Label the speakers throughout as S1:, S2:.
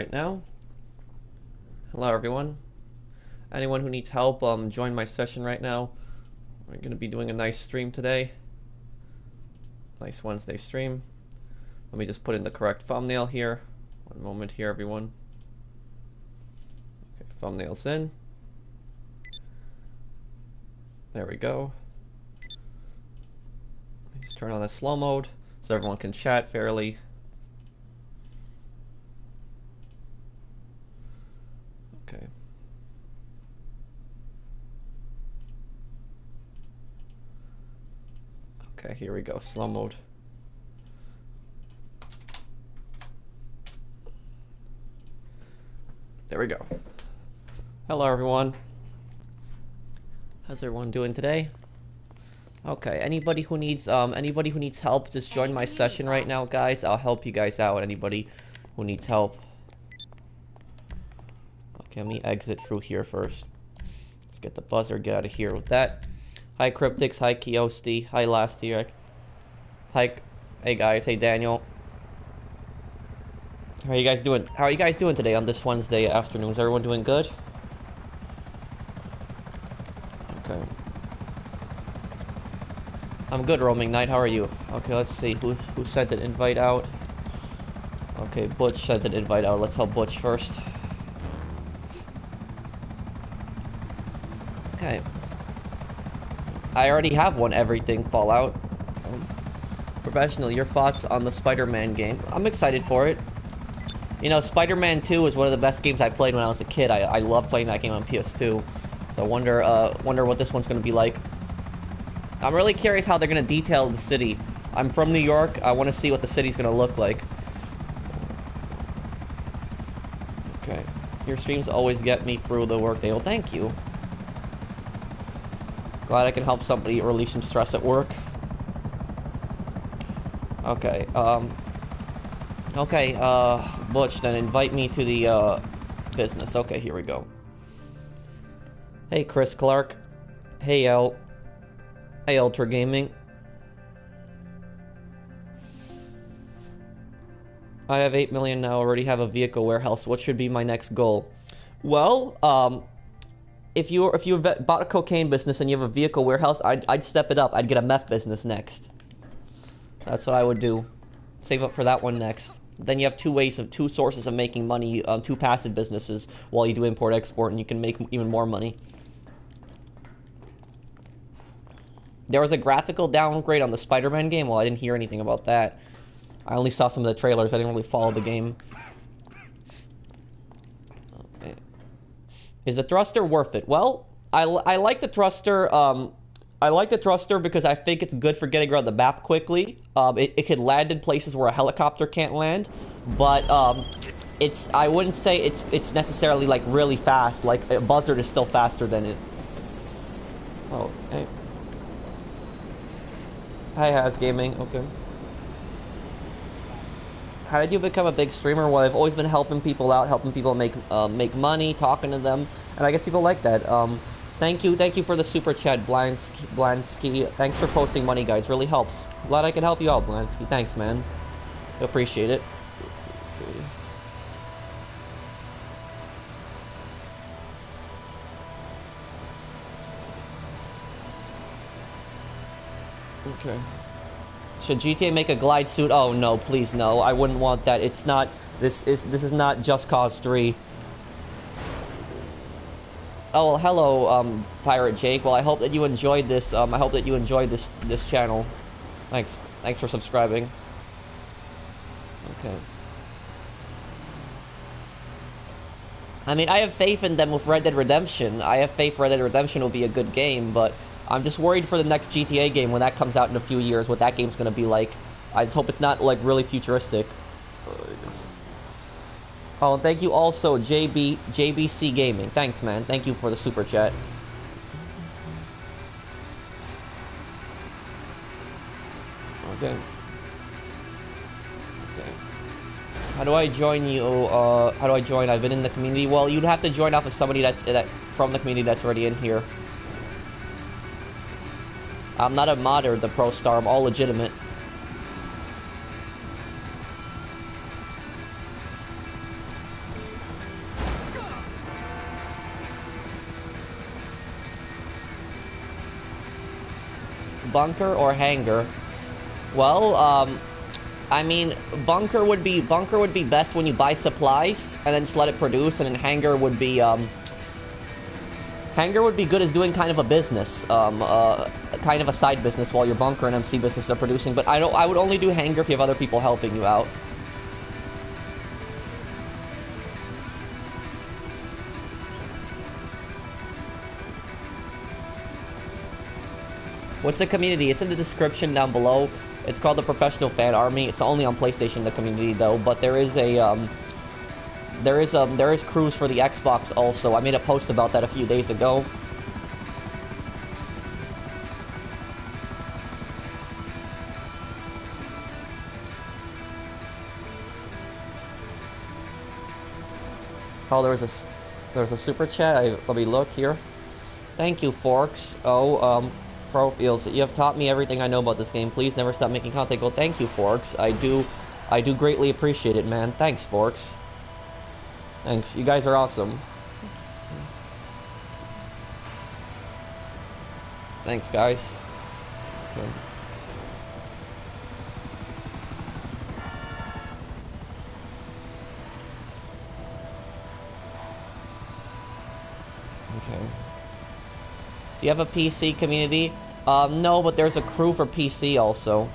S1: right now. Hello, everyone. Anyone who needs help, join my session right now. We're going to be doing a nice stream today. Nice Wednesday stream. Let me just put in the correct thumbnail here. One moment here, everyone. Okay, thumbnail's in. There we go. Let's turn on the slow mode so everyone can chat fairly. Okay. Okay, here we go. Slow mode. There we go. Hello, everyone. How's everyone doing today? Okay, anybody who needs help, just join my session right now, guys. I'll help you guys out. Anybody who needs help. Okay, let me exit through here first. Let's get the buzzer, get out of here with that. Hi, Cryptix. Hi, Kiosti. Hi, Last Year. Hi, hey guys. Hey, Daniel. How are you guys doing? How are you guys doing today on this Wednesday afternoon? Is everyone doing good? Okay. I'm good, Roaming Knight. How are you? Okay, let's see. Who sent an invite out? Okay, Butch sent an invite out. Let's help Butch first. Okay. I already have one everything Fallout. Professional, your thoughts on the Spider-Man game? I'm excited for it. You know, Spider-Man 2 was one of the best games I played when I was a kid. I loved playing that game on PS2. So I wonder what this one's going to be like. I'm really curious how they're going to detail the city. I'm from New York. I want to see what the city's going to look like. Okay. Your streams always get me through the workday. Well, thank you. Glad I can help somebody relieve some stress at work. Okay, Butch, then invite me to the, business. Okay, here we go. Hey, Chris Clark. Hey, L. Hey, Ultra Gaming. I have 8 million now, already have a vehicle warehouse. What should be my next goal? Well, if you bought a cocaine business and you have a vehicle warehouse, I'd step it up. I'd get a meth business next. That's what I would do. Save up for that one next. Then you have two sources of making money, two passive businesses while you do import-export, and you can make even more money. There was a graphical downgrade on the Spider-Man game. Well, I didn't hear anything about that. I only saw some of the trailers. I didn't really follow the game. Okay. Is the thruster worth it? Well, I like the thruster. I like the thruster because I think it's good for getting around the map quickly. It can land in places where a helicopter can't land, but I wouldn't say it's necessarily like really fast. Like a buzzard is still faster than it. Oh, hey. Hi, Has Gaming. Okay. How did you become a big streamer? Well, I've always been helping people out, helping people make money, talking to them, and I guess people like that. Thank you for the super chat, Blansky. Thanks for posting money, guys. Really helps. Glad I can help you out, Blansky. Thanks, man. Appreciate it. Okay. Should GTA make a glide suit? Oh no, please no. I wouldn't want that. It's not. This is not Just Cause 3. Oh, well, hello, Pirate Jake. Well, I hope that you enjoyed this. I hope that you enjoyed this channel. Thanks for subscribing. Okay. I mean, I have faith in them with Red Dead Redemption. I have faith Red Dead Redemption will be a good game, but I'm just worried for the next GTA game when that comes out in a few years, what that game's gonna be like. I just hope it's not, like, really futuristic. Oh, and thank you also, JBC Gaming. Thanks, man. Thank you for the super chat. Okay. Okay. How do I join you? How do I join? I've been in the community. Well, you'd have to join off of somebody that's from the community that's already in here. I'm not a modder, the Pro Star. I'm all legitimate. bunker or hangar? Well, I mean, bunker would be best when you buy supplies and then just let it produce, and then hangar would be good as doing kind of a business, kind of a side business while your bunker and MC business are producing. But I would only do hangar if you have other people helping you out. What's the community? It's in the description down below. It's called the Professional Fan Army. It's only on PlayStation, the community, though. But there is crews for the Xbox also. I made a post about that a few days ago. Oh, there was a super chat. Let me look here. Thank you, Forks. Oh, Pro Fields, you have taught me everything I know about this game. Please never stop making content. Well, thank you, Forks. I do greatly appreciate it, man. Thanks, Forks. Thanks. You guys are awesome. Thanks, guys. Okay. Okay. Do you have a PC community? No, but there's a crew for PC also.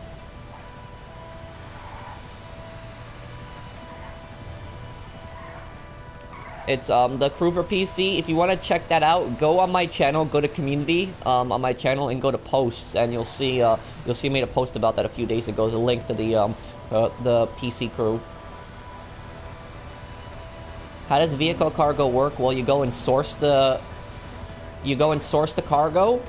S1: It's the crew for PC. If you want to check that out, go on my channel, go to community on my channel, and go to posts, and you'll see I made a post about that a few days ago. The link to the PC crew. How does vehicle cargo work? Well, you go and source the cargo,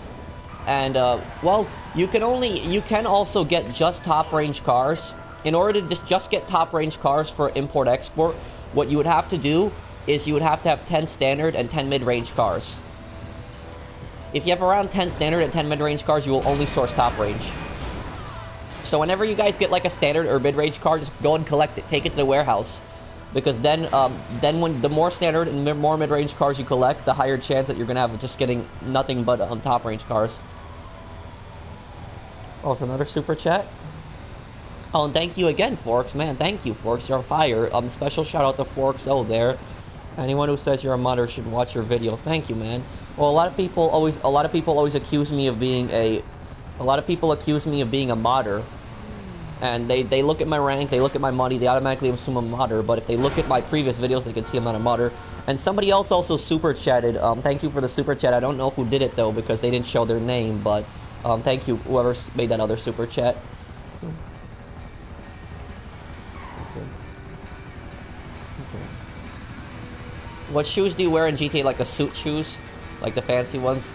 S1: and well, you can also get just top range cars. In order to just get top range cars for import export, what you would have to do is you would have to have 10 standard and 10 mid-range cars. If you have around 10 standard and 10 mid-range cars, you will only source top range. So whenever you guys get like a standard or mid-range car, just go and collect it, take it to the warehouse. Because then when the more standard and more mid-range cars you collect, the higher chance that you're gonna have of just getting nothing but top-range cars. Oh, it's another super chat. Oh, and thank you again, Forks. Man, thank you, Forks. You're on fire. Special shout out to Forks O there. Anyone who says you're a modder should watch your videos. Thank you, man. Well, a lot of people always accuse me of being a modder. And they look at my rank, they look at my money, they automatically assume I'm a modder. But if they look at my previous videos, they can see I'm not a modder. And somebody else also super chatted. Thank you for the super chat. I don't know who did it though because they didn't show their name. But thank you whoever made that other super chat. So, okay. What shoes do you wear in GTA? Like the suit shoes, like the fancy ones?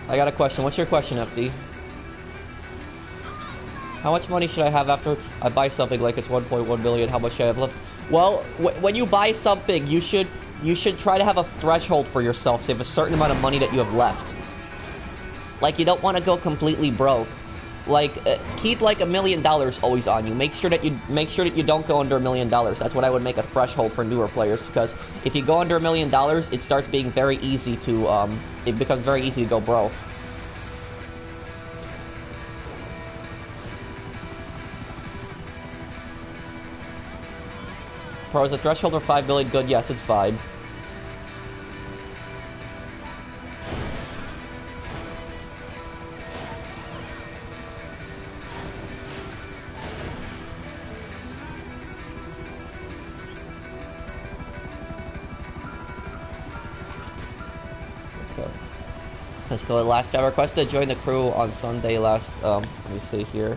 S1: I got a question. What's your question, FD? How much money should I have after I buy something like it's 1.1 billion? How much should I have left? Well, when you buy something, you should try to have a threshold for yourself. So you have a certain amount of money that you have left. Like, you don't want to go completely broke. Like, keep like $1 million always on you. Make sure that you don't go under $1 million. That's what I would make a threshold for newer players. Because if you go under $1 million, it starts being very easy to it becomes very easy to go broke. Pro, is the threshold for 5 billion good? Yes, it's fine. Let's go to the last guy. Requested to join the crew on Sunday last, let me see here.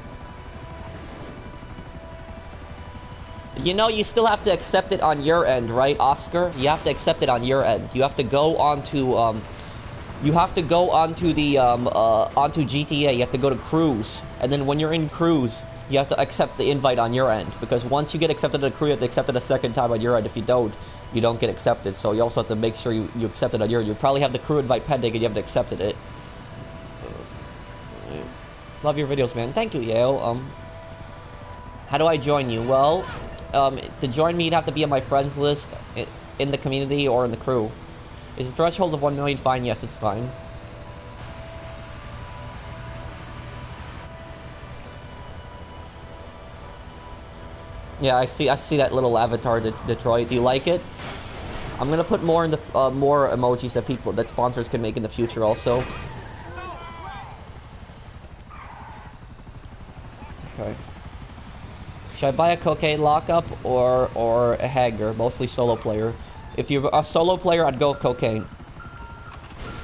S1: You know, you still have to accept it on your end, right, Oscar? You have to accept it on your end. You have to go onto, onto GTA. You have to go to Cruise. And then when you're in Cruise, you have to accept the invite on your end. Because once you get accepted to the crew, you have to accept it a second time on your end. If you don't get accepted. So you also have to make sure you accept it on your end. You probably have the crew invite pending and you haven't accepted it. Love your videos, man. Thank you, Yale. How do I join you? Well, to join me, you'd have to be on my friends list. in the community or in the crew. Is the threshold of 1 million fine? Yes, it's fine. Yeah, I see that little avatar, Detroit. Do you like it? I'm gonna put more in the more emojis that sponsors can make in the future also. Okay. Should I buy a cocaine lockup or a hanger? Mostly solo player. If you're a solo player, I'd go with cocaine.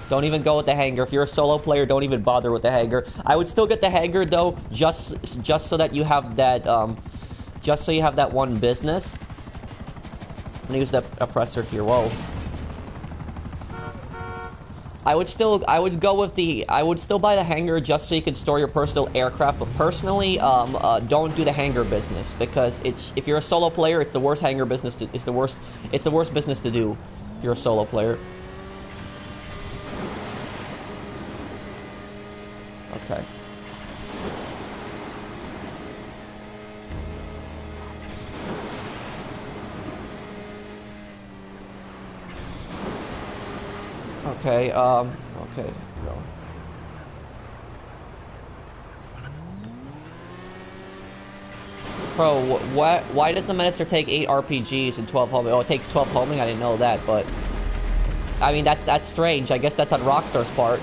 S1: Don't even go with the hanger. If you're a solo player, don't even bother with the hanger. I would still get the hanger though, just so that you have that just so you have that one business. I'm gonna use the oppressor here. Whoa. I would still buy the hanger just so you can store your personal aircraft. But personally, don't do the hanger business because if you're a solo player, it's the worst hanger business. It's the worst business to do if you're a solo player. Okay. Okay, okay, go. Bro, why does the Minister take 8 RPGs and 12 homing? Oh, it takes 12 homing? I didn't know that, but... I mean, that's strange. I guess that's on Rockstar's part.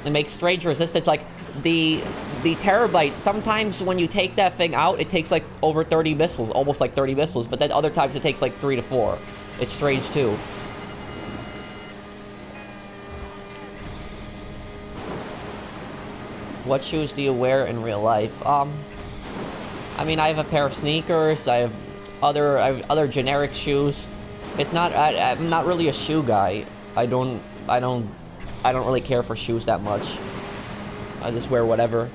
S1: It makes strange resistance, like, the terabyte, sometimes when you take that thing out, it takes, like, over 30 missiles, almost like 30 missiles, but then other times it takes, like, 3 to 4. It's strange, too. What shoes do you wear in real life? I mean, I have a pair of sneakers. I have other generic shoes. It's not. I'm not really a shoe guy. I don't really care for shoes that much. I just wear whatever.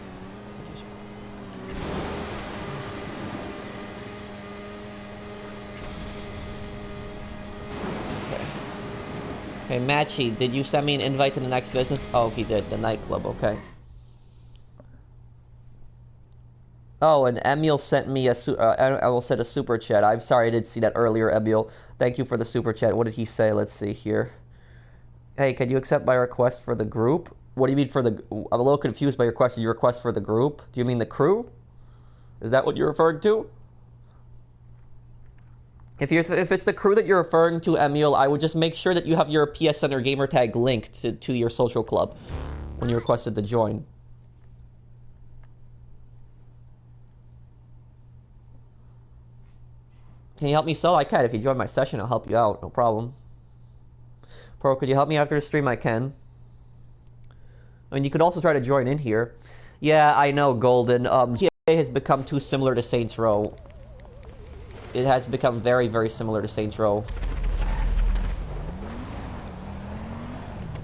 S1: Okay. Okay, Matchy, did you send me an invite to the next business? Oh, he did. The nightclub. Okay. Oh, and Emil sent me a super chat. I'm sorry I didn't see that earlier, Emil. Thank you for the super chat. What did he say? Let's see here. Hey, can you accept my request for the group? What do you mean for the... I'm a little confused by your question. Your request for the group? Do you mean the crew? Is that what you're referring to? If it's the crew that you're referring to, Emil, I would just make sure that you have your PS Center gamertag linked to your social club when you requested to join. Can you help me sell? I can. If you join my session, I'll help you out. No problem. Pro, could you help me after the stream? I can. I mean, you could also try to join in here. Yeah, I know, Golden. GTA has become too similar to Saints Row. It has become very, very similar to Saints Row.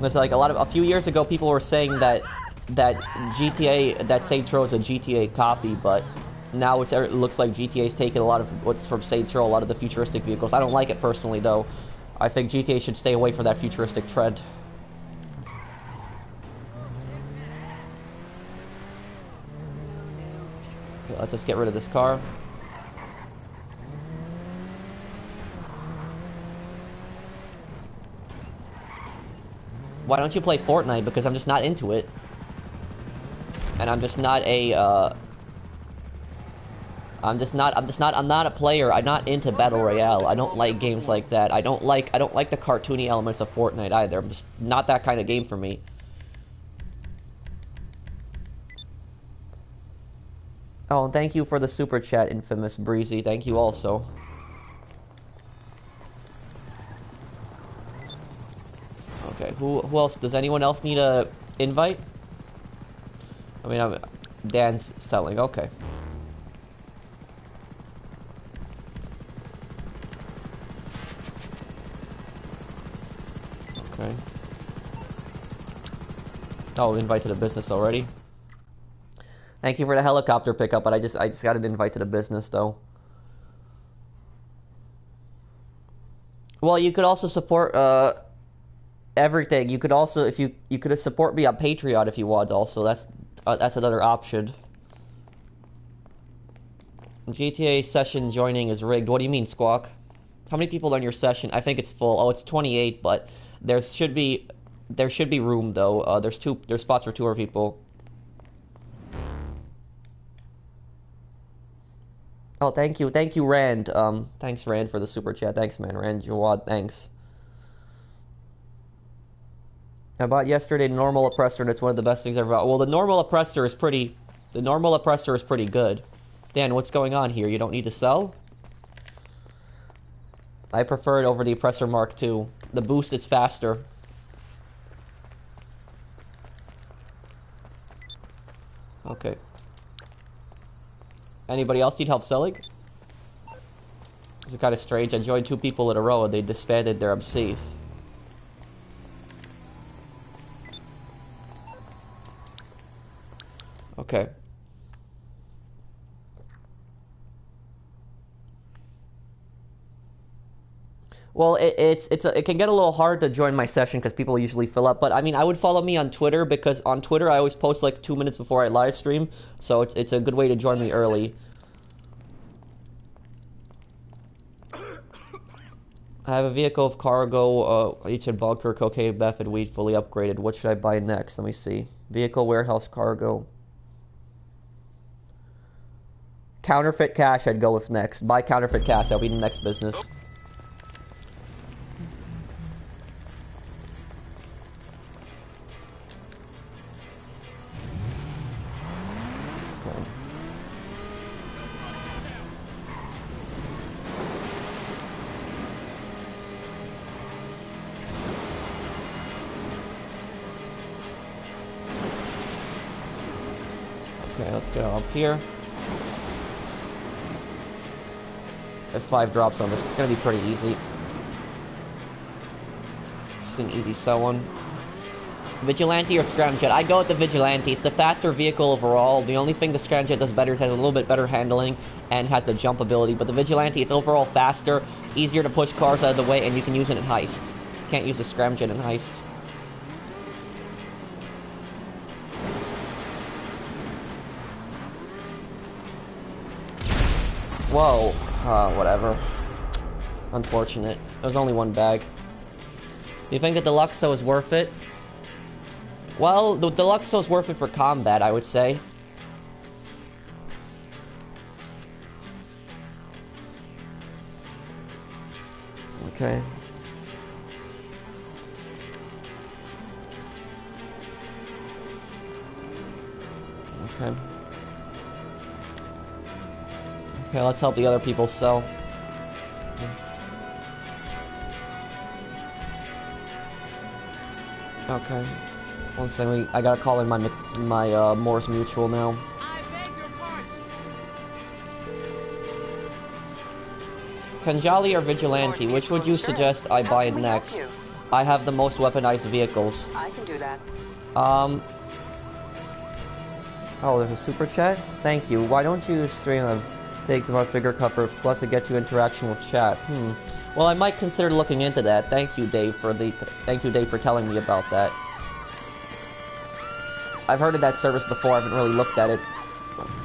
S1: It's like a few years ago, people were saying that Saints Row is a GTA copy, but now it looks like GTA's taken a lot of what's from Saints Row, a lot of the futuristic vehicles. I don't like it personally, though. I think GTA should stay away from that futuristic trend. Okay, let's just get rid of this car. Why don't you play Fortnite? Because I'm just not into it. And I'm just not a, I'm not a player. I'm not into Battle Royale. I don't like games like that. I don't like the cartoony elements of Fortnite either. I'm just not that kind of game for me. Oh, and thank you for the super chat, Infamous Breezy. Thank you also. Okay, who else? Does anyone else need a invite? I mean, Dan's selling. Okay. Okay. Oh, invite to the business already. Thank you for the helicopter pickup, but I just got an invite to the business though. Well, you could also support everything. You could also you could support me on Patreon if you want. Also, that's another option. GTA session joining is rigged. What do you mean, Squawk? How many people are in your session? I think it's full. Oh, it's 28, but there should be room though. There's spots for 2 more people. Oh, thank you, Rand. Thanks, Rand, for the super chat. Thanks, man, Rand Jawad. Thanks. I bought yesterday normal oppressor, and it's one of the best things I ever bought. Well, the normal oppressor is pretty good. Dan, what's going on here? You don't need to sell? I prefer it over the oppressor Mark II. The boost is faster. Okay. Anybody else need help selling? This is kind of strange. I joined 2 people in a row and they disbanded their MCs. Okay. Well, it can get a little hard to join my session because people usually fill up. But I mean, I would follow me on Twitter because on Twitter I always post like 2 minutes before I live stream, so it's a good way to join me early. I have a vehicle of cargo, each in bunker, cocaine, meth, and weed, fully upgraded. What should I buy next? Let me see. Vehicle, warehouse, cargo. Counterfeit cash, I'd go with next. Buy counterfeit cash, that'll be the next business. Okay, let's get up here. There's 5 drops on this. It's gonna be pretty easy. Just an easy sell one. Vigilante or Scramjet? I'd go with the Vigilante. It's the faster vehicle overall. The only thing the Scramjet does better is has a little bit better handling and has the jump ability. But the Vigilante, it's overall faster, easier to push cars out of the way, and you can use it in heists. You can't use the Scramjet in heists. Whoa. Whatever. Unfortunate. There was only 1 bag. Do you think the Deluxo is worth it? Well, the Deluxo is worth it for combat, I would say. Okay. Okay. Okay, let's help the other people sell. Okay. One second, I gotta call in my Morse Mutual now.
S2: I beg your pardon.
S1: Kanjali or Vigilante, which would you suggest I buy next? I have the most weaponized vehicles.
S3: I can do that.
S1: Oh, there's a super chat? Thank you. Why don't you stream them? Takes about bigger cover, plus it gets you interaction with chat. Well, I might consider looking into that. Thank you, Dave, for telling me about that. I've heard of that service before. I haven't really looked at it,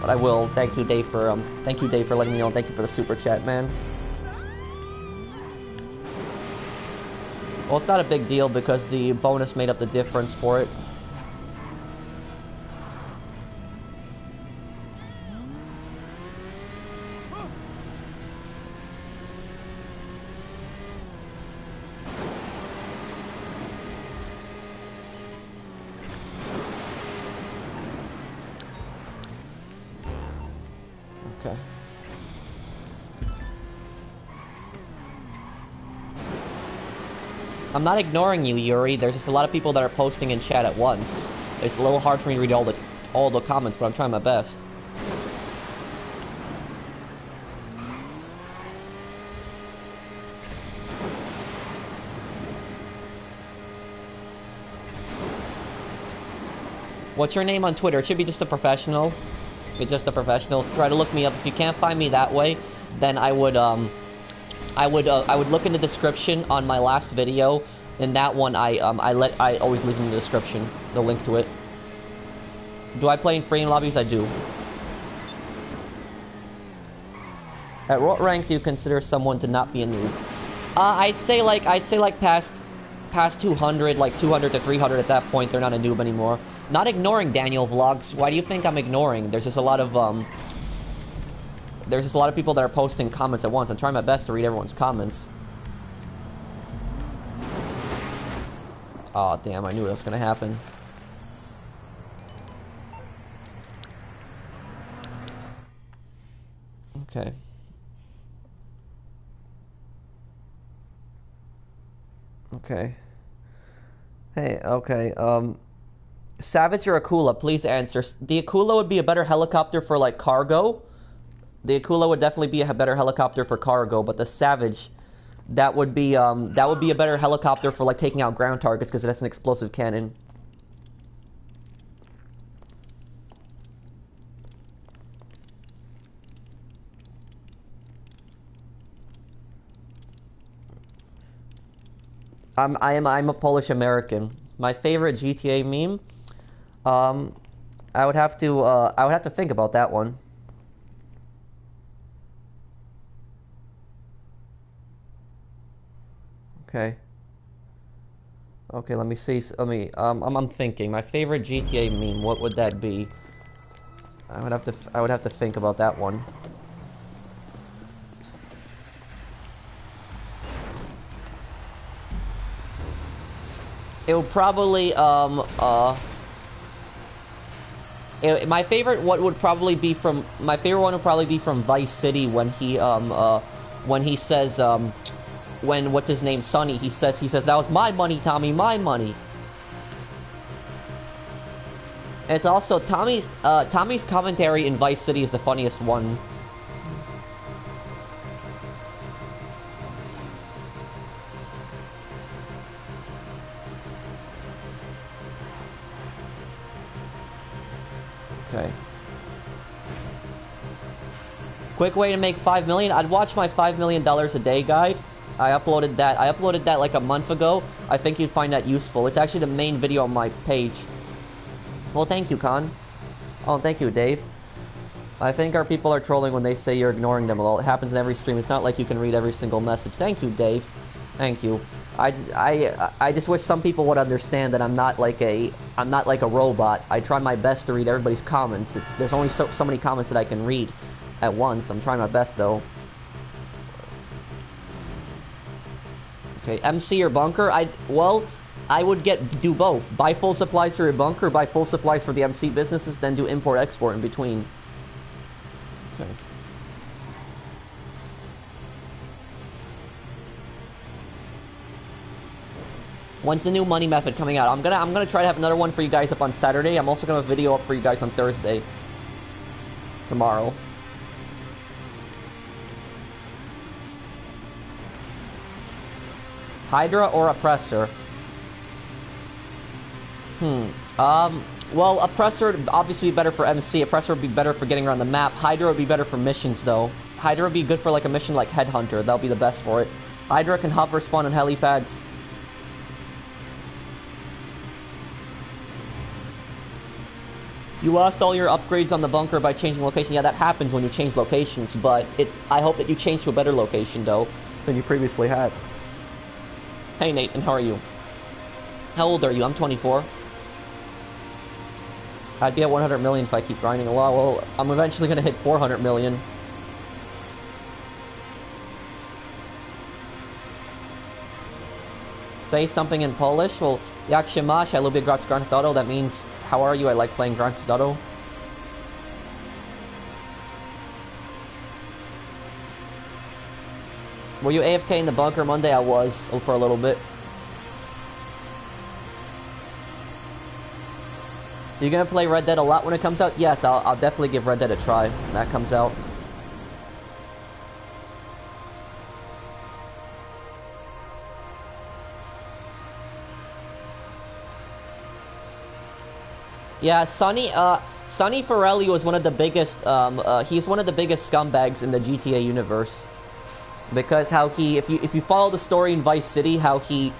S1: but I will. Thank you, Dave, for letting me know. Thank you for the super chat, man. Well, it's not a big deal because the bonus made up the difference for it. Okay. I'm not ignoring you, Yuri. There's just a lot of people that are posting in chat at once. It's a little hard for me to read all the comments, but I'm trying my best. What's your name on Twitter? It should be just a professional. It's just a professional. Try to look me up. If you can't find me that way, then I would look in the description on my last video. In that one, I always leave in the description the link to it. Do I play in free lobbies? I do. At what rank do you consider someone to not be a noob? I'd say like past 200, like 200 to 300 at that point, they're not a noob anymore. Not ignoring Daniel Vlogs. Why do you think I'm ignoring? There's just a lot of people that are posting comments at once. I'm trying my best to read everyone's comments. Oh damn, I knew that was gonna happen. Okay. Okay. Hey, okay, Savage or Akula, please answer. The Akula would be a better helicopter for, like, cargo. The Akula would definitely be a better helicopter for cargo, but the Savage, that would be a better helicopter for, like, taking out ground targets, because it has an explosive cannon. I'm a Polish American. My favorite GTA meme. I would have to think about that one. Okay. Okay, let me see. I'm thinking. My favorite GTA meme. What would that be? I would have to think about that one. It would probably, my favorite one would probably be from Vice City when he says, what's his name, Sonny, he says, that was my money, Tommy, my money. And it's also, Tommy's commentary in Vice City is the funniest one. Okay. Quick way to make $5 million. I'd watch my $5 million a day guide. I uploaded that like a month ago. I think you'd find that useful. It's actually the main video on my page. Well, thank you, Con. Oh, thank you, Dave. I think our people are trolling when they say you're ignoring them. Well, it happens in every stream. It's not like you can read every single message. Thank you, Dave. Thank you. I just wish some people would understand that I'm not like a robot. I try my best to read everybody's comments. There's only so many comments that I can read at once. I'm trying my best though. Okay, MC or bunker? I would do both. Buy full supplies for your bunker, buy full supplies for the MC businesses, then do import-export in between. Okay. When's the new money method coming out? I'm gonna try to have another one for you guys up on Saturday. I'm also gonna have a video up for you guys on Thursday. Tomorrow. Hydra or Oppressor? Well, Oppressor would obviously be better for MC. Oppressor would be better for getting around the map. Hydra would be better for missions, though. Hydra would be good for, like, a mission like Headhunter. That would be the best for it. Hydra can hover spawn on helipads. You lost all your upgrades on the bunker by changing location. Yeah, that happens when you change locations, but I hope that you change to a better location, though, than you previously had. Hey, Nate, and how are you? How old are you? I'm 24. I'd be at 100 million if I keep grinding a lot. Well, I'm eventually going to hit 400 million. Say something in Polish? Well, jak się masz? I lubię grać w Grand Theft Auto. That means, how are you? I like playing Grand Theft Auto. Were you AFK in the bunker Monday? I was, for a little bit. You gonna play Red Dead a lot when it comes out? Yes, I'll definitely give Red Dead a try when that comes out. Yeah, Sonny Forelli was one of the biggest, he's one of the biggest scumbags in the GTA universe. Because how if you follow the story in Vice City, how he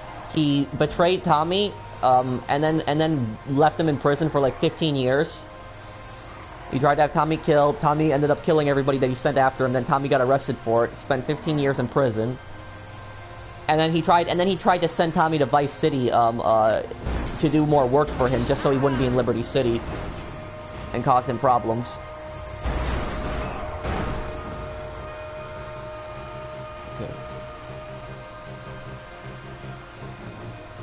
S1: betrayed Tommy, and then left him in prison for like 15 years. He tried to have Tommy killed. Tommy ended up killing everybody that he sent after him. Then Tommy got arrested for it. Spent 15 years in prison. And then he tried to send Tommy to Vice City to do more work for him, just so he wouldn't be in Liberty City and cause him problems. Okay.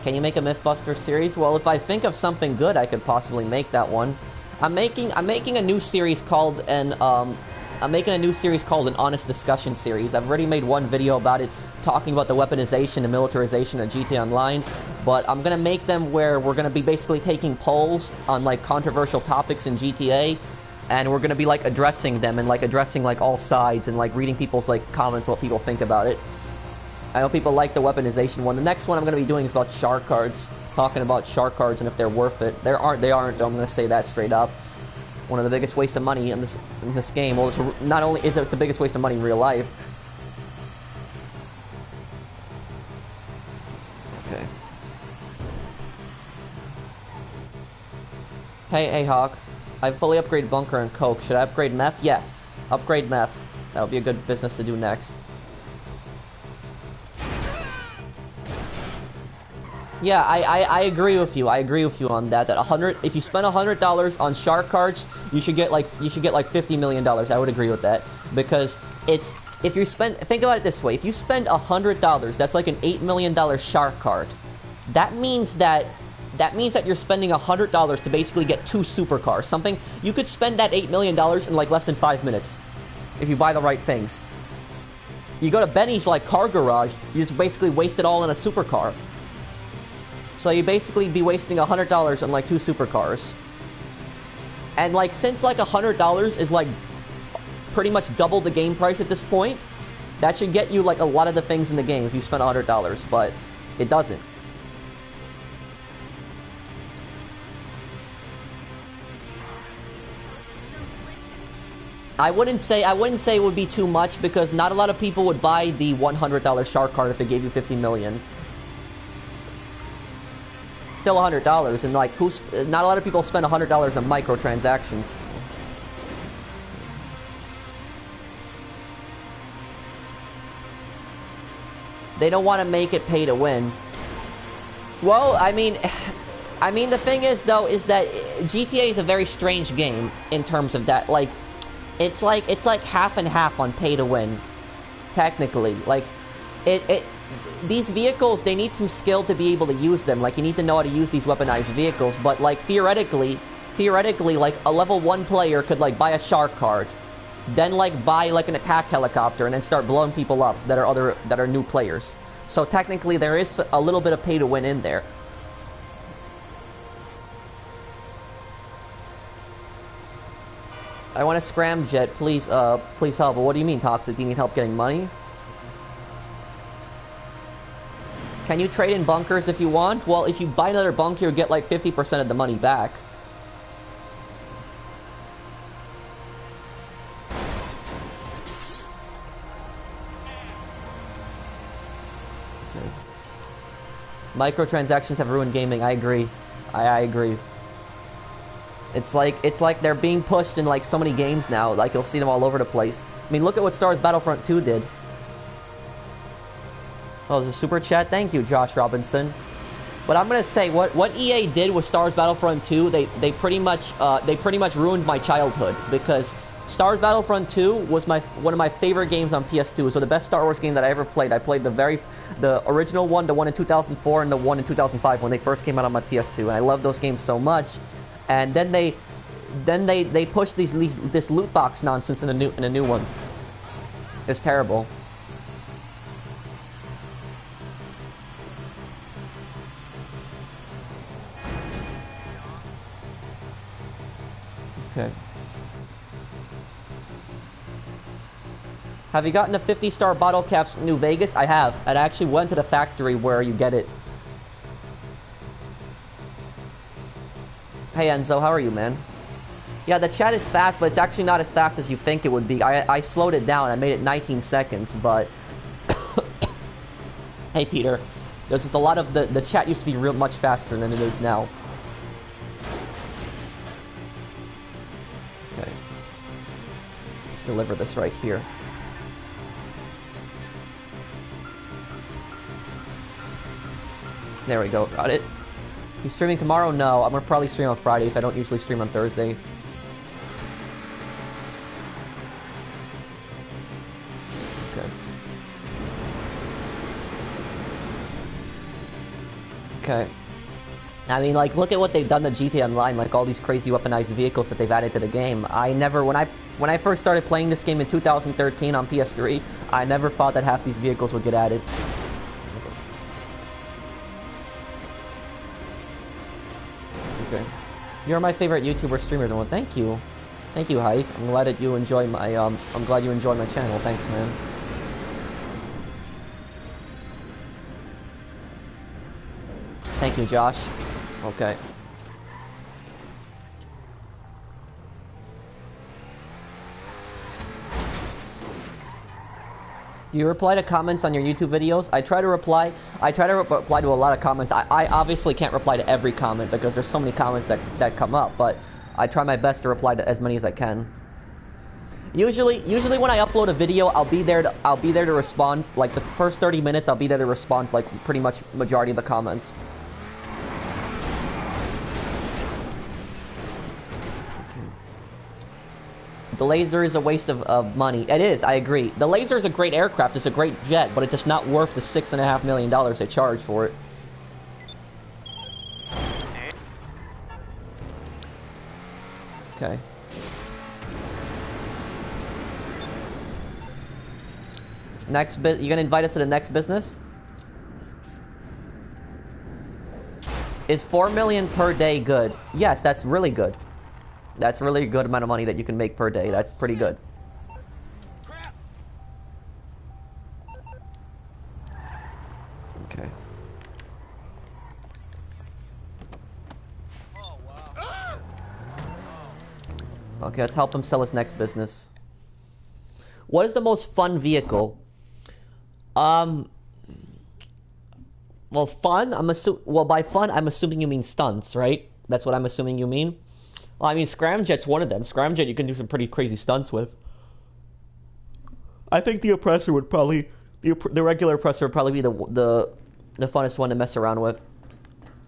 S1: Can you make a Mythbusters series? Well, if I think of something good, I could possibly make that one. I'm making a new series called an honest discussion series. I've already made one video about it, talking about the weaponization and militarization of GTA Online, but I'm gonna make them where we're gonna be basically taking polls on like controversial topics in GTA, and we're gonna be like addressing them and like addressing like all sides and like reading people's like comments, what people think about it. I know people like the weaponization one. The next one I'm gonna be doing is about shark cards. Talking about shark cards and if they're worth it. They aren't. I'm going to say that straight up. One of the biggest waste of money in this game. Well, not only is it the biggest waste of money in real life. Okay. Hey, Hawk. I've fully upgraded Bunker and Coke. Should I upgrade Meth? Yes. Upgrade Meth. That would be a good business to do next. Yeah, I agree with you. I agree with you on that. If you spend $100 on shark cards, you should get like $50 million. I would agree with that, because think about it this way: if you spend $100, that's like an $8 million shark card. That means that you're spending $100 to basically get 2 supercars. Something you could spend that $8 million in like less than 5 minutes if you buy the right things. You go to Benny's like car garage, you just basically waste it all in a supercar. So you basically be wasting $100 on like 2 supercars. And like, since like $100 is like pretty much double the game price at this point, that should get you like a lot of the things in the game if you spend $100, but it doesn't. I wouldn't say it would be too much, because not a lot of people would buy the $100 shark card if they gave you 50 million. Still $100, and like not a lot of people spend $100 on microtransactions. They don't want to make it pay to win. Well, I mean the thing is though is that GTA is a very strange game in terms of that. Like it's like half and half on pay to win, technically. Like these vehicles, they need some skill to be able to use them. Like, you need to know how to use these weaponized vehicles, but like theoretically, like a level 1 player could like buy a shark card, then like buy like an attack helicopter and then start blowing people up that are new players. So technically there is a little bit of pay to win in there. I want a scramjet, please help. What do you mean, Toxic? Do you need help getting money? Can you trade in bunkers if you want? Well, if you buy another bunker, you'll get like 50% of the money back. Okay. Microtransactions have ruined gaming. I agree. I agree. It's like they're being pushed in like so many games now. Like, you'll see them all over the place. I mean, look at what Star Wars Battlefront 2 did. Oh, there's a super chat. Thank you, Josh Robinson. But I'm gonna say what EA did with Star Wars Battlefront 2, they pretty much ruined my childhood, because Star Wars Battlefront 2 was one of my favorite games on PS2. So the best Star Wars game that I ever played. I played the original one, the one in 2004, and the one in 2005 when they first came out on my PS2, and I loved those games so much. And then they pushed this loot box nonsense in the new ones. It's terrible. Okay. Have you gotten a 50-star bottle caps in New Vegas? I have. And I actually went to the factory where you get it. Hey Enzo, how are you, man? Yeah, the chat is fast, but it's actually not as fast as you think it would be. I slowed it down. I made it 19 seconds, but... Hey, Peter. There's just a lot of... The chat used to be much faster than it is now. Okay. deliver this right here. There we go, got it. You streaming tomorrow? No, I'm gonna probably stream on Fridays. I don't usually stream on Thursdays. Okay. Okay. I mean, like, look at what they've done to GTA Online, like all these crazy weaponized vehicles that they've added to the game. When I first started playing this game in 2013 on PS3, I never thought that half these vehicles would get added. Okay. You're my favorite YouTuber streamer, though. Thank you. Thank you, Hype. I'm glad that you enjoy my, I'm glad you enjoy my channel. Thanks, man. Thank you, Josh. Okay. Do you reply to comments on your YouTube videos? I try to reply to a lot of comments. I obviously can't reply to every comment because there's so many comments that come up, but I try my best to reply to as many as I can. Usually when I upload a video, I'll be there to respond. Like the first 30 minutes, I'll be there to respond to like pretty much majority of the comments. The laser is a waste of money. It is, I agree. The laser is a great aircraft, it's a great jet, but it's just not worth the $6.5 million they charge for it. Okay. You gonna invite us to the next business? Is 4 million per day good? Yes, that's really good. That's really a good amount of money that you can make per day. That's pretty good. Okay. Okay, let's help him sell his next business. What is the most fun vehicle? Well, fun? Well, by fun, I'm assuming you mean stunts, right? That's what I'm assuming you mean? Well, I mean, Scramjet's one of them. Scramjet you can do some pretty crazy stunts with. I think the Oppressor would probably... The regular Oppressor would probably be the funnest one to mess around with.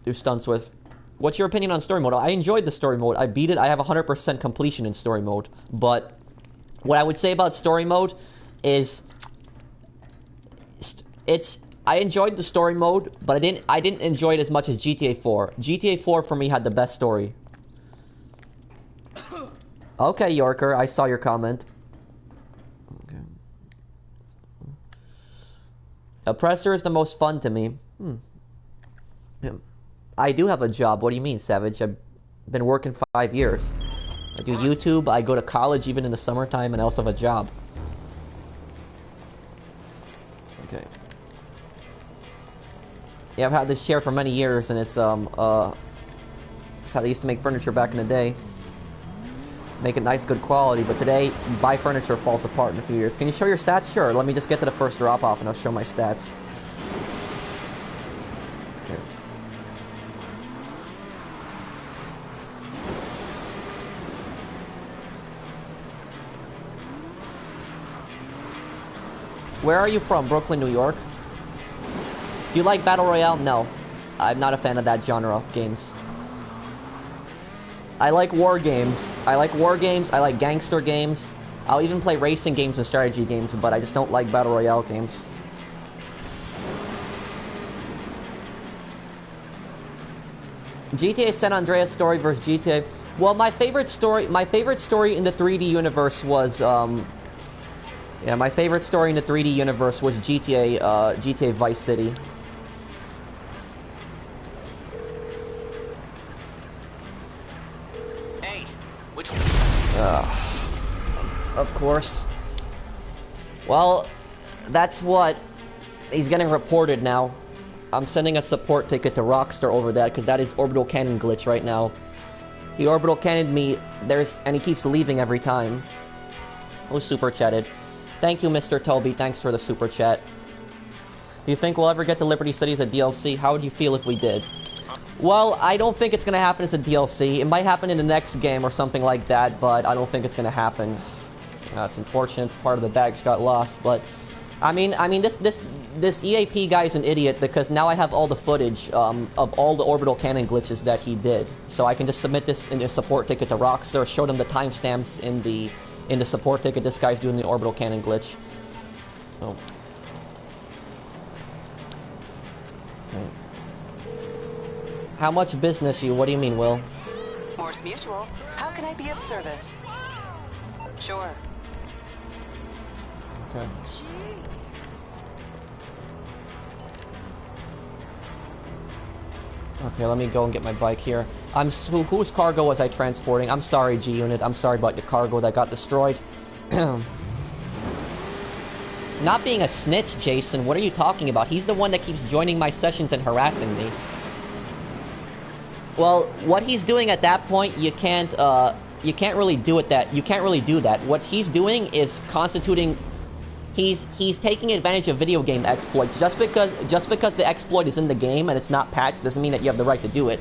S1: Do stunts with. What's your opinion on story mode? I enjoyed the story mode. I beat it. I have 100% completion in story mode. But what I would say about story mode is... I enjoyed the story mode, but I didn't enjoy it as much as GTA 4. GTA 4 for me had the best story. Okay, Yorker, I saw your comment. Okay. Oppressor is the most fun to me. I do have a job. What do you mean, Savage? I've been working 5 years. I do YouTube, I go to college even in the summertime, and I also have a job. Okay. Yeah, I've had this chair for many years, and it's how they used to make furniture back in the day. Make it nice, good quality, but today, buy furniture falls apart in a few years. Can you show your stats? Sure, let me just get to the first drop-off and I'll show my stats. Okay. Where are you from? Brooklyn, New York? Do you like Battle Royale? No. I'm not a fan of that genre of games. I like war games. I like gangster games. I'll even play racing games and strategy games, but I just don't like Battle Royale games. GTA San Andreas story versus GTA... Well, my favorite story in the 3D universe was, yeah, my favorite story in the 3D universe was GTA Vice City. Of course. Well, that's what... He's getting reported now. I'm sending a support ticket to Rockstar over that, because that is orbital cannon glitch right now. He orbital cannoned me, and he keeps leaving every time. Oh, super chatted. Thank you, Mr. Toby. Thanks for the super chat. Do you think we'll ever get to Liberty City as a DLC? How would you feel if we did? Well, I don't think it's going to happen as a DLC. It might happen in the next game or something like that, but I don't think it's going to happen. It's unfortunate part of the bags got lost, but I mean, this EAP guy's an idiot because now I have all the footage of all the orbital cannon glitches that he did, so I can just submit this in a support ticket to Rockstar, show them the timestamps in the support ticket. This guy's doing the orbital cannon glitch. So. How much business you? What do you mean, Will?
S2: Morse Mutual. How can I be of service? Sure.
S1: Okay. Okay, let me go and get my bike here. Whose cargo was I transporting? I'm sorry, G-Unit. I'm sorry about the cargo that got destroyed. Not being a snitch, Jason. What are you talking about? He's the one that keeps joining my sessions and harassing me. Well, what he's doing at that point, you can't really do it. You can't really do that. What he's doing is constituting. He's taking advantage of video game exploits. Just because the exploit is in the game and it's not patched doesn't mean that you have the right to do it.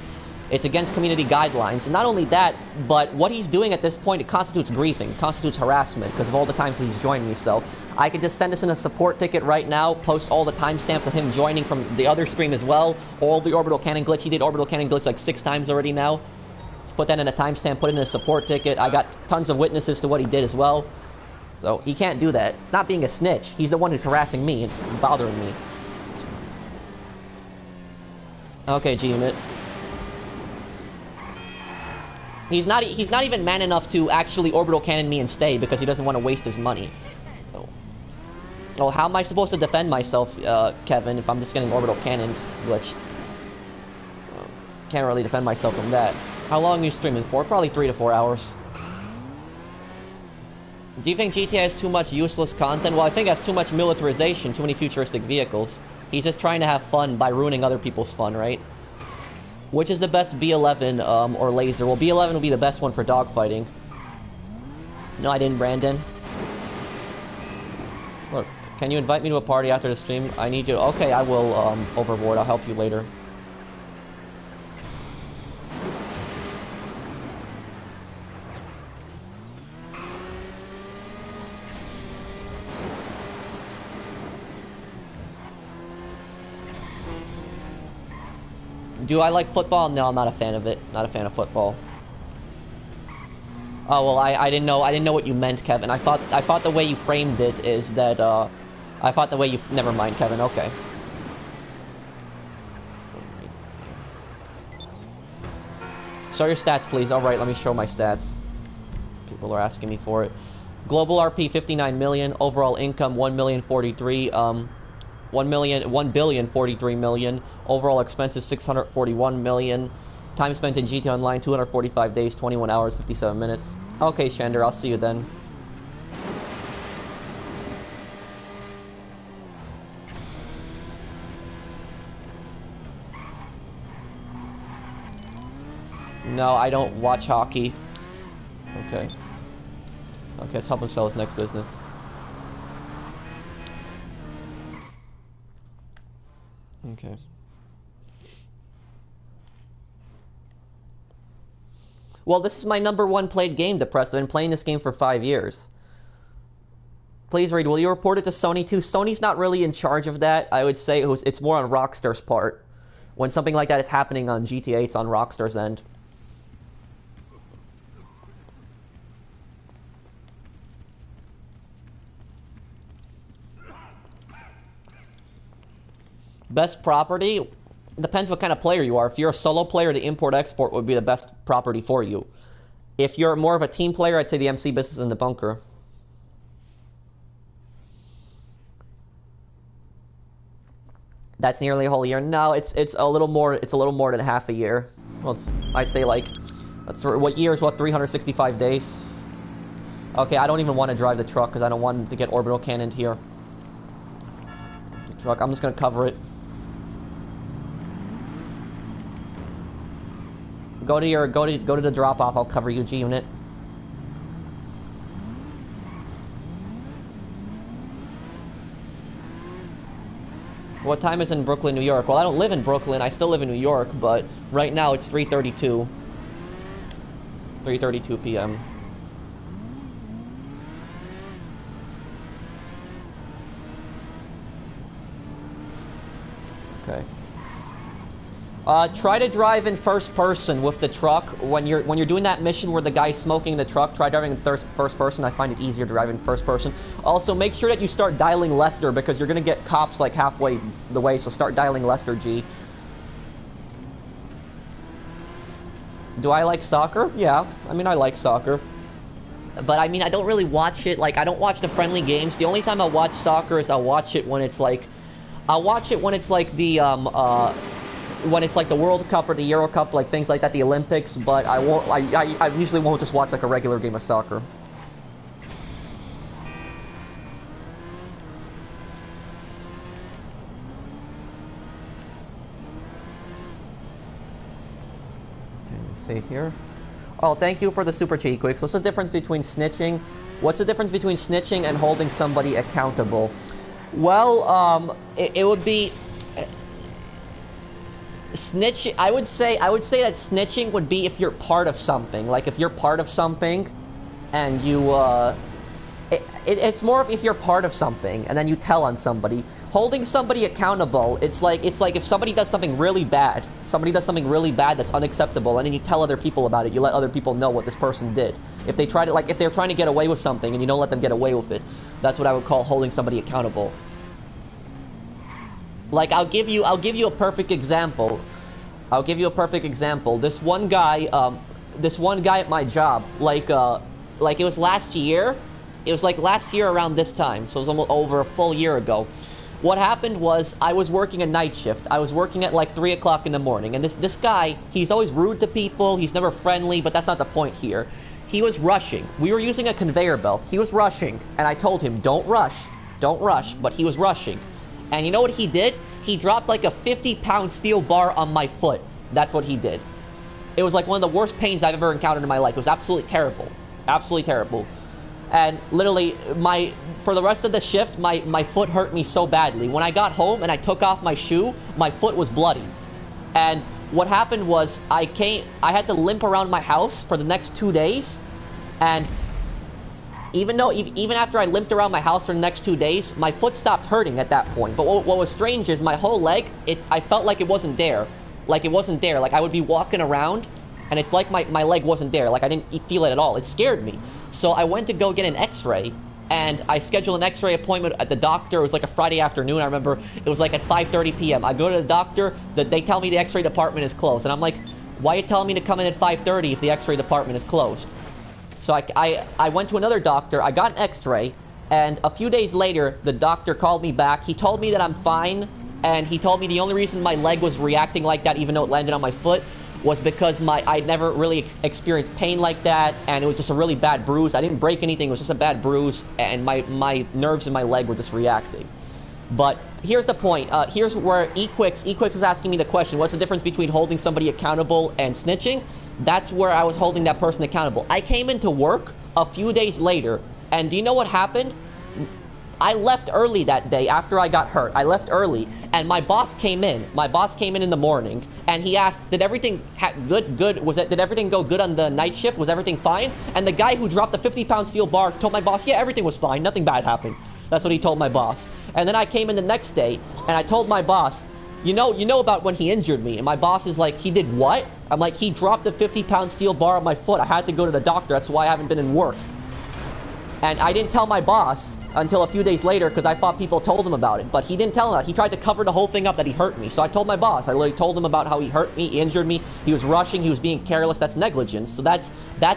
S1: It's against community guidelines. And not only that, but what he's doing at this point, it constitutes griefing, constitutes harassment because of all the times that he's joined me. So I could just send this in a support ticket right now, post all the timestamps of him joining from the other stream as well. All the orbital cannon glitch. He did orbital cannon glitch like 6 times already now. Just put that in a timestamp, put it in a support ticket. I got tons of witnesses to what he did as well. So he can't do that. It's not being a snitch. He's the one who's harassing me and bothering me. Okay, G-Unit. He's not even man enough to actually orbital cannon me and stay because he doesn't want to waste his money. So. Oh, how am I supposed to defend myself, Kevin, if I'm just getting orbital cannon glitched? Can't really defend myself from that. How long are you streaming for? Probably 3 to 4 hours. Do you think GTA has too much useless content? Well, I think it has too much militarization, too many futuristic vehicles. He's just trying to have fun by ruining other people's fun, right? Which is the best B11 or laser? Well, B11 will be the best one for dogfighting. No, I didn't, Brandon. Look, can you invite me to a party after the stream? I need you. Okay, I will, Overboard. I'll help you later. Do I like football? No, I'm not a fan of it. Not a fan of football. Oh well, I didn't know what you meant, Kevin. I thought the way you framed it is that I thought the way you. Never mind, Kevin. Okay. Show your stats, please. All right, let me show my stats. People are asking me for it. Global RP 59 million. Overall income 1,043. 1,043 million. Overall expenses 641 million. Time spent in GTA Online 245 days, 21 hours, 57 minutes. Okay, Shander, I'll see you then. No, I don't watch hockey. Okay. Okay, let's help him sell his next business. Okay. Well, this is my #1 played game, Depressed. I've been playing this game for 5 years. Please read, will you report it to Sony too? Sony's not really in charge of that. I would say it's more on Rockstar's part. When something like that is happening on GTA, it's on Rockstar's end. Best property? Depends what kind of player you are. If you're a solo player, the import-export would be the best property for you. If you're more of a team player, I'd say the MC business in the bunker. That's nearly a whole year. No, it's a little more. It's a little more than half a year. Well, I'd say like, what year is what? 365 days. Okay, I don't even want to drive the truck because I don't want to get orbital cannoned here. The truck. I'm just gonna cover it. Go to the drop off. I'll cover you, G unit. What time is in Brooklyn, New York? Well, I don't live in Brooklyn. I still live in New York, but right now it's 3:32. 3:32 p.m. Okay. Try to drive in first person with the truck. When you're doing that mission where the guy's smoking in the truck, try driving in first person. I find it easier to drive in first person. Also, make sure that you start dialing Lester because you're gonna get cops like halfway the way, so start dialing Lester, G. Do I like soccer? Yeah, I mean, I like soccer. But I mean, I don't really watch it. Like, I don't watch the friendly games. The only time I watch soccer is I'll watch it when it's like... I'll watch it when it's like the, when it's like the World Cup or the Euro Cup, like things like that, the Olympics, but I won't, I usually won't just watch like a regular game of soccer. Okay, let's see here. Oh, thank you for the super chat, Quicks. What's the difference between snitching? What's the difference between snitching and holding somebody accountable? Well, it would be... Snitching, I would say that snitching would be if you're part of something. Like, if you're part of something, and you, it's more of if you're part of something, and then you tell on somebody. Holding somebody accountable, it's like if somebody does something really bad, that's unacceptable, and then you tell other people about it, you let other people know what this person did. If they try to, like, if they're trying to get away with something, and you don't let them get away with it, that's what I would call holding somebody accountable. Like, I'll give you a perfect example. This one guy at my job, like it was last year. It was like last year around this time, so it was almost over a full year ago. What happened was I was working a night shift. I was working at like 3 o'clock in the morning, and this guy, he's always rude to people. He's never friendly, but that's not the point here. He was rushing. We were using a conveyor belt. He was rushing, and I told him, don't rush, but he was rushing. And you know what he did? He dropped like a 50-pound steel bar on my foot. That's what he did. It was like one of the worst pains I've ever encountered in my life. It was absolutely terrible. Absolutely terrible. And literally, for the rest of the shift, my foot hurt me so badly. When I got home and I took off my shoe, my foot was bloody. And what happened was, I had to limp around my house for the next 2 days. And even after I limped around my house for the next 2 days, my foot stopped hurting at that point. But what was strange is my whole leg, I felt like it wasn't there. Like it wasn't there. Like I would be walking around, and it's like my leg wasn't there. Like I didn't feel it at all. It scared me. So I went to go get an x-ray, and I scheduled an x-ray appointment at the doctor. It was like a Friday afternoon. I remember it was like at 5:30 p.m. I go to the doctor. They tell me the x-ray department is closed. And I'm like, why are you telling me to come in at 5:30 if the x-ray department is closed? So I went to another doctor, I got an x-ray, and a few days later, the doctor called me back. He told me that I'm fine, and he told me the only reason my leg was reacting like that, even though it landed on my foot, was because I'd never really experienced pain like that, and it was just a really bad bruise. I didn't break anything, it was just a bad bruise, and my nerves in my leg were just reacting. But here's the point. Here's where Equix is asking me the question, what's the difference between holding somebody accountable and snitching? That's where I was holding that person accountable. I came into work a few days later, and do you know what happened? I left early that day after I got hurt. I left early, and my boss came in. My boss came in the morning, and he asked, did everything did everything go good on the night shift? Was everything fine? And the guy who dropped the 50-pound steel bar told my boss, yeah, everything was fine. Nothing bad happened. That's what he told my boss. And then I came in the next day, and I told my boss, you know about when he injured me. And my boss is like, he did what? I'm like, he dropped a 50-pound steel bar on my foot. I had to go to the doctor. That's why I haven't been in work. And I didn't tell my boss until a few days later because I thought people told him about it. But he didn't tell him that. He tried to cover the whole thing up that he hurt me. So I told my boss. I literally told him about how he hurt me, he injured me. He was rushing. He was being careless. That's negligence. So that's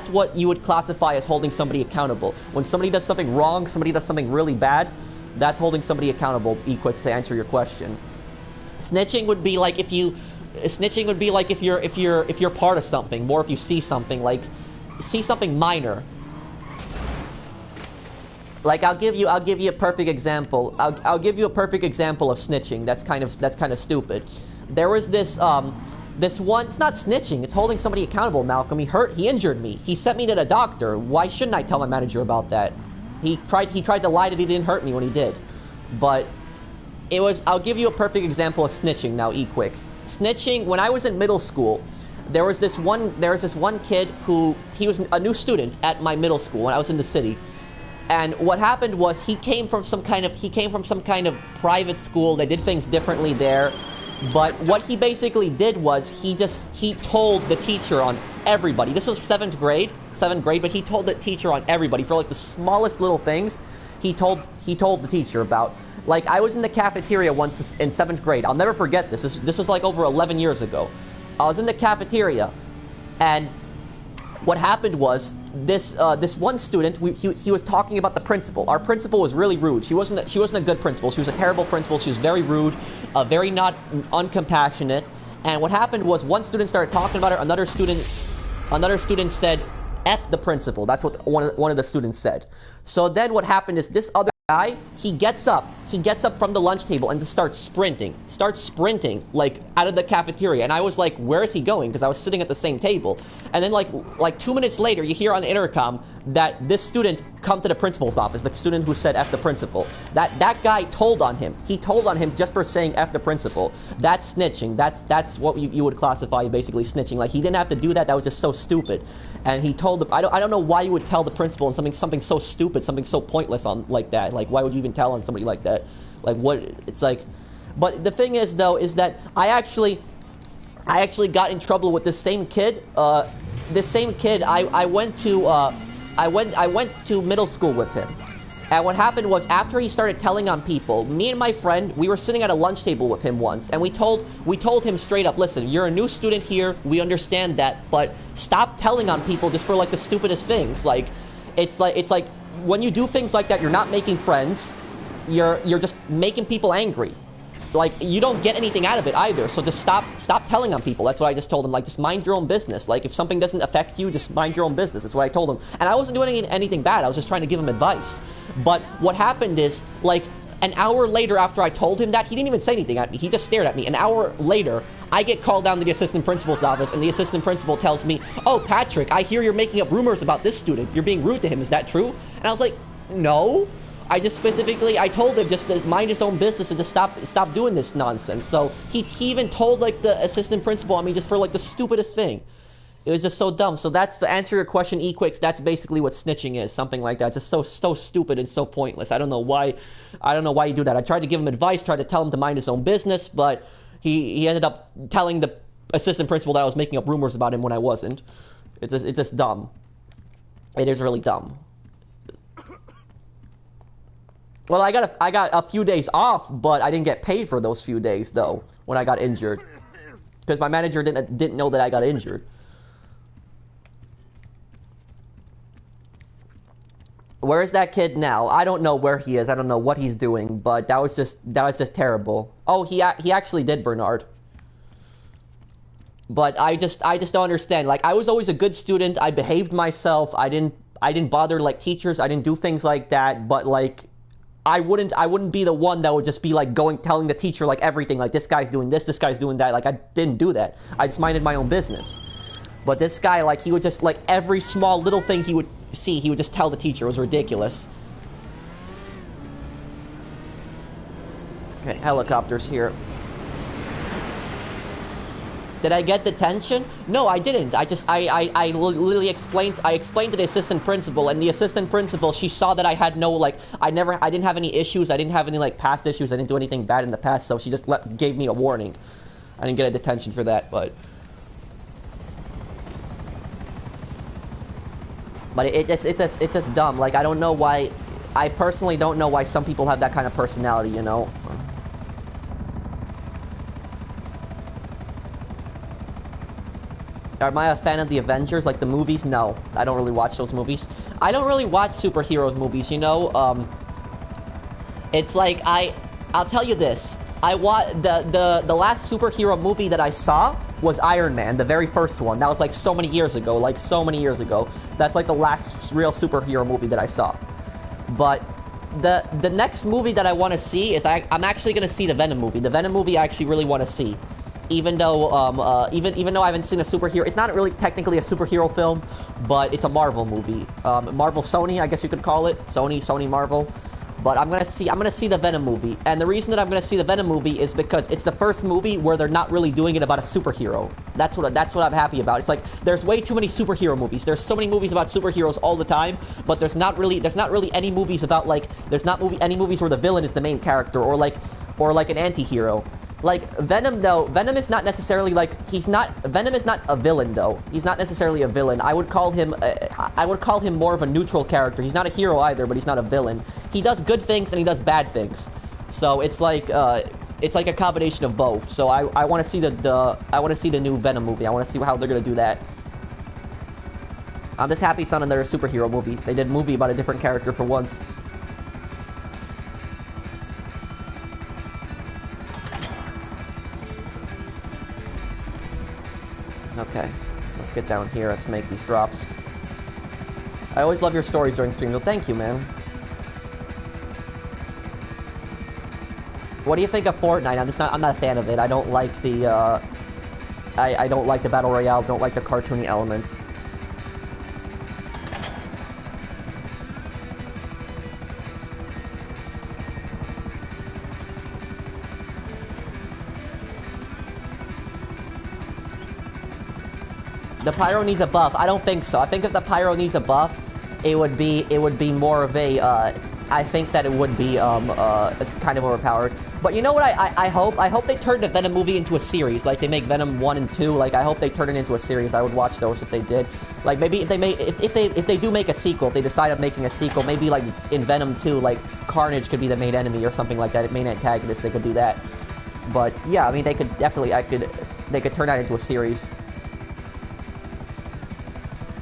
S1: what you would classify as holding somebody accountable. When somebody does something wrong, somebody does something really bad, that's holding somebody accountable, Equix, to answer your question. Snitching would be like if you're part of something, more if you see something, like see something minor. Like I'll give you a perfect example. I'll give you a perfect example of snitching. That's kind of stupid. There was this one. It's not snitching. It's holding somebody accountable. Malcolm. He injured me. He sent me to the doctor. Why shouldn't I tell my manager about that? He tried to lie that he didn't hurt me when he did, but. I'll give you a perfect example of snitching now, Equix. Snitching, when I was in middle school, there was this one kid who, he was a new student at my middle school when I was in the city. And what happened was he came from some kind of private school. They did things differently there. But what he basically did was he told the teacher on everybody. This was 7th grade, but he told the teacher on everybody for like the smallest little things. He told the teacher about. Like, I was in the cafeteria once in 7th grade. I'll never forget this. This was like over 11 years ago. I was in the cafeteria, and what happened was this one student, he was talking about the principal. Our principal was really rude. She wasn't a good principal. She was a terrible principal. She was very rude, very not uncompassionate. And what happened was one student started talking about her. Another student said, "F the principal." That's what one of the students said. So then what happened is this other guy, he gets up from the lunch table and just starts sprinting like out of the cafeteria. And I was like, where is he going? Because I was sitting at the same table. And then like 2 minutes later, you hear on the intercom that this student come to the principal's office, the student who said F the principal. That guy told on him. He told on him just for saying F the principal. That's snitching. That's what you would classify basically snitching. Like, he didn't have to do that. That was just so stupid. And he told the, I don't know why you would tell the principal on something so stupid, something so pointless on like that. Like, why would you even tell on somebody like that? Like, what? It's like, but the thing is though, is that I actually got in trouble with this same kid. I went to middle school with him. And what happened was, after he started telling on people, me and my friend, we were sitting at a lunch table with him once, and we told him straight up, listen, you're a new student here, we understand that, but stop telling on people just for like the stupidest things. Like, it's like when you do things like that, you're not making friends, you're just making people angry. Like, you don't get anything out of it either, so just stop telling on people. That's what I just told him. Like, just mind your own business. Like, if something doesn't affect you, just mind your own business. That's what I told him. And I wasn't doing anything bad. I was just trying to give him advice. But what happened is, like, an hour later after I told him that, he didn't even say anything at me. He just stared at me. An hour later, I get called down to the assistant principal's office, and the assistant principal tells me, "Oh, Patrick, I hear you're making up rumors about this student. You're being rude to him. Is that true?" And I was like, "No." I told him just to mind his own business and to stop doing this nonsense. So he even told like the assistant principal on me just for like the stupidest thing. It was just so dumb. So that's, to answer your question, Equix, that's basically what snitching is. Something like that. Just so stupid and so pointless. I don't know why you do that. I tried to give him advice, tried to tell him to mind his own business, but he ended up telling the assistant principal that I was making up rumors about him when I wasn't. It's just dumb. It is really dumb. Well, I got a few days off, but I didn't get paid for those few days though when I got injured, because my manager didn't know that I got injured. Where is that kid now? I don't know where he is. I don't know what he's doing, but that was just terrible. Oh, he actually did, Bernard. But I just don't understand. Like, I was always a good student. I behaved myself. I didn't bother like teachers. I didn't do things like that. But like, I wouldn't be the one that would just be like telling the teacher like everything, like this guy's doing this guy's doing that. Like, I didn't do that. I just minded my own business. But this guy, like, he would just, like, every small little thing he would see, he would just tell the teacher. It was ridiculous. Okay, helicopters here. Did I get detention? No, I didn't. I literally explained to the assistant principal, and the assistant principal, she saw that I had no, like, I didn't have any issues. I didn't have any, like, past issues. I didn't do anything bad in the past, so she just gave me a warning. I didn't get a detention for that, but it's just dumb. Like, I don't know why. I personally don't know why some people have that kind of personality, you know? Am I a fan of the Avengers, like the movies? No, I don't really watch those movies. I don't really watch superhero movies, you know? It's like, I'll tell you this. The last superhero movie that I saw was Iron Man, the very first one. That was like so many years ago, That's like the last real superhero movie that I saw. But the next movie that I want to see is, I'm actually going to see the Venom movie. The Venom movie I actually really want to see. Even though even though I haven't seen a superhero, it's not really technically a superhero film, but it's a Marvel movie. Marvel Sony, I guess you could call it. Sony Marvel. But I'm gonna see the Venom movie, and the reason that I'm gonna see the Venom movie is because it's the first movie where they're not really doing it about a superhero. That's what I'm happy about. It's like, there's way too many superhero movies. There's so many movies about superheroes all the time, but there's not really any movies about, like, any movies where the villain is the main character, or like an anti-hero. Like, Venom, though, Venom is not necessarily, like, Venom is not a villain, though. He's not necessarily a villain. I would call him more of a neutral character. He's not a hero either, but he's not a villain. He does good things and he does bad things. So it's like a combination of both. So I want to see the new Venom movie. I want to see how they're gonna do that. I'm just happy it's not another superhero movie. They did a movie about a different character for once. Okay, let's get down here. Let's make these drops. I always love your stories during stream. Well, thank you, man. What do you think of Fortnite? I'm not a fan of it. I don't like the I don't like the battle royale. Don't like the cartoony elements. The pyro needs a buff. I don't think so. I think if the pyro needs a buff, it would be more of a I think that it would be kind of overpowered. But you know what I hope? I hope they turn the Venom movie into a series. Like they make Venom 1 and 2. Like I hope they turn it into a series. I would watch those if they did. Like maybe if they do make a sequel, if they decide on making a sequel, maybe like in Venom 2, like Carnage could be the main enemy or something like that. Main antagonist, they could do that. But yeah, I mean they could definitely they could turn that into a series.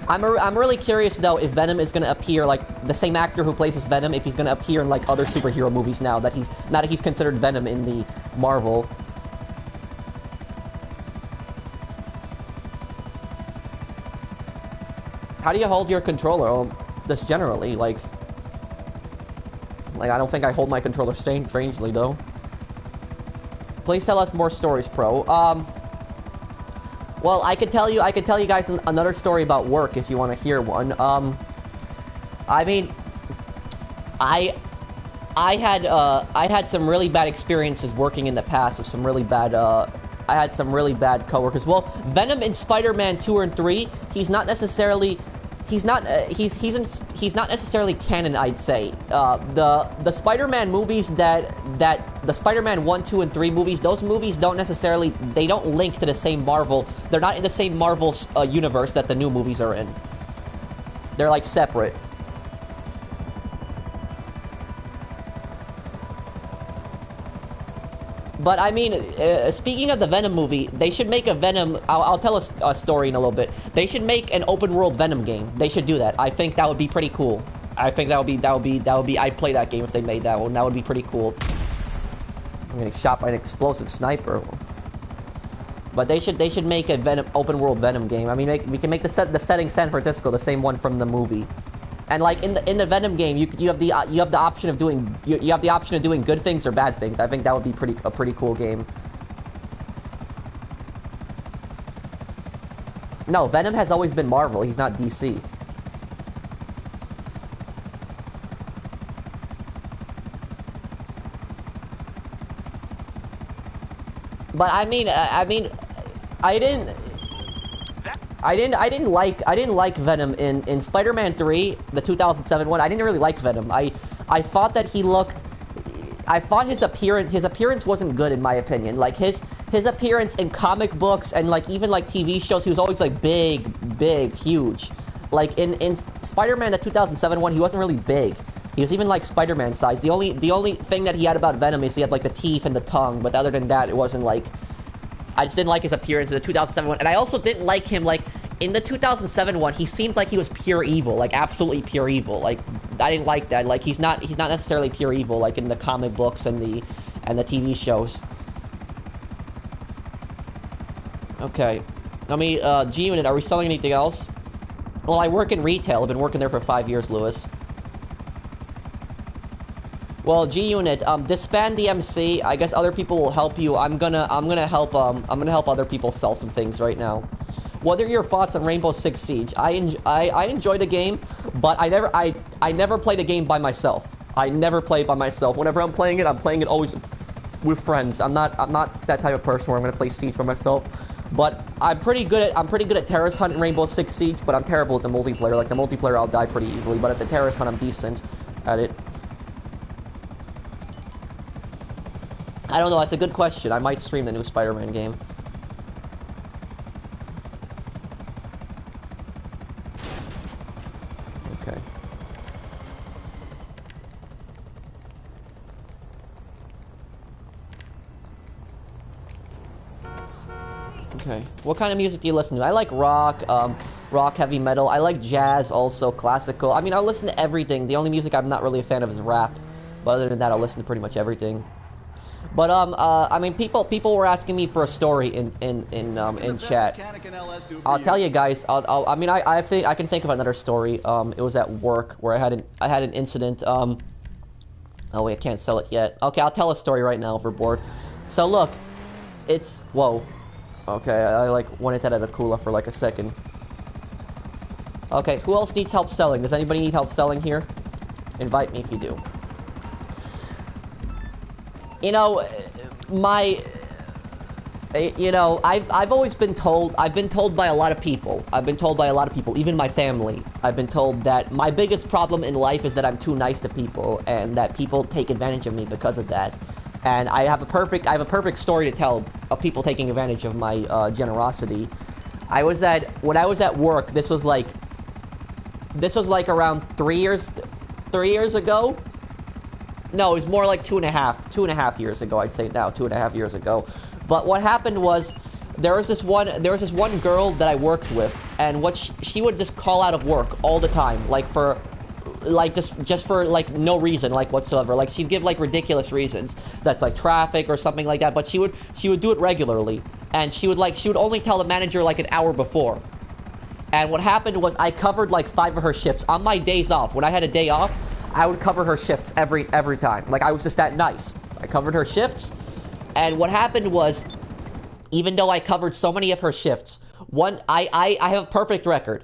S1: I'm really curious though if Venom is gonna appear, like the same actor who plays as Venom, if he's gonna appear in like other superhero movies now that he's considered Venom in the Marvel. How do you hold your controller? Well, just generally, like I don't think I hold my controller strangely though. Please tell us more stories, Pro. Well, I could tell you guys another story about work if you want to hear one. I mean, I had some really bad experiences working in the past with some really bad. I had some really bad coworkers. Well, Venom in Spider-Man 2 and 3, he's not necessarily canon, I'd say. The Spider-Man movies the Spider-Man 1, 2, and 3 movies, those movies don't link to the same Marvel. They're not in the same Marvel universe that the new movies are in. They're like separate. But I mean, speaking of the Venom movie, they should make a Venom. I'll tell a story in a little bit. They should make an open world Venom game. They should do that. I think that would be pretty cool. I think that would be. I'd play that game if they made that one. That would be pretty cool. I'm getting shot by an explosive sniper. But they should make a Venom open world Venom game. I mean, we can make the setting San Francisco, the same one from the movie. And like in the Venom game, you have the option of doing good things or bad things. I think that would be a pretty cool game. No, Venom has always been Marvel. He's not DC. But I didn't like Venom in Spider-Man 3, the 2007 one. I didn't really like Venom. I thought that I thought his appearance wasn't good in my opinion. Like his appearance in comic books and like even like TV shows, he was always like big, huge. Like in Spider-Man the 2007 one, he wasn't really big. He was even like Spider-Man size. The only thing that he had about Venom is he had like the teeth and the tongue, but other than that, it wasn't like. I just didn't like his appearance in the 2007 one, and I also didn't like him, like, in the 2007 one, he seemed like he was pure evil, like, absolutely pure evil, like, I didn't like that, like, he's not necessarily pure evil, like, in the comic books and the TV shows. Okay, I mean, G-Unit, are we selling anything else? Well, I work in retail, I've been working there for 5 years, Lewis. Well, G-Unit, disband the MC. I guess other people will help you. I'm gonna help other people sell some things right now. What are your thoughts on Rainbow Six Siege? I enjoy the game, but I never play the game by myself. I never play by myself. Whenever I'm playing it always with friends. I'm not that type of person where I'm gonna play Siege by myself. But I'm pretty good at Terrorist Hunt and Rainbow Six Siege, but I'm terrible at the multiplayer. Like the multiplayer, I'll die pretty easily, but at the Terrorist Hunt, I'm decent at it. I don't know. That's a good question. I might stream the new Spider-Man game. Okay. Okay. What kind of music do you listen to? I like rock, rock, heavy metal. I like jazz also, classical. I mean, I'll listen to everything. The only music I'm not really a fan of is rap. But other than that, I'll listen to pretty much everything. But I mean, people were asking me for a story in chat. I'll tell you guys. I mean, I think I can think of another story. It was at work where I had an incident. Oh wait, I can't sell it yet. Okay, I'll tell a story right now if we're bored. So look, it's whoa. Okay, I like went out of the cooler for like a second. Okay, who else needs help selling? Does anybody need help selling here? Invite me if you do. You know, I've always been told, I've been told by a lot of people, even my family, I've been told that my biggest problem in life is that I'm too nice to people, and that people take advantage of me because of that. And I have a perfect story to tell of people taking advantage of my generosity. When I was at work, this was like around 3 years ago. No, it was more like 2.5 years ago, I'd say now, 2.5 years ago. But what happened was, there was this one girl that I worked with, and she would just call out of work all the time, just for like no reason, like whatsoever. Like she'd give like ridiculous reasons, that's like traffic or something like that. But she would do it regularly, and she would only tell the manager like an hour before. And what happened was, I covered like 5 of her shifts on my days off. When I had a day off, I would cover her shifts every time. Like, I was just that nice. I covered her shifts, and what happened was, even though I covered so many of her shifts, I have a perfect record.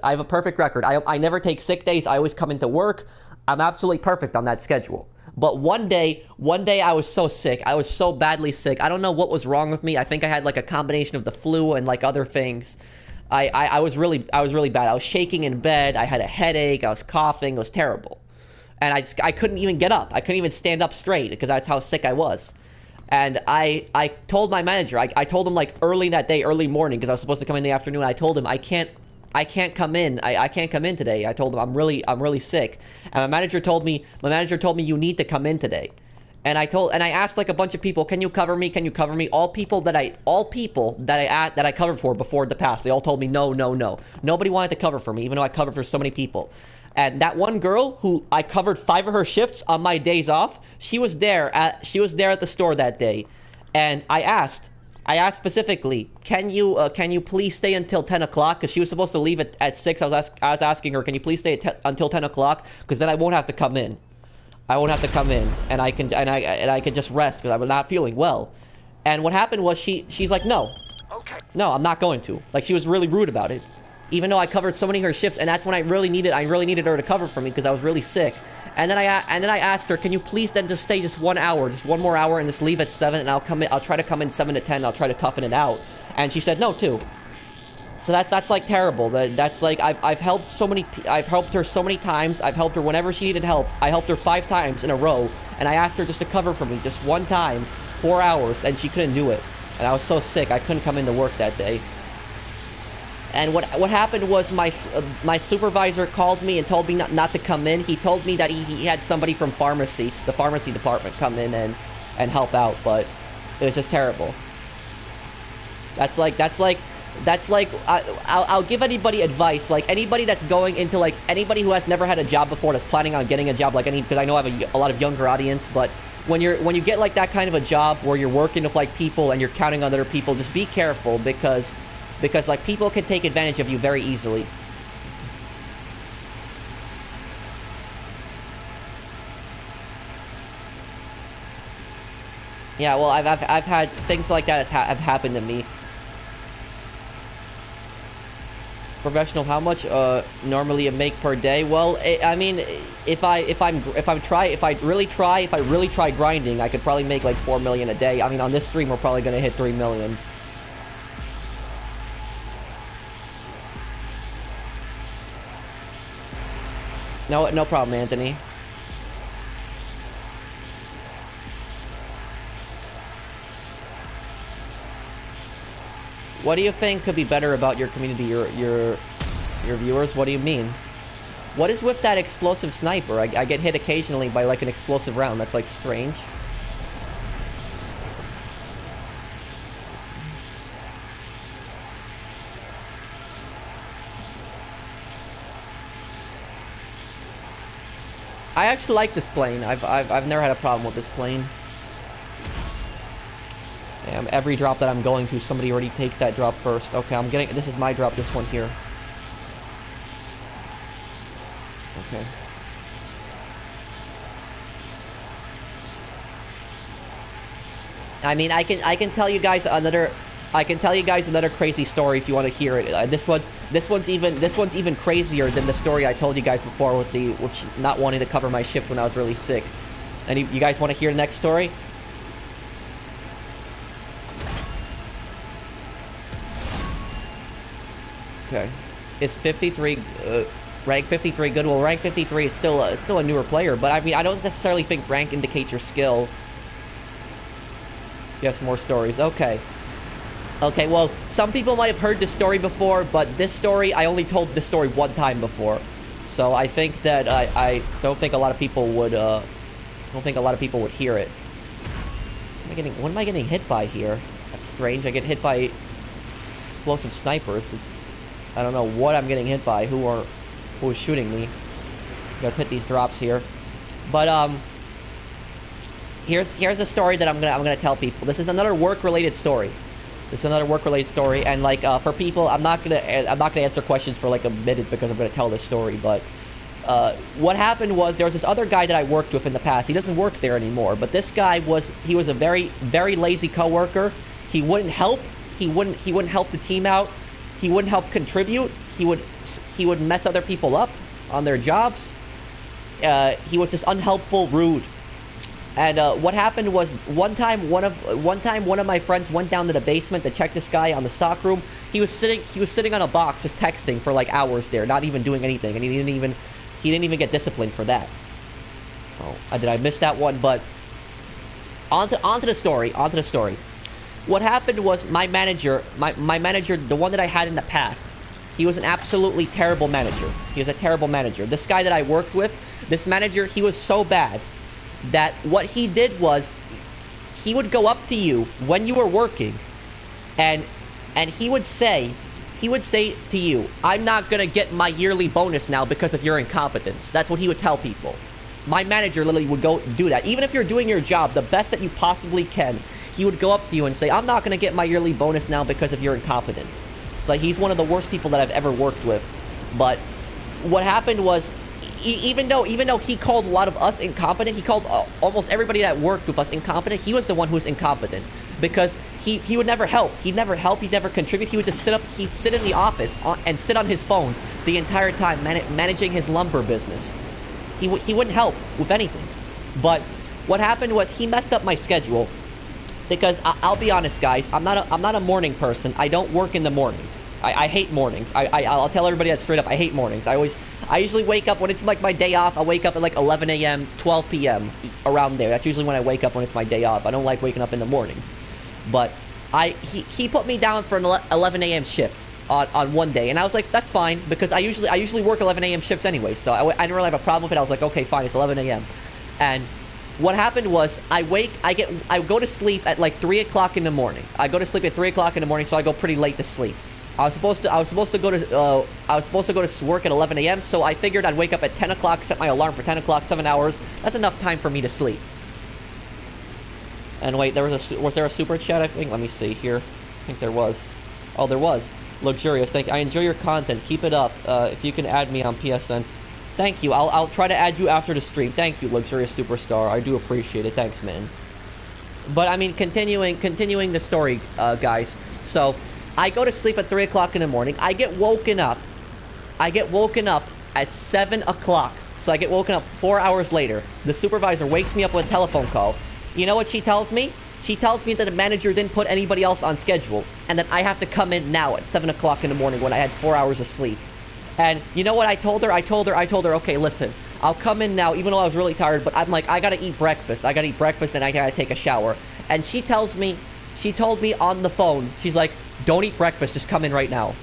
S1: I never take sick days. I always come into work. I'm absolutely perfect on that schedule. But one day I was so sick. I was so badly sick. I don't know what was wrong with me. I think I had like a combination of the flu and like other things. I was really bad. I was shaking in bed. I had a headache. I was coughing. It was terrible. And I couldn't even get up. I couldn't even stand up straight because that's how sick I was. And I told my manager, I told him like early that day, early morning, because I was supposed to come in the afternoon. I told him I can't come in. I can't come in today. I told him I'm really sick. And my manager told me you need to come in today. And I asked like a bunch of people, can you cover me? Can you cover me? All people that I covered for before the past, they all told me no. Nobody wanted to cover for me, even though I covered for so many people. And that one girl who I covered 5 of her shifts on my days off, she was there at the store that day. And I asked specifically, can you please stay until 10 o'clock? Because she was supposed to leave at 6. I was asking her, can you please stay until 10 o'clock? Because then I won't have to come in. And I can just rest because I'm not feeling well. And what happened was she's like, no, I'm not going to. Like, she was really rude about it. Even though I covered so many of her shifts, and that's when I really needed her to cover for me because I was really sick. And then I asked her, can you please then just stay just 1 hour, just one more hour, and just leave at 7, and I'll try to come in 7 to 10. I'll try to toughen it out. And she said no too. So that's like terrible. That's like I've helped her so many times. I've helped her whenever she needed help. I helped her 5 times in a row, and I asked her just to cover for me just one time, 4 hours, and she couldn't do it. And I was so sick I couldn't come into work that day. And what happened was my supervisor called me and told me not to come in. He told me that he had somebody from the pharmacy department, come in and help out, but it was just terrible. I'll give anybody advice, like anybody that's going into, like anybody who has never had a job before that's planning on getting a job, like because I know I have a lot of younger audience, but when you get like that kind of a job where you're working with like people and you're counting on other people, just be careful because like people can take advantage of you very easily. Yeah, well, I've had things like that have happened to me. Professional, how much normally you make per day? Well, I mean, if I really try grinding, I could probably make like 4 million a day. I mean, on this stream, we're probably gonna hit 3 million. No problem, Anthony. What do you think could be better about your community, your viewers? What do you mean? What is with that explosive sniper? I get hit occasionally by like an explosive round. That's like strange. I actually like this plane. I've never had a problem with this plane. Damn, every drop that I'm going to, somebody already takes that drop first. Okay, I'm getting... This is my drop, this one here. Okay. I mean, I can tell you guys another... I can tell you guys another crazy story if you want to hear it. This one's even crazier than the story I told you guys before with not wanting to cover my shift when I was really sick. And you guys want to hear the next story? Okay, it's 53, rank 53 good. Well, rank 53, it's still a newer player, but I mean, I don't necessarily think rank indicates your skill. Yes, more stories. Okay. Okay, well, some people might have heard this story before, but this story, I only told this story one time before. So I think that I don't think a lot of people would, hear it. What am I getting hit by here? That's strange. I get hit by explosive snipers. I don't know what I'm getting hit by. Who is shooting me? Let's hit these drops here. But, here's a story that I'm gonna tell people. This is another work-related story. And like for people, I'm not gonna answer questions for like a minute because I'm gonna tell this story. But what happened was there was this other guy that I worked with in the past. He doesn't work there anymore. But this guy was a very, very lazy coworker. He wouldn't help. He wouldn't help the team out. He wouldn't help contribute. He would mess other people up on their jobs. He was just unhelpful, rude. And what happened was one time one of my friends went down to the basement to check this guy on the stock room. He was sitting on a box just texting for like hours there, not even doing anything, and he didn't even get disciplined for that. Oh, did I miss that one? But onto the story. What happened was my manager, the one that I had in the past, he was an absolutely terrible manager. He was a terrible manager. This guy that I worked with, this manager, he was so bad that what he did was he would go up to you when you were working and he would say to you, "I'm not gonna get my yearly bonus now because of your incompetence." That's what he would tell people. My manager literally would go do that. Even if you're doing your job the best that you possibly can, he would go up to you and say, "I'm not gonna get my yearly bonus now because of your incompetence." It's like he's one of the worst people that I've ever worked with. But what happened was, even though he called a lot of us incompetent, he called almost everybody that worked with us incompetent. He was the one who was incompetent because he would never help. He'd never help. He'd never contribute. He would just he'd sit in the office and sit on his phone the entire time managing his lumber business. He wouldn't help with anything. But what happened was he messed up my schedule because I'll be honest, guys. I'm not a morning person. I don't work in the morning. I hate mornings. I'll tell everybody that straight up. I hate mornings. I usually wake up when it's like my day off. I wake up at like 11 a.m., 12 p.m. around there. That's usually when I wake up when it's my day off. I don't like waking up in the mornings. But he put me down for an 11 a.m. shift on one day, and I was like, that's fine because I usually work 11 a.m. shifts anyway, so I didn't really have a problem with it. I was like, okay, fine, it's 11 a.m. And what happened was I go to sleep at like 3 o'clock in the morning. I go to sleep at 3 o'clock in the morning, so I go pretty late to sleep. I was supposed to go to work at 11 a.m. So I figured I'd wake up at 10 o'clock, set my alarm for 10 o'clock, 7 hours. That's enough time for me to sleep. And wait, was there a super chat? I think. Let me see here. I think there was. Oh, there was. Luxurious. Thank you. I enjoy your content. Keep it up. If you can add me on PSN, thank you. I'll try to add you after the stream. Thank you, Luxurious Superstar. I do appreciate it. Thanks, man. But I mean, continuing the story, guys. So I go to sleep at 3 o'clock in the morning. I get woken up at 7 o'clock. So I get woken up 4 hours later. The supervisor wakes me up with a telephone call. You know what she tells me? She tells me that the manager didn't put anybody else on schedule, and that I have to come in now at 7 o'clock in the morning when I had 4 hours of sleep. And you know what I told her? I told her, okay, listen, I'll come in now, even though I was really tired, but I'm like, I gotta eat breakfast. And I gotta take a shower. And she told me on the phone, she's like, don't eat breakfast, just come in right now.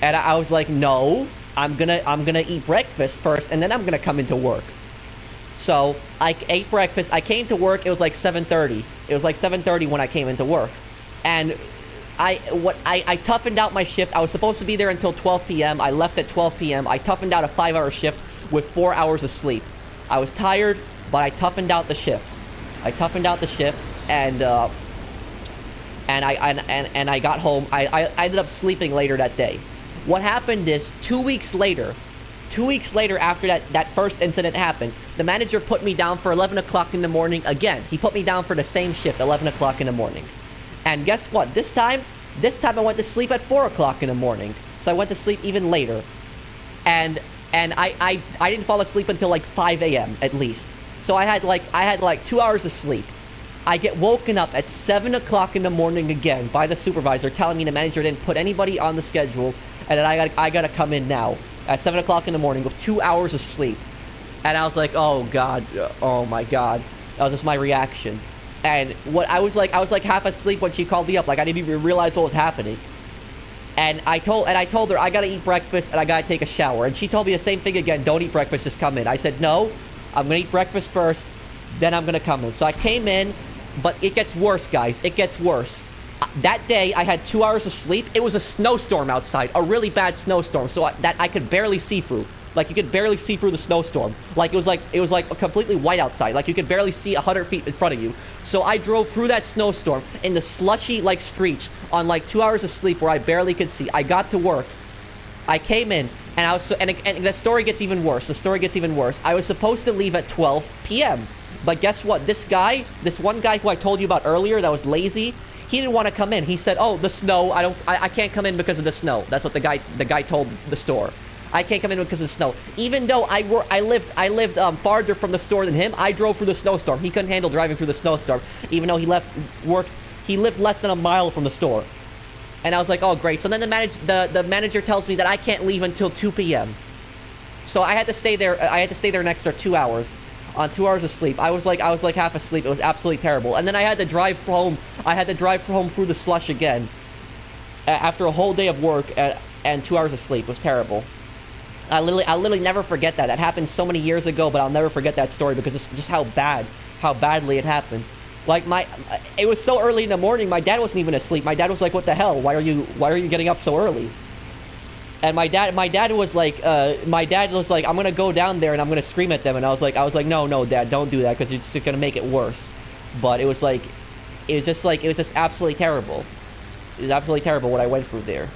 S1: And I was like, no, I'm gonna eat breakfast first, and then I'm gonna come into work. So I ate breakfast. I came to work. It was like 7:30. It was like 7:30 when I came into work, and I toughened out my shift. I was supposed to be there until 12 p.m. I left at 12 p.m. I toughened out a 5-hour shift with 4 hours of sleep. I was tired, but I toughened out the shift. And I got home. I ended up sleeping later that day. What happened is 2 weeks later after that first incident happened, the manager put me down for 11 o'clock in the morning again. He put me down for the same shift, 11 o'clock in the morning. And guess what? This time I went to sleep at 4 o'clock in the morning. So I went to sleep even later. And I didn't fall asleep until like 5 a.m. at least. So I had like 2 hours of sleep. I get woken up at 7 o'clock in the morning again by the supervisor telling me the manager didn't put anybody on the schedule and that I gotta come in now at 7 o'clock in the morning with 2 hours of sleep. And I was like, oh God, oh my God. That was just my reaction. And what I was like half asleep when she called me up. Like I didn't even realize what was happening. And I told her I gotta eat breakfast and I gotta take a shower. And she told me the same thing again. Don't eat breakfast, just come in. I said, no, I'm gonna eat breakfast first, then I'm gonna come in. So I came in, but it gets worse, guys. It gets worse. That day, I had 2 hours of sleep. It was a snowstorm outside, a really bad snowstorm, so that I could barely see through. Like, you could barely see through the snowstorm. Like, it was completely white outside. Like, you could barely see 100 feet in front of you. So I drove through that snowstorm in the slushy, like, streets on, like, 2 hours of sleep where I barely could see. I got to work. I came in, and I was and the story gets even worse. The story gets even worse. I was supposed to leave at 12 p.m., but guess what? This one guy who I told you about earlier that was lazy, he didn't want to come in. He said, oh, the snow, I can't come in because of the snow. That's what the guy told the store. I can't come in because of the snow. Even though I lived farther from the store than him, I drove through the snowstorm. He couldn't handle driving through the snowstorm, even though he lived less than a mile from the store. And I was like, oh, great. So then the manager tells me that I can't leave until 2 p.m. So I had to stay there. I had to stay there an extra 2 hours. On 2 hours of sleep. I was like half asleep. It was absolutely terrible. And then I had to drive home. I had to drive home through the slush again. After a whole day of work and 2 hours of sleep. It was terrible. I'll literally never forget that. That happened so many years ago, but I'll never forget that story because it's just how badly it happened. Like it was so early in the morning. My dad wasn't even asleep. My dad was like, "What the hell? Why are you getting up so early?" And my dad was like, I'm gonna go down there and I'm gonna scream at them. And I was like, no, Dad, don't do that because you're just gonna make it worse. But it was just absolutely terrible. It was absolutely terrible what I went through there.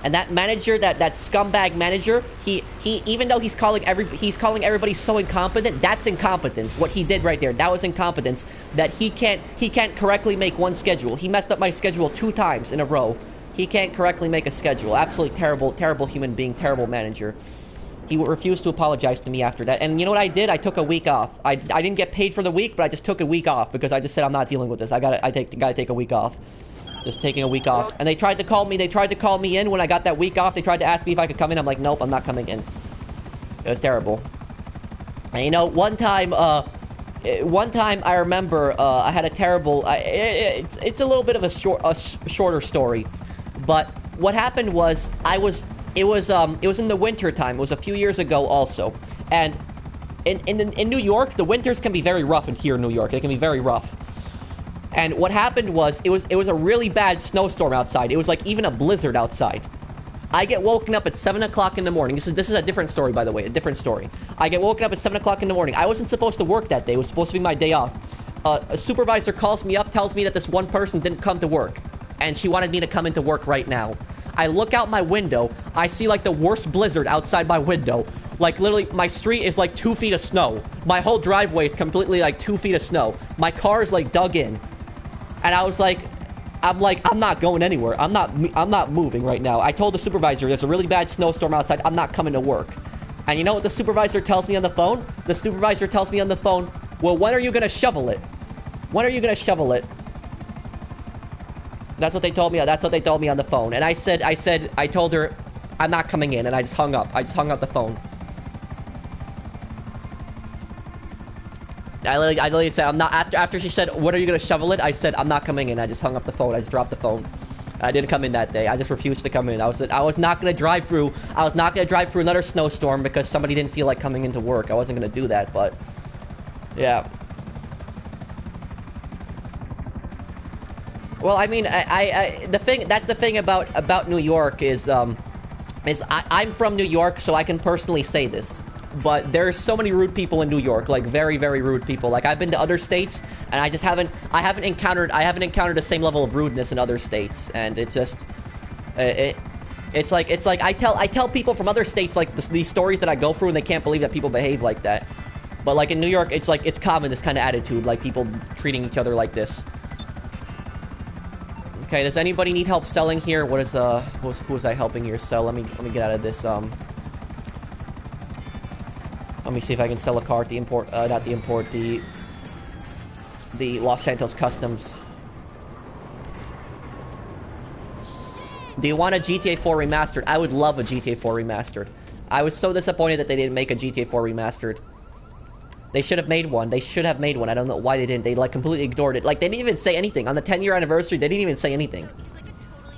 S1: And that manager, that scumbag manager, he even though he's calling everybody so incompetent, that's incompetence. What he did right there, that was incompetence. That he can't correctly make one schedule. He messed up my schedule 2 times in a row. He can't correctly make a schedule. Absolutely terrible human being, terrible manager. He refused to apologize to me after that. And you know what I did? I took a week off. I didn't get paid for the week, but I just took a week off because I just said I'm not dealing with this. I gotta take a week off. Just taking a week off. And they tried to call me in when I got that week off. They tried to ask me if I could come in. I'm like, nope, I'm not coming in. It was terrible. And you know, one time I remember I had a terrible. It's a little bit of a shorter story. But what happened was it was in the winter time. It was a few years ago also. And in New York, the winters can be very rough here in New York. They can be very rough. And what happened was it was a really bad snowstorm outside. It was like even a blizzard outside. I get woken up at 7 o'clock in the morning. This is a different story, by the way, a different story. I get woken up at 7 o'clock in the morning. I wasn't supposed to work that day. It was supposed to be my day off. A supervisor calls me up, tells me that this one person didn't come to work. And she wanted me to come into work right now. I look out my window. I see like the worst blizzard outside my window. Like literally, my street is like 2 feet of snow. My whole driveway is completely like 2 feet of snow. My car is like dug in. And I was like, I'm not going anywhere. I'm not moving right now. I told the supervisor there's a really bad snowstorm outside. I'm not coming to work. And you know what the supervisor tells me on the phone? The supervisor tells me on the phone, well, when are you gonna shovel it? When are you gonna shovel it? That's what they told me. That's what they told me on the phone. And I told her, I'm not coming in. And I just hung up. I just hung up the phone. I literally said, I'm not, after she said, when are you gonna shovel it? I said, I'm not coming in. I just hung up the phone. I just dropped the phone. I didn't come in that day. I just refused to come in. I was not gonna drive through another snowstorm because somebody didn't feel like coming into work. I wasn't gonna do that, but yeah. Well, I mean, that's the thing about New York is I'm from New York, so I can personally say this. But there's so many rude people in New York, like very, very rude people. Like I've been to other states, and I haven't encountered the same level of rudeness in other states, and it's just, it's like I tell people from other states like these stories that I go through, and they can't believe that people behave like that. But like in New York, it's like it's common, this kind of attitude, like people treating each other like this. Okay, does anybody need help selling here? What is who was I helping here sell? Let me get out of this. Let me see if I can sell a car at the import, not the import, the Los Santos Customs. Do you want a GTA 4 remastered? I would love a GTA 4 remastered. I was so disappointed that they didn't make a GTA 4 remastered. They should have made one. They should have made one. I don't know why they didn't. They like completely ignored it. Like they didn't even say anything on the 10-year anniversary. They didn't even say anything.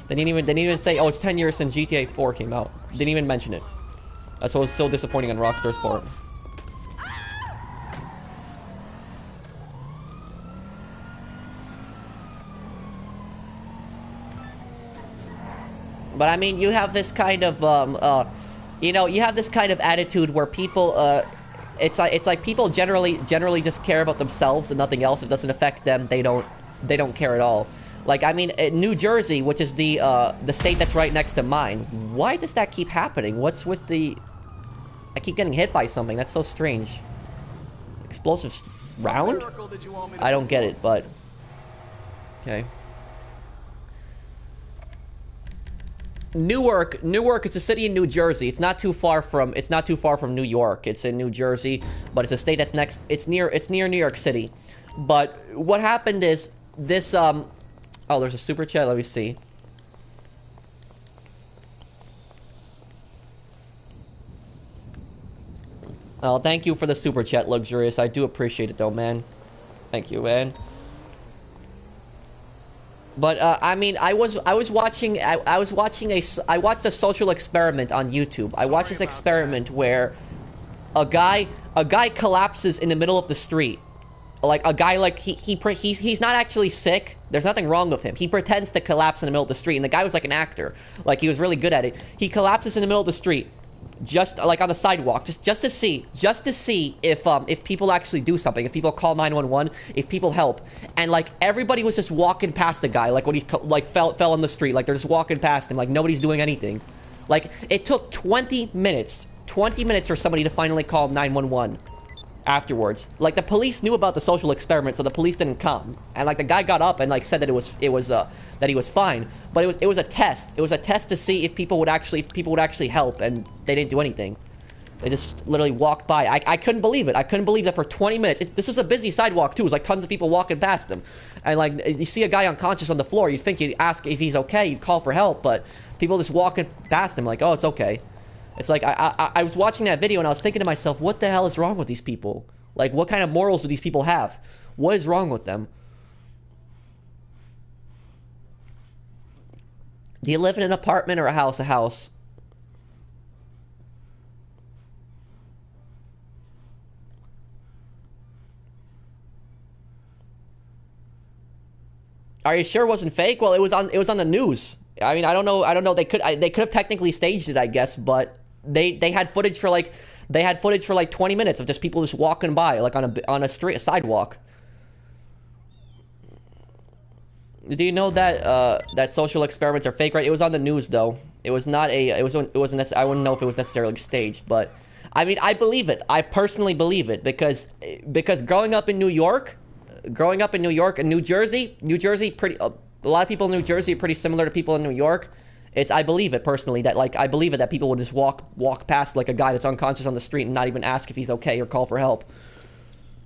S1: They didn't even say, "Oh, it's 10 years since GTA 4 came out." Didn't even mention it. That's what was so disappointing on Rockstar's part. But I mean, you have this kind of, you know, you have this kind of attitude where people, it's like people generally just care about themselves and nothing else. If it doesn't affect them, they don't care at all. Like, I mean, New Jersey, which is the state that's right next to mine, why does that keep happening? What's with the... I keep getting hit by something. That's so strange. Explosive round? I don't get it, but... Okay. Newark, it's a city in New Jersey. It's not too far from New York. It's in New Jersey, but it's a state that's next. It's near New York City. But what happened is this oh, there's a super chat. Let me see. Oh, thank you for the super chat, Luxurious. I do appreciate it though, man. Thank you, man. But I mean, I watched a social experiment on YouTube. I watched this experiment where a guy collapses in the middle of the street. Like a guy, like he's not actually sick. There's nothing wrong with him. He pretends to collapse in the middle of the street, and the guy was like an actor. Like he was really good at it. He collapses in the middle of the street, just like on the sidewalk, just to see if people actually do something, if people call 911, if people help. And like everybody was just walking past the guy, like when he like fell on the street, like they're just walking past him, like nobody's doing anything. Like it took 20 minutes for somebody to finally call 911 afterwards. Like the police knew about the social experiment, so the police didn't come. And like the guy got up and like said that that he was fine, but it was a test. It was a test to see if people would actually help, and they didn't do anything. They just literally walked by. I couldn't believe it. I couldn't believe that for 20 minutes. This was a busy sidewalk too. It was like tons of people walking past them. And like you see a guy unconscious on the floor, you'd think you'd ask if he's okay, you'd call for help, but people just walking past him like, "Oh, it's okay." It's like I was watching that video and I was thinking to myself, what the hell is wrong with these people? Like, what kind of morals do these people have? What is wrong with them? Do you live in an apartment or a house? A house. Are you sure it wasn't fake? Well, it was on the news. I mean, I don't know. They could have technically staged it, I guess, but they had footage for like 20 minutes of just people just walking by, like on a sidewalk. Do you know that that social experiments are fake? Right? It was on the news though. It was not a. It wasn't. I wouldn't know if it was necessarily staged, but I mean, I believe it. I personally believe it because growing up in New York and New Jersey, pretty. A lot of people in New Jersey are pretty similar to people in New York. I believe it personally that I believe it that people would just walk past like a guy that's unconscious on the street and not even ask if he's okay or call for help.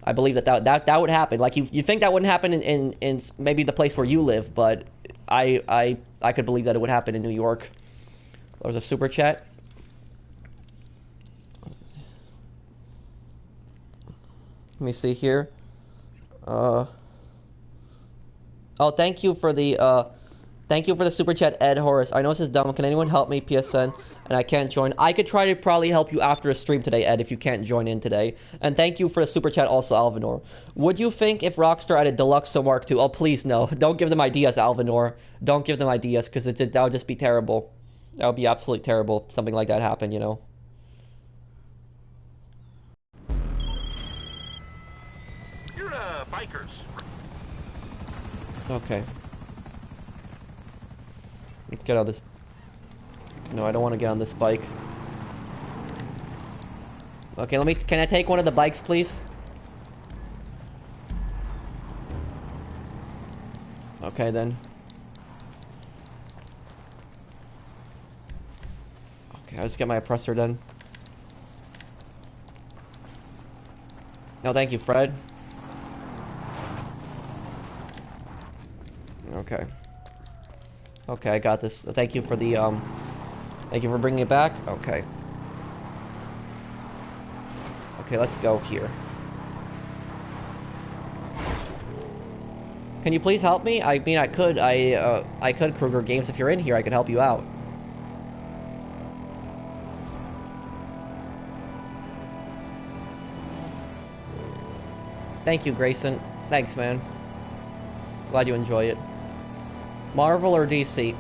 S1: I believe that would happen. Like you think that wouldn't happen in maybe the place where you live, but I could believe that it would happen in New York. There was a super chat. Let me see here. Uh... Oh, thank you for the, thank you for the super chat, Ed Horace. I know this is dumb. Can anyone help me, PSN? And I can't join. I could try to probably help you after a stream today, Ed, if you can't join in today. And thank you for the super chat also, Alvinor. Would you think if Rockstar added Deluxo Mark II? Oh, please, no. Don't give them ideas, Alvinor. Don't give them ideas, because that would just be terrible. That would be absolutely terrible if something like that happened, you know?
S3: You're, bikers.
S1: Okay. Let's get on this. No, I don't want to get on this bike. Okay, can I take one of the bikes, please? Okay, then. Okay, I'll just get my oppressor done. No, thank you, Fred. Okay. Okay, I got this. Thank you for the, thank you for bringing it back. Okay. Okay, let's go here. Can you please help me? I mean, I could, Kruger Games, if you're in here, I could help you out. Thank you, Grayson. Thanks, man. Glad you enjoy it. Marvel or DC?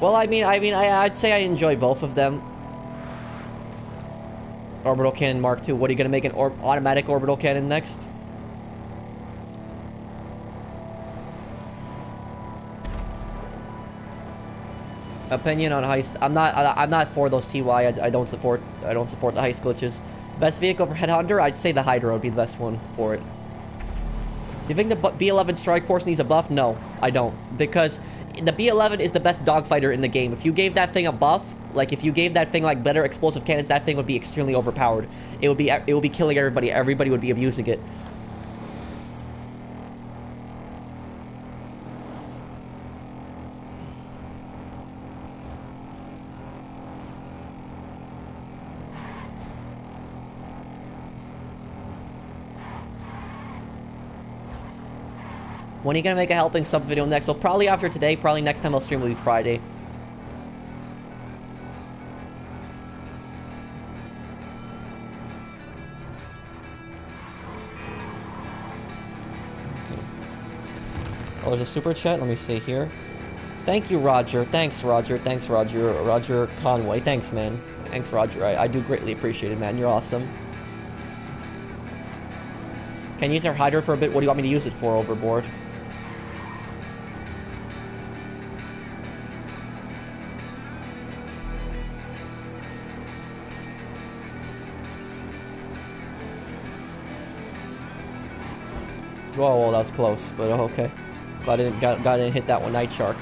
S1: Well, I'd say I enjoy both of them. Orbital Cannon Mark II. What, are you gonna make an automatic orbital cannon next? Opinion on heist. I'm not for those TY. I don't support the heist glitches. Best vehicle for Headhunter? I'd say the Hydra would be the best one for it. You think the B-11 Strike Force needs a buff? No, I don't. Because the B-11 is the best dogfighter in the game. If you gave that thing a buff, like if you gave that thing like better explosive cannons, that thing would be extremely overpowered. It would be killing everybody. Everybody would be abusing it. When are you gonna make a helping sub video next? Well, probably after today. Probably next time I'll stream will be Friday. Okay. Oh, there's a super chat. Let me see here. Thank you, Roger. Thanks, Roger. Thanks, Roger. Roger Conway. Thanks, man. Thanks, Roger. I do greatly appreciate it, man. You're awesome. Can you use our Hydra for a bit? What do you want me to use it for, Overboard? Whoa, that was close, but okay. Glad I didn't hit that one, Night Shark.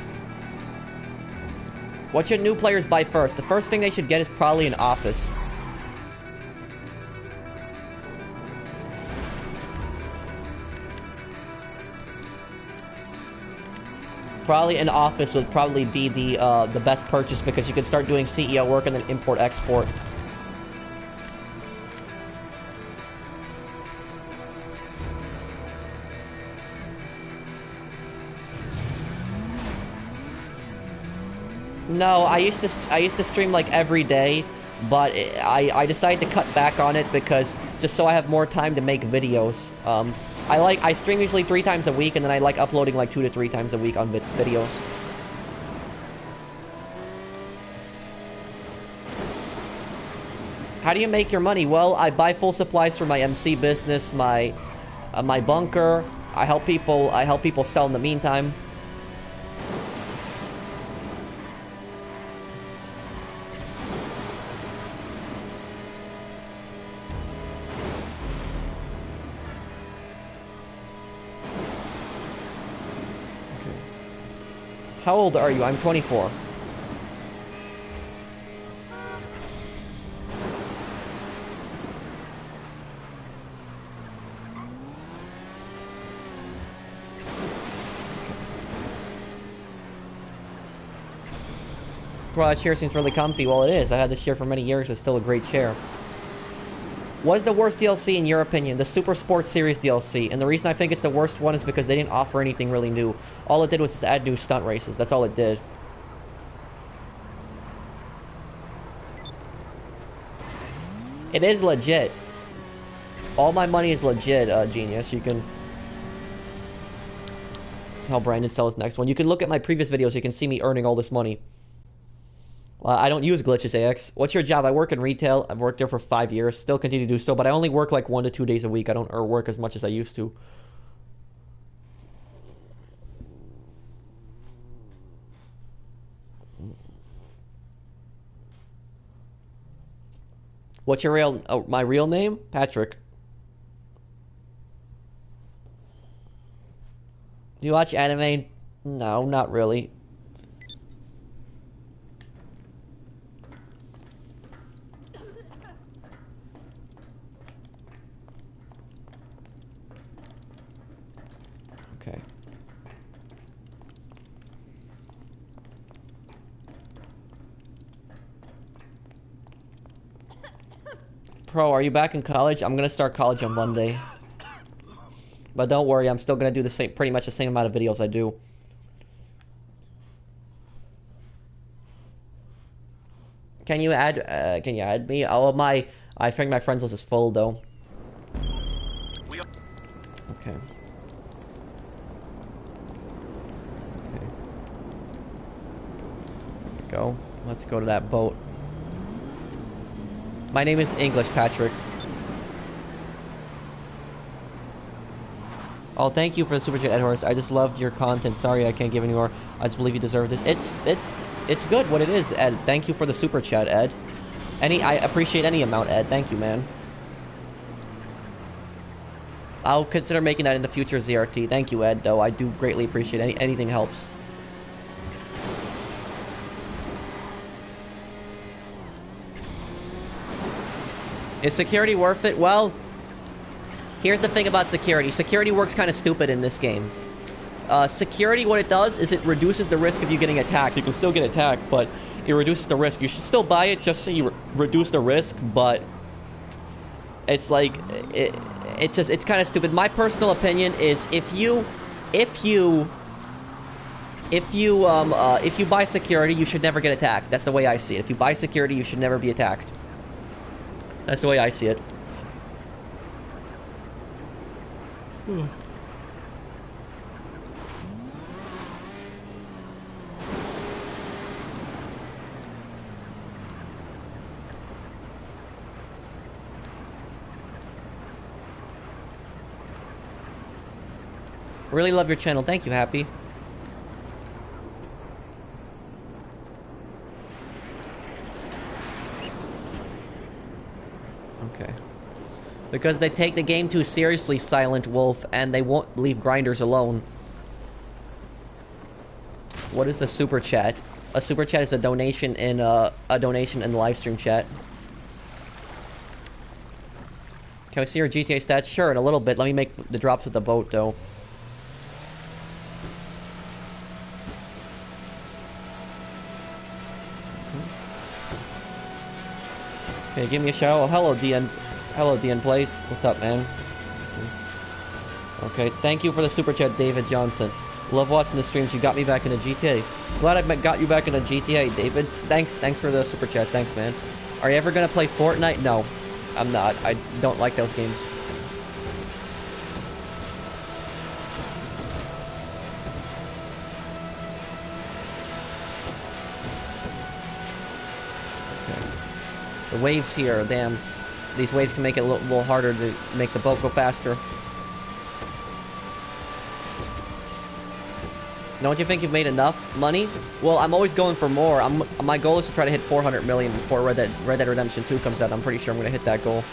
S1: What should new players buy first? The first thing they should get is probably an office. Probably an office would probably be the best purchase because you can start doing CEO work and then import-export. No, I used to stream like every day, but I decided to cut back on it because just so I have more time to make videos. I stream usually 3 times a week, and then I like uploading like 2 to 3 times a week on videos. How do you make your money? Well, I buy full supplies for my MC business, my bunker. I help people sell in the meantime. How old are you? I'm 24. Bro, that chair seems really comfy. Well, it is. I had this chair for many years. It's still a great chair. What is the worst DLC in your opinion? The Super Sports Series DLC. And the reason I think it's the worst one is because they didn't offer anything really new. All it did was just add new stunt races. That's all it did. It is legit. All my money is legit, Genius. You can... That's how Brandon sells his next one. You can look at my previous videos. You can see me earning all this money. I don't use glitches, AX. What's your job? I work in retail. I've worked there for 5 years. Still continue to do so, but I only work like 1 to 2 days a week. I don't work as much as I used to. What's your real... Oh, my real name? Patrick. Do you watch anime? No, not really. Okay. Pro, are you back in college? I'm gonna start college on Monday. But don't worry, I'm still gonna do the same, pretty much the same amount of videos I do. Can you add me? Oh, I think my friends list is full though. Okay. Okay. Go. Let's go to that boat. My name is English, Patrick. Oh, thank you for the super chat, Ed Horse. I just loved your content. Sorry I can't give any more. I just believe you deserve this. It's good what it is, Ed. Thank you for the super chat, Ed. I appreciate any amount, Ed. Thank you, man. I'll consider making that in the future ZRT. Thank you, Ed, though. I do greatly appreciate anything helps. Is security worth it? Well, here's the thing about security. Security works kind of stupid in this game. Security, what it does is it reduces the risk of you getting attacked. You can still get attacked, but it reduces the risk. You should still buy it just so you reduce the risk, but it's like it's kind of stupid. My personal opinion is if you buy security, you should never get attacked. That's the way I see it. If you buy security, you should never be attacked. That's the way I see it. Really love your channel. Thank you, Happy. Okay. Because they take the game too seriously, Silent Wolf, and they won't leave grinders alone. What is a super chat? A super chat is a donation in the live stream chat. Can we see your GTA stats? Sure, in a little bit. Let me make the drops with the boat, though. Okay, give me a shout. Oh, hello, DN. Hello, DN Plays. What's up, man? Okay, thank you for the super chat, David Johnson. Love watching the streams. You got me back into GTA. Glad I got you back into GTA, David. Thanks for the super chat. Thanks, man. Are you ever gonna play Fortnite? No, I'm not. I don't like those games. The waves here, damn. These waves can make it a little harder to make the boat go faster. Don't you think you've made enough money? Well, I'm always going for more. My goal is to try to hit 400 million before Red Dead Redemption 2 comes out. I'm pretty sure I'm going to hit that goal.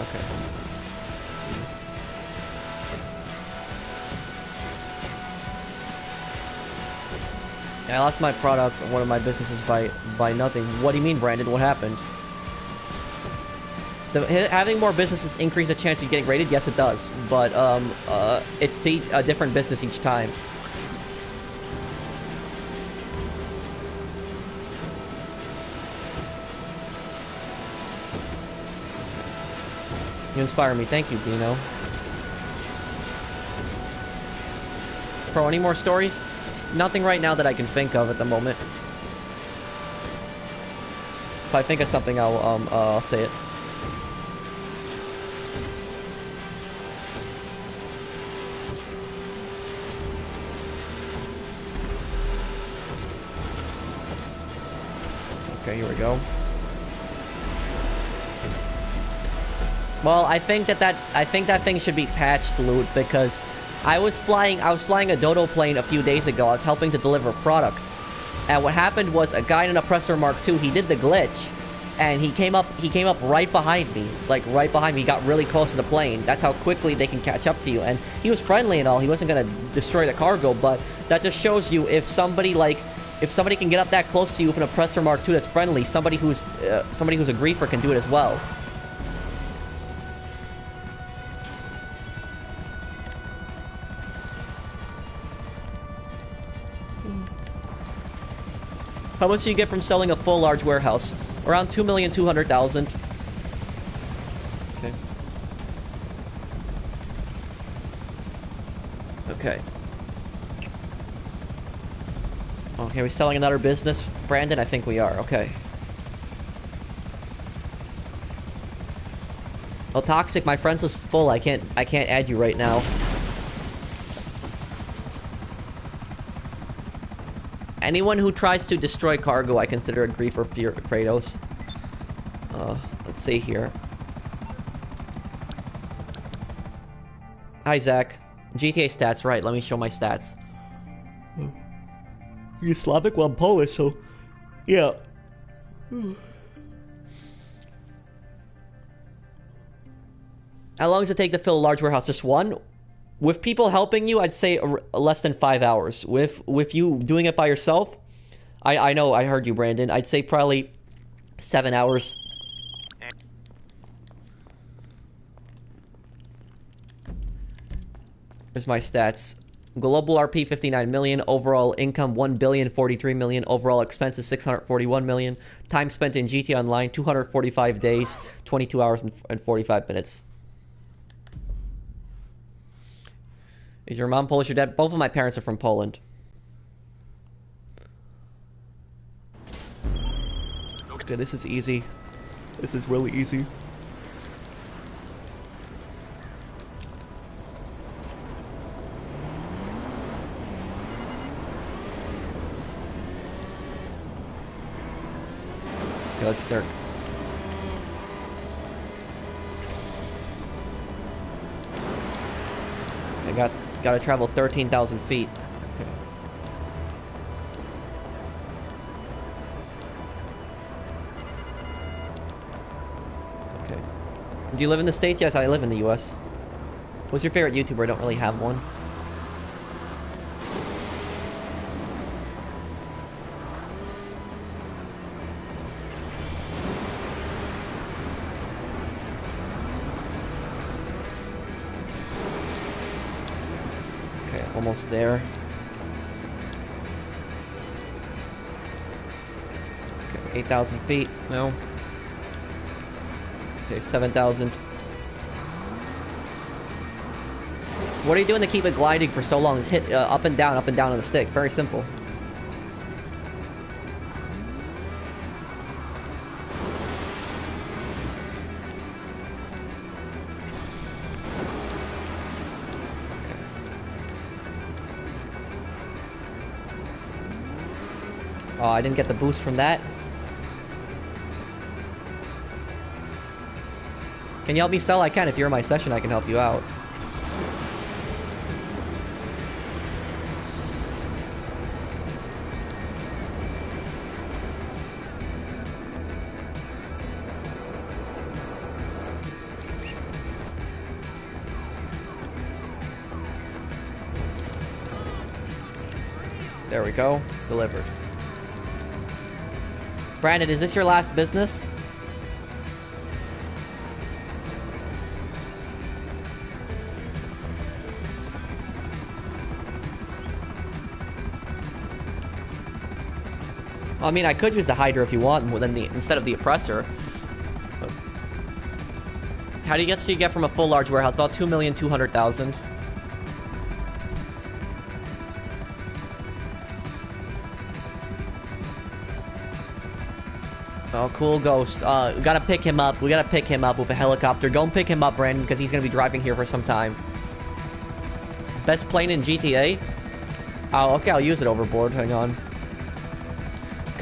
S1: Okay. I lost my product, one of my businesses by nothing. What do you mean, Brandon? What happened? Having more businesses increase the chance of getting raided? Yes, it does. But, it's a different business each time. You inspire me. Thank you, Dino. Pro, any more stories? Nothing right now that I can think of at the moment. If I think of something, I'll say it. Okay, here we go. Well, I think that thing should be patched, Loot, because I was flying a Dodo plane a few days ago. I was helping to deliver product. And what happened was a guy in an Oppressor Mark II, he did the glitch, and he came up right behind me. Like, right behind me. He got really close to the plane. That's how quickly they can catch up to you. And he was friendly and all. He wasn't gonna destroy the cargo, but that just shows you if somebody can get up that close to you with an Oppressor Mark II that's friendly, somebody who's a griefer can do it as well. How much do you get from selling a full large warehouse? Around 2,200,000. Okay. Okay. Okay, we selling another business? Brandon, I think we are. Okay. Oh, Toxic, my friends list is full. I can't add you right now. Anyone who tries to destroy cargo, I consider a griefer for Kratos. Let's see here. Hi, Zach. GTA stats, right. Let me show my stats. You're Slavic? Well, I'm Polish, so... Yeah. How long does it take to fill a large warehouse? Just one? With people helping you, I'd say less than 5 hours. With you doing it by yourself, I know, I heard you, Brandon. I'd say probably 7 hours. Here's my stats. Global RP 59 million, overall income 1,043 million, overall expenses 641 million, time spent in GTA Online 245 days, 22 hours and 45 minutes. Is your mom Polish or dad? Both of my parents are from Poland. Okay, this is easy. This is really easy. Okay, let's start. I gotta travel 13,000 feet. Okay. Okay. Do you live in the States? Yes, I live in the US. What's your favorite YouTuber? I don't really have one. Almost there. Okay, 8,000 feet. No. Okay, 7,000. What are you doing to keep it gliding for so long? It's hit up and down on the stick. Very simple. Oh, I didn't get the boost from that. Can you help me sell? I can. If you're in my session, I can help you out. There we go. Delivered. Brandon, is this your last business? Well, I mean, I could use the Hydra if you want, instead of the Oppressor. But how do you get from a full large warehouse? About 2,200,000. Oh, cool Ghost. We gotta pick him up. We gotta pick him up with a helicopter. Go and pick him up, Brandon, because he's gonna be driving here for some time. Best plane in GTA? Oh, okay, I'll use it overboard. Hang on.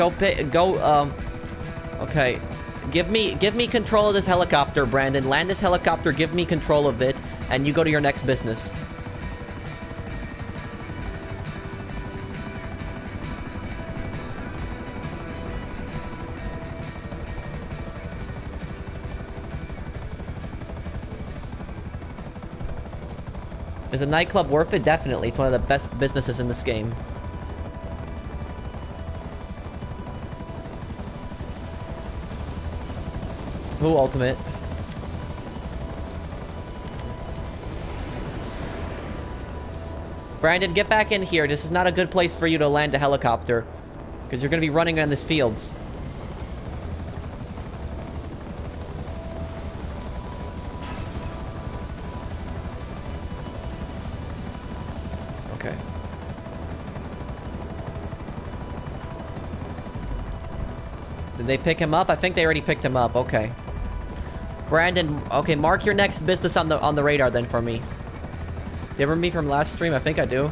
S1: Okay. Give me control of this helicopter, Brandon. Land this helicopter, give me control of it, and you go to your next business. Is a nightclub worth it? Definitely. It's one of the best businesses in this game. Who ultimate? Brandon, get back in here. This is not a good place for you to land a helicopter. Because you're going to be running on these fields. Okay. Did they pick him up? I think they already picked him up. Okay. Brandon, okay, mark your next business on the radar then for me. Do you remember me from last stream? I think I do.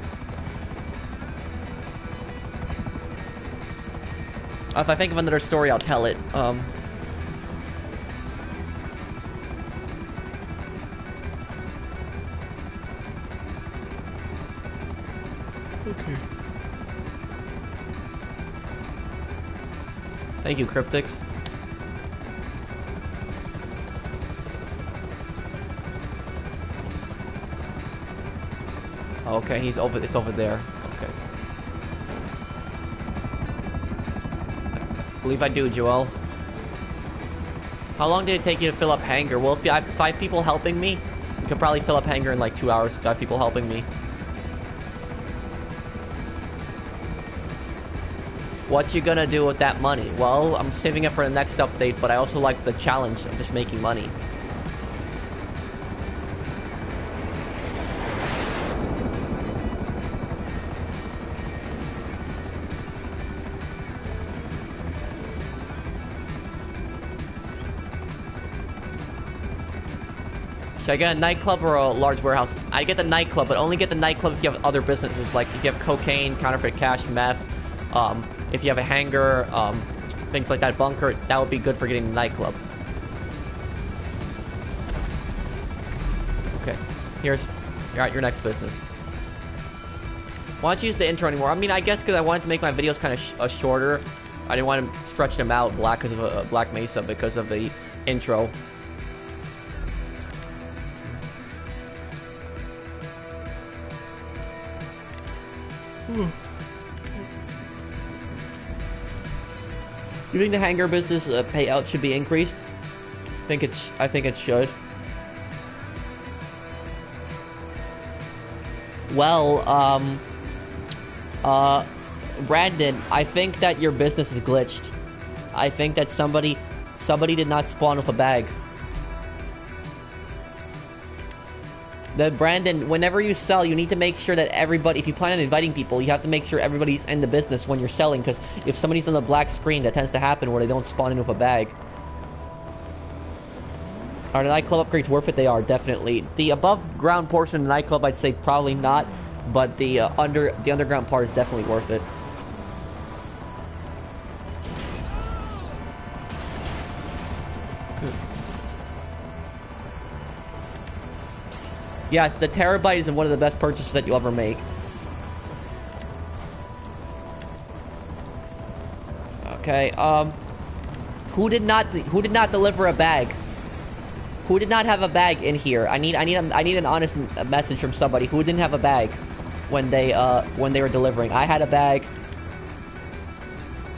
S1: If I think of another story, I'll tell it. Okay. Thank you, Cryptics. Okay, it's over there. Okay. I believe I do, Joel. How long did it take you to fill up hangar? Well, if you have 5 people helping me, you could probably fill up hangar in like 2 hours with 5 people helping me. What you gonna do with that money? Well, I'm saving it for the next update, but I also like the challenge of just making money. Should I get a nightclub or a large warehouse? I get the nightclub, but only get the nightclub if you have other businesses, like if you have cocaine, counterfeit cash, meth, if you have a hangar, things like that, bunker, that would be good for getting the nightclub. Okay, you're at your next business. Why don't you use the intro anymore? I mean, I guess because I wanted to make my videos kind of shorter. I didn't want to stretch them out Black Mesa because of the intro. You think the hangar business payout should be increased? I think it should. Well, Brandon, I think that your business is glitched. I think that somebody did not spawn with a bag. Brandon, whenever you sell, you need to make sure that everybody, if you plan on inviting people, you have to make sure everybody's in the business when you're selling, because if somebody's on the black screen, that tends to happen where they don't spawn in with a bag. Are the nightclub upgrades worth it? They are, definitely. The above ground portion of the nightclub, I'd say probably not, but the underground part is definitely worth it. Yes, the terabyte is one of the best purchases that you'll ever make. Okay, who did not deliver a bag? Who did not have a bag in here? I need an honest message from somebody. Who didn't have a bag? when they were delivering. I had a bag.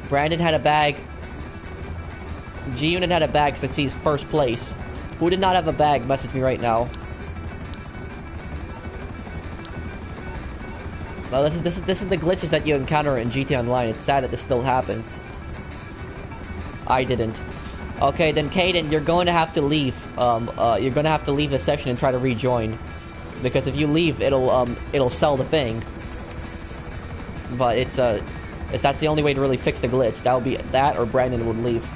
S1: Brandon had a bag. G-Unit had a bag because I see he's first place. Who did not have a bag? Message me right now. Well, this is the glitches that you encounter in GTA Online. It's sad that this still happens. I didn't. Okay, then Caden, you're going to have to leave. You're going to have to leave the session and try to rejoin, because if you leave, it'll sell the thing. But that's the only way to really fix the glitch. That would be that, or Brandon would leave.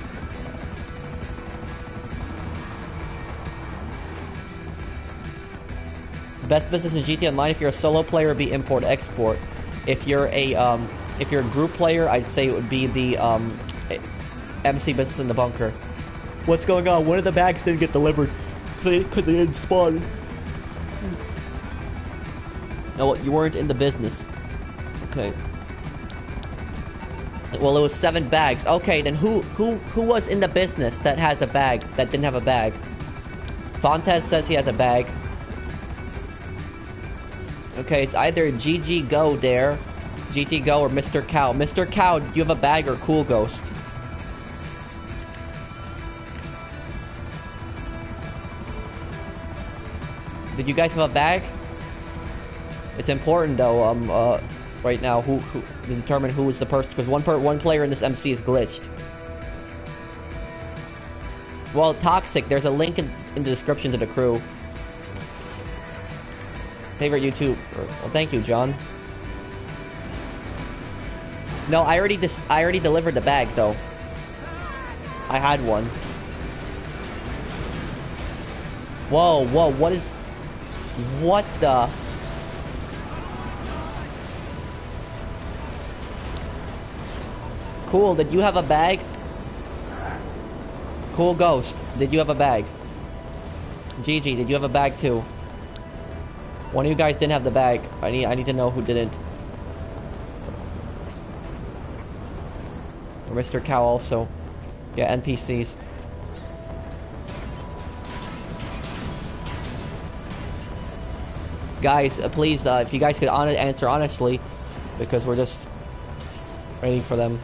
S1: Best business in GTA Online, if you're a solo player, would be import export. If you're a group player, I'd say it would be the MC business in the bunker. What's going on? One of the bags didn't get delivered because they didn't spawn. No, you weren't in the business. Okay. Well, it was 7 bags. Okay, then who was in the business that has a bag that didn't have a bag? Fontes says he has a bag. Okay, it's either GG Go there, GG Go, or Mr. Cow. Mr. Cow, do you have a bag or Cool Ghost? Did you guys have a bag? It's important though, right now, who to determine who is the person, because one player in this MC is glitched. Well, Toxic, there's a link in the description to the crew. Favorite YouTube. Well, thank you, John. No, I already delivered the bag though. I had one. Whoa, what the? Cool, did you have a bag? Cool Ghost, did you have a bag? GG, did you have a bag too? One of you guys didn't have the bag. I need to know who didn't. Or Mr. Cow also. Yeah, NPCs. Guys, please, if you guys could answer honestly, because we're just waiting for them.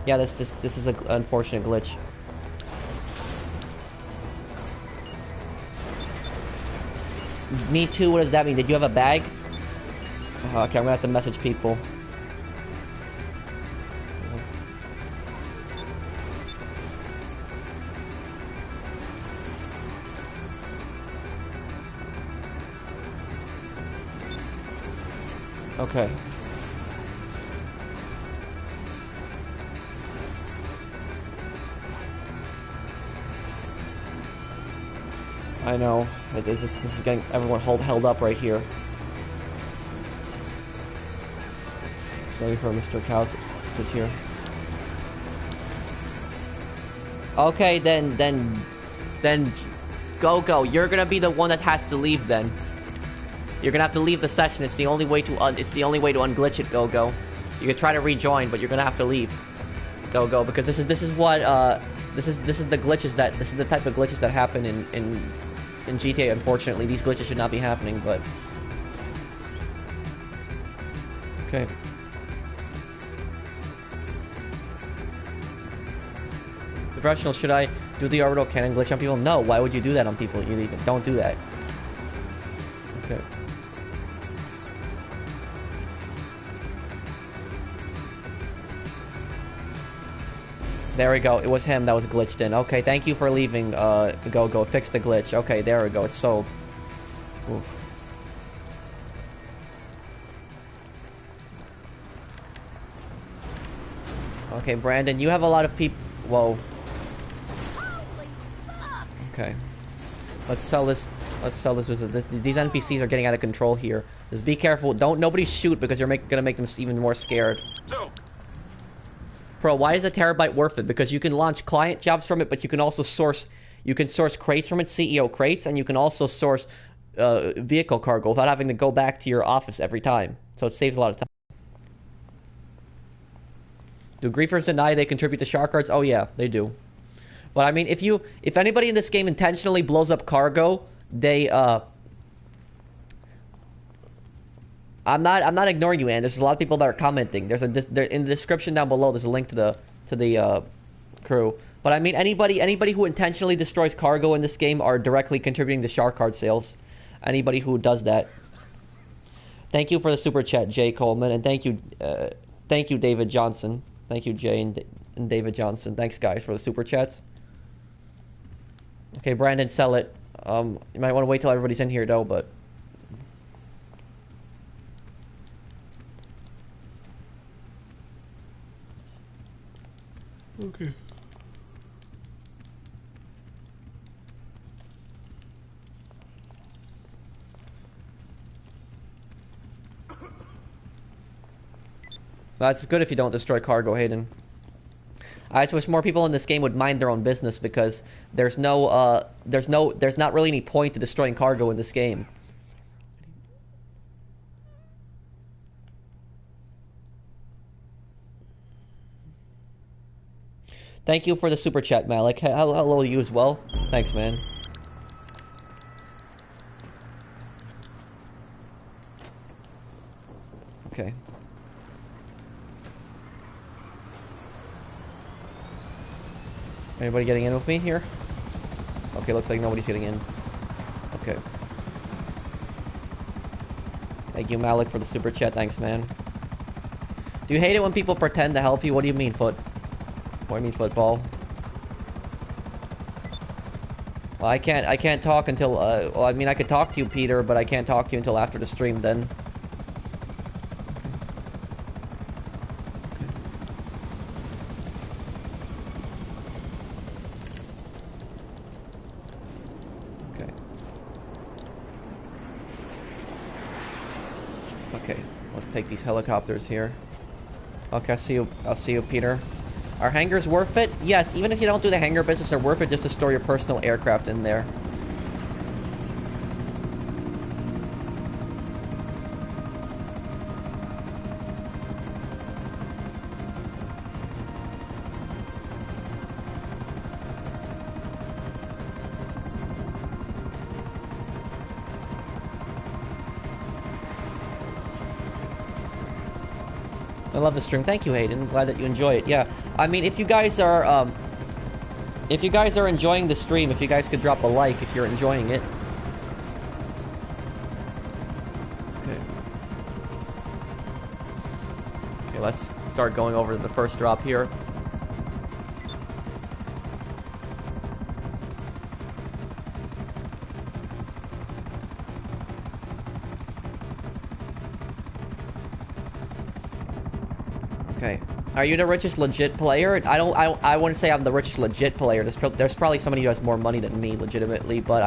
S1: Yeah, this is an unfortunate glitch. Me too, what does that mean? Did you have a bag? Okay, I'm gonna have to message people. Okay. I know. This is getting everyone held up right here. It's ready for Mr. Cow to sit here. Okay, then go. You're gonna be the one that has to leave then. You're gonna have to leave the session. It's the only way to unglitch it, Go. You can try to rejoin, but you're gonna have to leave. Go, because this is the glitches that this is the type of glitches that happen in GTA. Unfortunately, these glitches should not be happening, but okay. Professional, should I do the orbital cannon glitch on people? No. Why would you do that on people? You don't do that. Okay. There we go. It was him that was glitched in. Okay, thank you for leaving. Go. Fix the glitch. Okay, there we go. It's sold. Oof. Okay, Brandon, you have a lot of people. Whoa. Okay. Let's sell this business. These NPCs are getting out of control here. Just be careful. Nobody shoot, because you're gonna make them even more scared.
S3: So,
S1: Bro, why is a terabyte worth it? Because you can launch client jobs from it, but you can also source crates from it, CEO crates, and you can also source vehicle cargo without having to go back to your office every time. So it saves a lot of time. Do griefers deny they contribute to shark cards? Oh yeah, they do. But I mean, if anybody in this game intentionally blows up cargo, they I'm not ignoring you, Ann. There's a lot of people that are commenting. There's in the description down below. There's a link to the crew. But I mean, anybody who intentionally destroys cargo in this game are directly contributing to shark card sales. Anybody who does that. Thank you for the super chat, Jay Coleman, and thank you, David Johnson. Thank you, Jay and David Johnson. Thanks, guys, for the super chats. Okay, Brandon, sell it. You might want to wait till everybody's in here, though, but...
S4: Okay.
S1: That's good if you don't destroy cargo, Hayden. I just wish more people in this game would mind their own business because there's not really any point to destroying cargo in this game. Thank you for the super chat, Malik. Hello, you as well. Thanks, man. Okay. Anybody getting in with me here? Okay, looks like nobody's getting in. Okay. Thank you, Malik, for the super chat. Thanks, man. Do you hate it when people pretend to help you? What do you mean, Foot? What do you mean, Football? Well, I can't talk until, well, I mean, I could talk to you, Peter, but I can't talk to you until after the stream then. Okay, let's take these helicopters here. Okay, I'll see you, Peter. Are hangars worth it? Yes, even if you don't do the hangar business, they're worth it just to store your personal aircraft in there. I love the stream. Thank you, Hayden. Glad that you enjoy it. Yeah, I mean, if you guys are enjoying the stream, if you guys could drop a like if you're enjoying it. Okay. Okay, let's start going over to the first drop here. Okay. Are you the richest legit player? I wouldn't say I'm the richest legit player. There's probably somebody who has more money than me, legitimately, but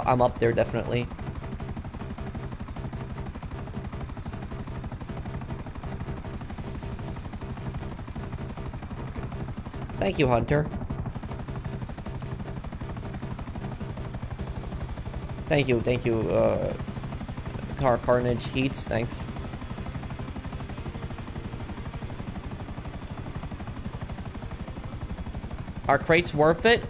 S1: I'm up there definitely. Thank you, Hunter. Thank you, Carnage Heats, thanks. Are crates worth it?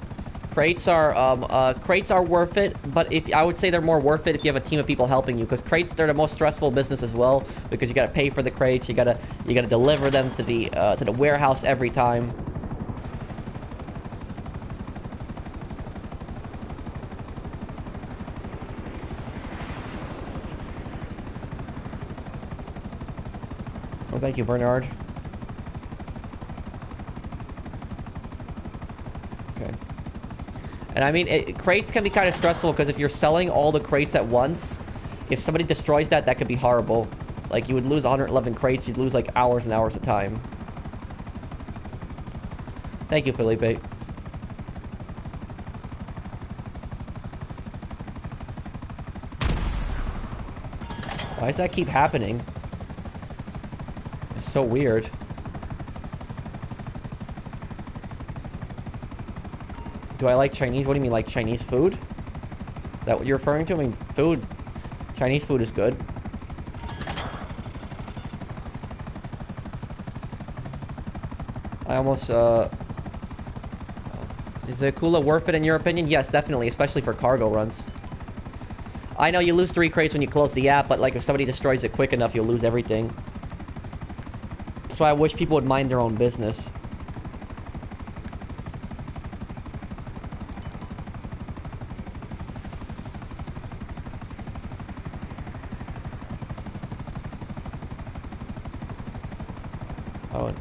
S1: Crates are worth it, but I would say they're more worth it if you have a team of people helping you, because crates, they're the most stressful business as well, because you gotta pay for the crates, you gotta deliver them to the warehouse every time. Oh, thank you, Bernard. And I mean, crates can be kind of stressful because if you're selling all the crates at once, if somebody destroys that could be horrible. Like, you would lose 111 crates, you'd lose like hours and hours of time. Thank you, Felipe. Why does that keep happening? It's so weird. Do I like Chinese? What do you mean, like Chinese food? Is that what you're referring to? I mean, food. Chinese food is good. I almost, Is the Kula worth it in your opinion? Yes, definitely, especially for cargo runs. I know you lose 3 crates when you close the app, but like if somebody destroys it quick enough, you'll lose everything. That's why I wish people would mind their own business. Oh,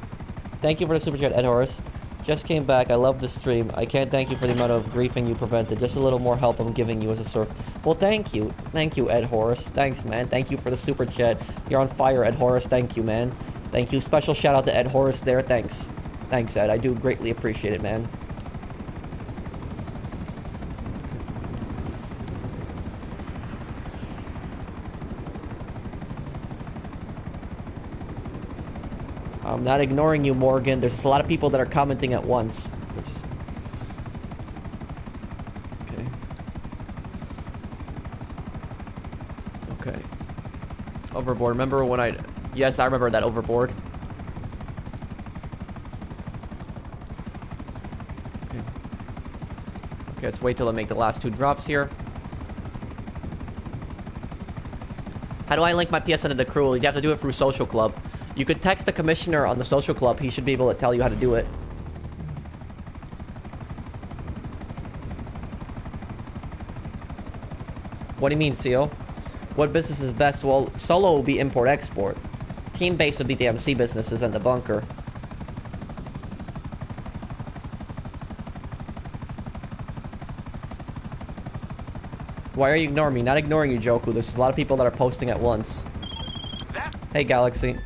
S1: thank you for the super chat, Ed Horace. Just came back. I love the stream. I can't thank you for the amount of griefing you prevented. Just a little more help I'm giving you as a sort. Well, thank you. Thank you, Ed Horace. Thanks, man. Thank you for the super chat. You're on fire, Ed Horace. Thank you, man. Thank you. Special shout out to Ed Horace there. Thanks. Thanks, Ed. I do greatly appreciate it, man. I'm not ignoring you, Morgan. There's just a lot of people that are commenting at once. Which is... Okay. Okay. Overboard. Remember when I... Yes, I remember that overboard. Okay. Okay, let's wait till I make the last 2 drops here. How do I link my PSN to the crew? You have to do it through Social Club. You could text the commissioner on the social club. He should be able to tell you how to do it. What do you mean, Seal? What business is best? Well, solo will be import-export. Team-based would be the MC businesses and the bunker. Why are you ignoring me? Not ignoring you, Joku. There's a lot of people that are posting at once. Hey, Galaxy.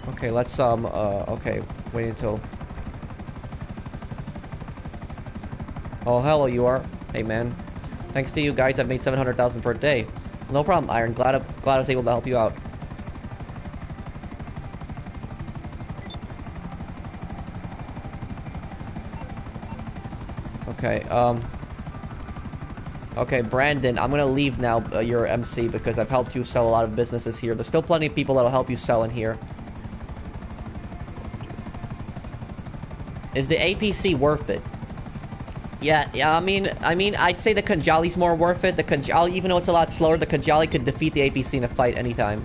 S1: Okay, let's, okay, wait until... Oh, hello, you are. Hey, man. Thanks to you guys, I've made 700,000 per day. No problem, Iron. Glad I was able to help you out. Okay, okay, Brandon, I'm gonna leave now, your MC, because I've helped you sell a lot of businesses here. There's still plenty of people that'll help you sell in here. Is the APC worth it? Yeah, I mean, I'd say the Kanjali's more worth it. The Kanjali, even though it's a lot slower, the Kanjali could defeat the APC in a fight anytime.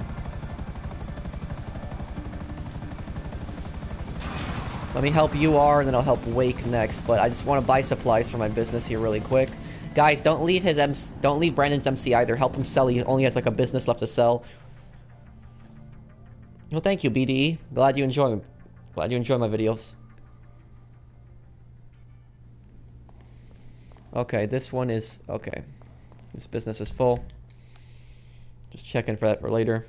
S1: Let me help UR, and then I'll help Wake next. But I just want to buy supplies for my business here really quick. Guys, don't leave don't leave Brandon's MC either. Help him sell. He only has like a business left to sell. Well, thank you, BDE. Glad you enjoy my videos. Okay, this one is... Okay. This business is full. Just checking for that for later.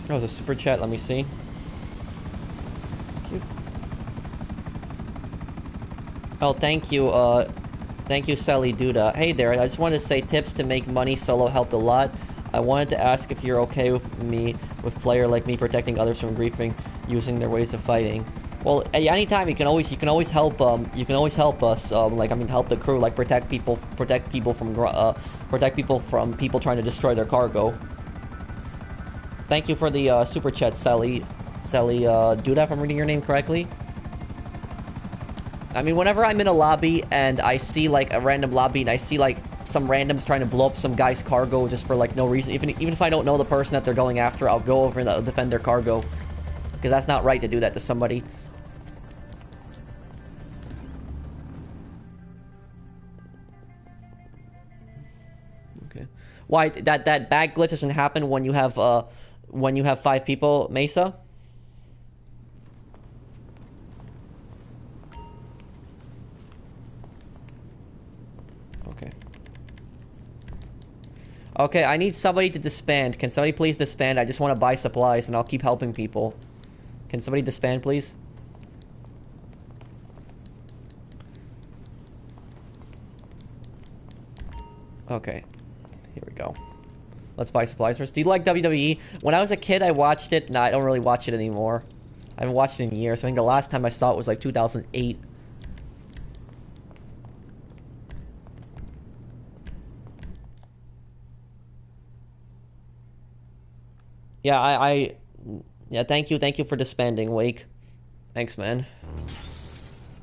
S1: Oh, there's a super chat. Let me see. Thank you. Oh, thank you, thank you, Sally Duda. Hey there, I just wanted to say tips to make money solo helped a lot. I wanted to ask if you're okay with me, with player like me protecting others from griefing, using their ways of fighting. Well, anytime you can always help us. Like, I mean, help the crew, like protect people from people trying to destroy their cargo. Thank you for the super chat, Sally Duda, if I'm reading your name correctly. I mean, whenever I'm in a lobby and I see like a random lobby and I see like some randoms trying to blow up some guy's cargo just for like no reason, even if I don't know the person that they're going after, I'll go over and I'll defend their cargo, because that's not right to do that to somebody. Okay. Why that bag glitch doesn't happen when you have 5 people, Mesa? Okay. Okay, I need somebody to disband. Can somebody please disband? I just want to buy supplies and I'll keep helping people. Can somebody disband, please? Okay. Here we go. Let's buy supplies first. Do you like WWE? When I was a kid, I watched it. No, I don't really watch it anymore. I haven't watched it in years. I think the last time I saw it was like 2008. Yeah, yeah, thank you for disbanding, Wake. Thanks, man.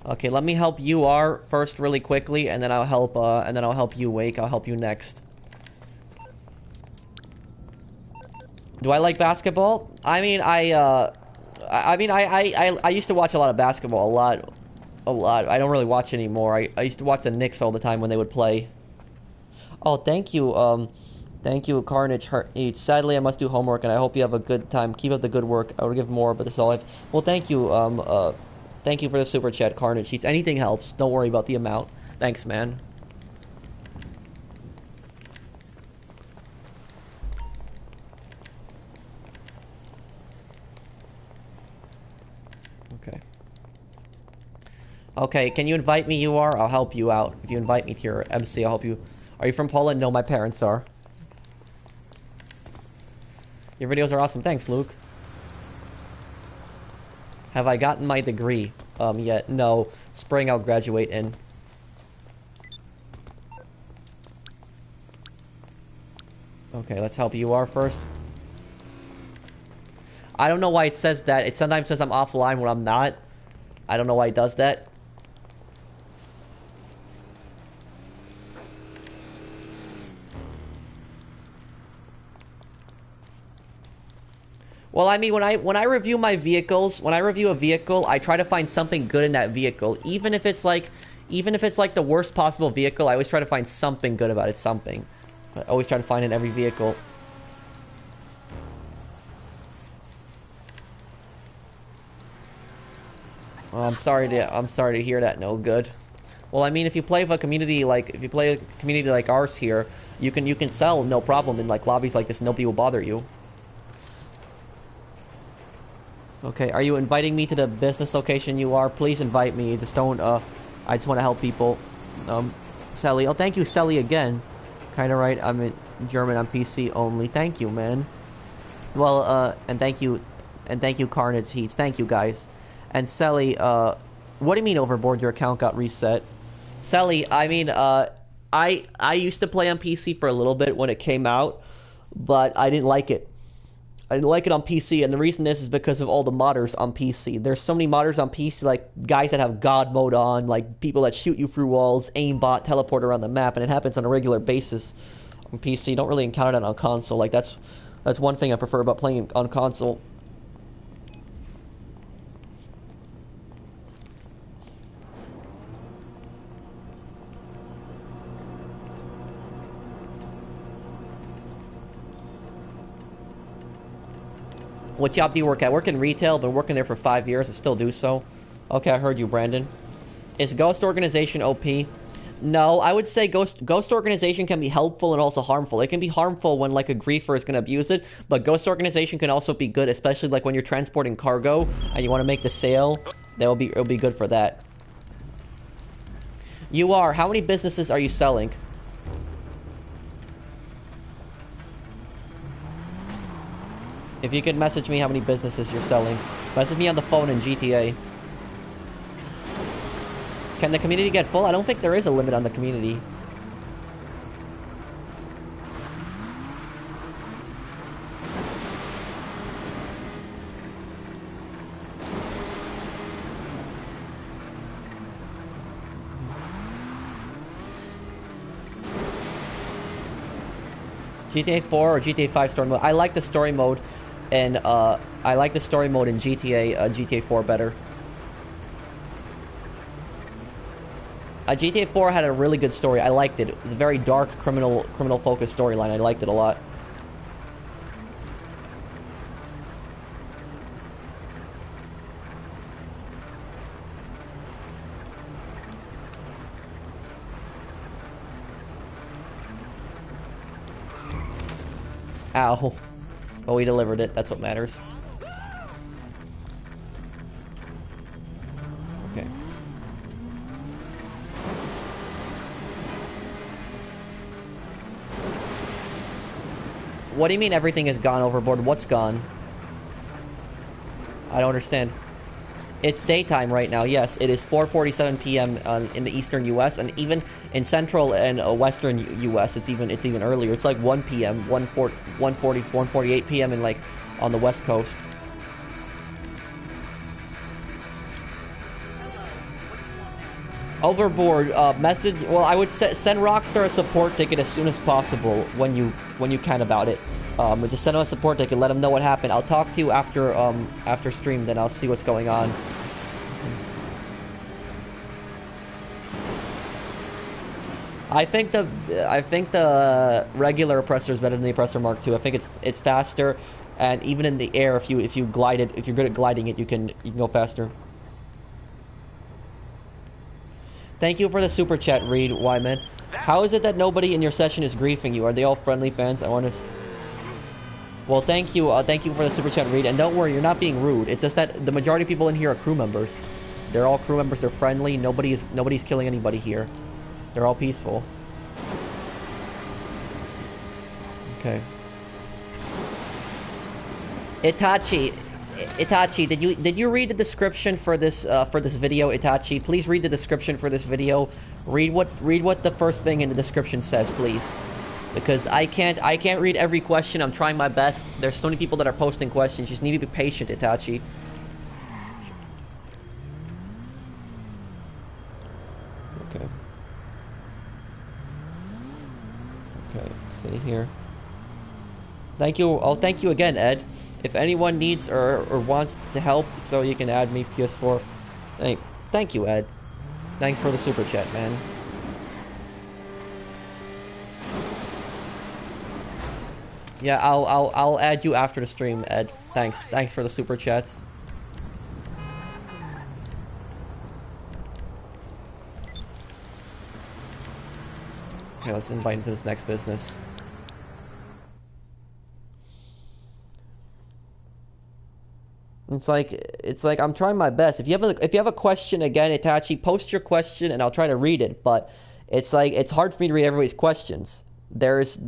S1: Okay, let me help you R first really quickly, and then I'll help you, Wake. I'll help you next. Do I like basketball? I mean, I used to watch a lot of basketball, a lot. I don't really watch anymore. I used to watch the Knicks all the time when they would play. Oh, thank you, Carnage. Sadly, I must do homework, and I hope you have a good time. Keep up the good work. I would give more, but this is all I've... Well, thank you, thank you for the super chat, Carnage. Anything helps. Don't worry about the amount. Thanks, man. Okay. Okay, can you invite me, you are? I'll help you out. If you invite me to your MC, I'll help you. Are you from Poland? No, my parents are. Your videos are awesome. Thanks, Luke. Have I gotten my degree? Yet? No. Spring I'll graduate in. Okay, let's help you are first. I don't know why it says that. It sometimes says I'm offline when I'm not. I don't know why it does that. Well, I mean, when I review my vehicles, when I review a vehicle, I try to find something good in that vehicle. Even if it's like the worst possible vehicle, I always try to find something good about it, something. I always try to find in every vehicle. Oh, I'm sorry to hear that. No good. Well, I mean, if you play a community like ours here, you can sell no problem in like lobbies like this. Nobody will bother you. Okay, are you inviting me to the business location you are? Please invite me. Just don't, I just want to help people. Sally. Oh, thank you, Sally, again. Kinda right. I'm in German on PC only. Thank you, man. Well, and thank you, Carnage Heats. Thank you, guys. And Sally, what do you mean overboard? Your account got reset? Sally, I mean, I used to play on PC for a little bit when it came out, but I didn't like it. I didn't like it on PC, and the reason is because of all the modders on PC. There's so many modders on PC, like guys that have God mode on, like people that shoot you through walls, aimbot, teleport around the map, and it happens on a regular basis on PC. You don't really encounter that on console. Like that's one thing I prefer about playing on console. What job do you work at? I work in retail. Been working there for 5 years. I still do so. Okay, I heard you, Brandon. Is Ghost Organization OP? No, I would say Ghost Organization can be helpful and also harmful. It can be harmful when like a griefer is going to abuse it, but Ghost Organization can also be good, especially like when you're transporting cargo and you want to make the sale. It'll be good for that. You are. How many businesses are you selling? If you could message me how many businesses you're selling. Message me on the phone in GTA. Can the community get full? I don't think there is a limit on the community. GTA 4 or GTA 5 story mode? I like the story mode. And I like the story mode in GTA 4 better. GTA 4 had a really good story. I liked it. It was a very dark criminal focused storyline. I liked it a lot. Ow. But we delivered it. That's what matters. Okay. What do you mean everything is gone overboard? What's gone? I don't understand. It's daytime right now, yes. It is 4:47 p.m. In the eastern U.S. and even in central and western U.S. It's even earlier. It's like 1 p.m., 1:48 p.m. in like on the west coast. Overboard message. Well, I would send Rockstar a support ticket as soon as possible when you can about it. Just send them a support ticket. Let them know what happened. I'll talk to you after stream. Then I'll see what's going on. I think the regular oppressor is better than the oppressor Mark II. I think it's faster, and even in the air, if you glide it, if you're good at gliding it, you can go faster. Thank you for the super chat, Reed Wyman. How is it that nobody in your session is griefing you? Are they all friendly fans? I want to. Well, thank you for the super chat, Reed. And don't worry, you're not being rude. It's just that the majority of people in here are crew members. They're all crew members. They're friendly. Nobody's killing anybody here. They're all peaceful. Okay. Itachi, did you read the description for this video, Itachi? Please read the description for this video. Read what the first thing in the description says, please. Because I can't read every question. I'm trying my best. There's so many people that are posting questions. You just need to be patient, Itachi. Okay. Okay, see here. Thank you. Oh, thank you again, Ed. If anyone needs or wants to help, so you can add me PS4. Hey, thank you, Ed. Thanks for the super chat, man. Yeah, I'll add you after the stream, Ed. Thanks for the super chats. Okay, let's invite him to this next business. It's like I'm trying my best. If you have a question again, Itachi, post your question and I'll try to read it. But it's like it's hard for me to read everybody's questions. There's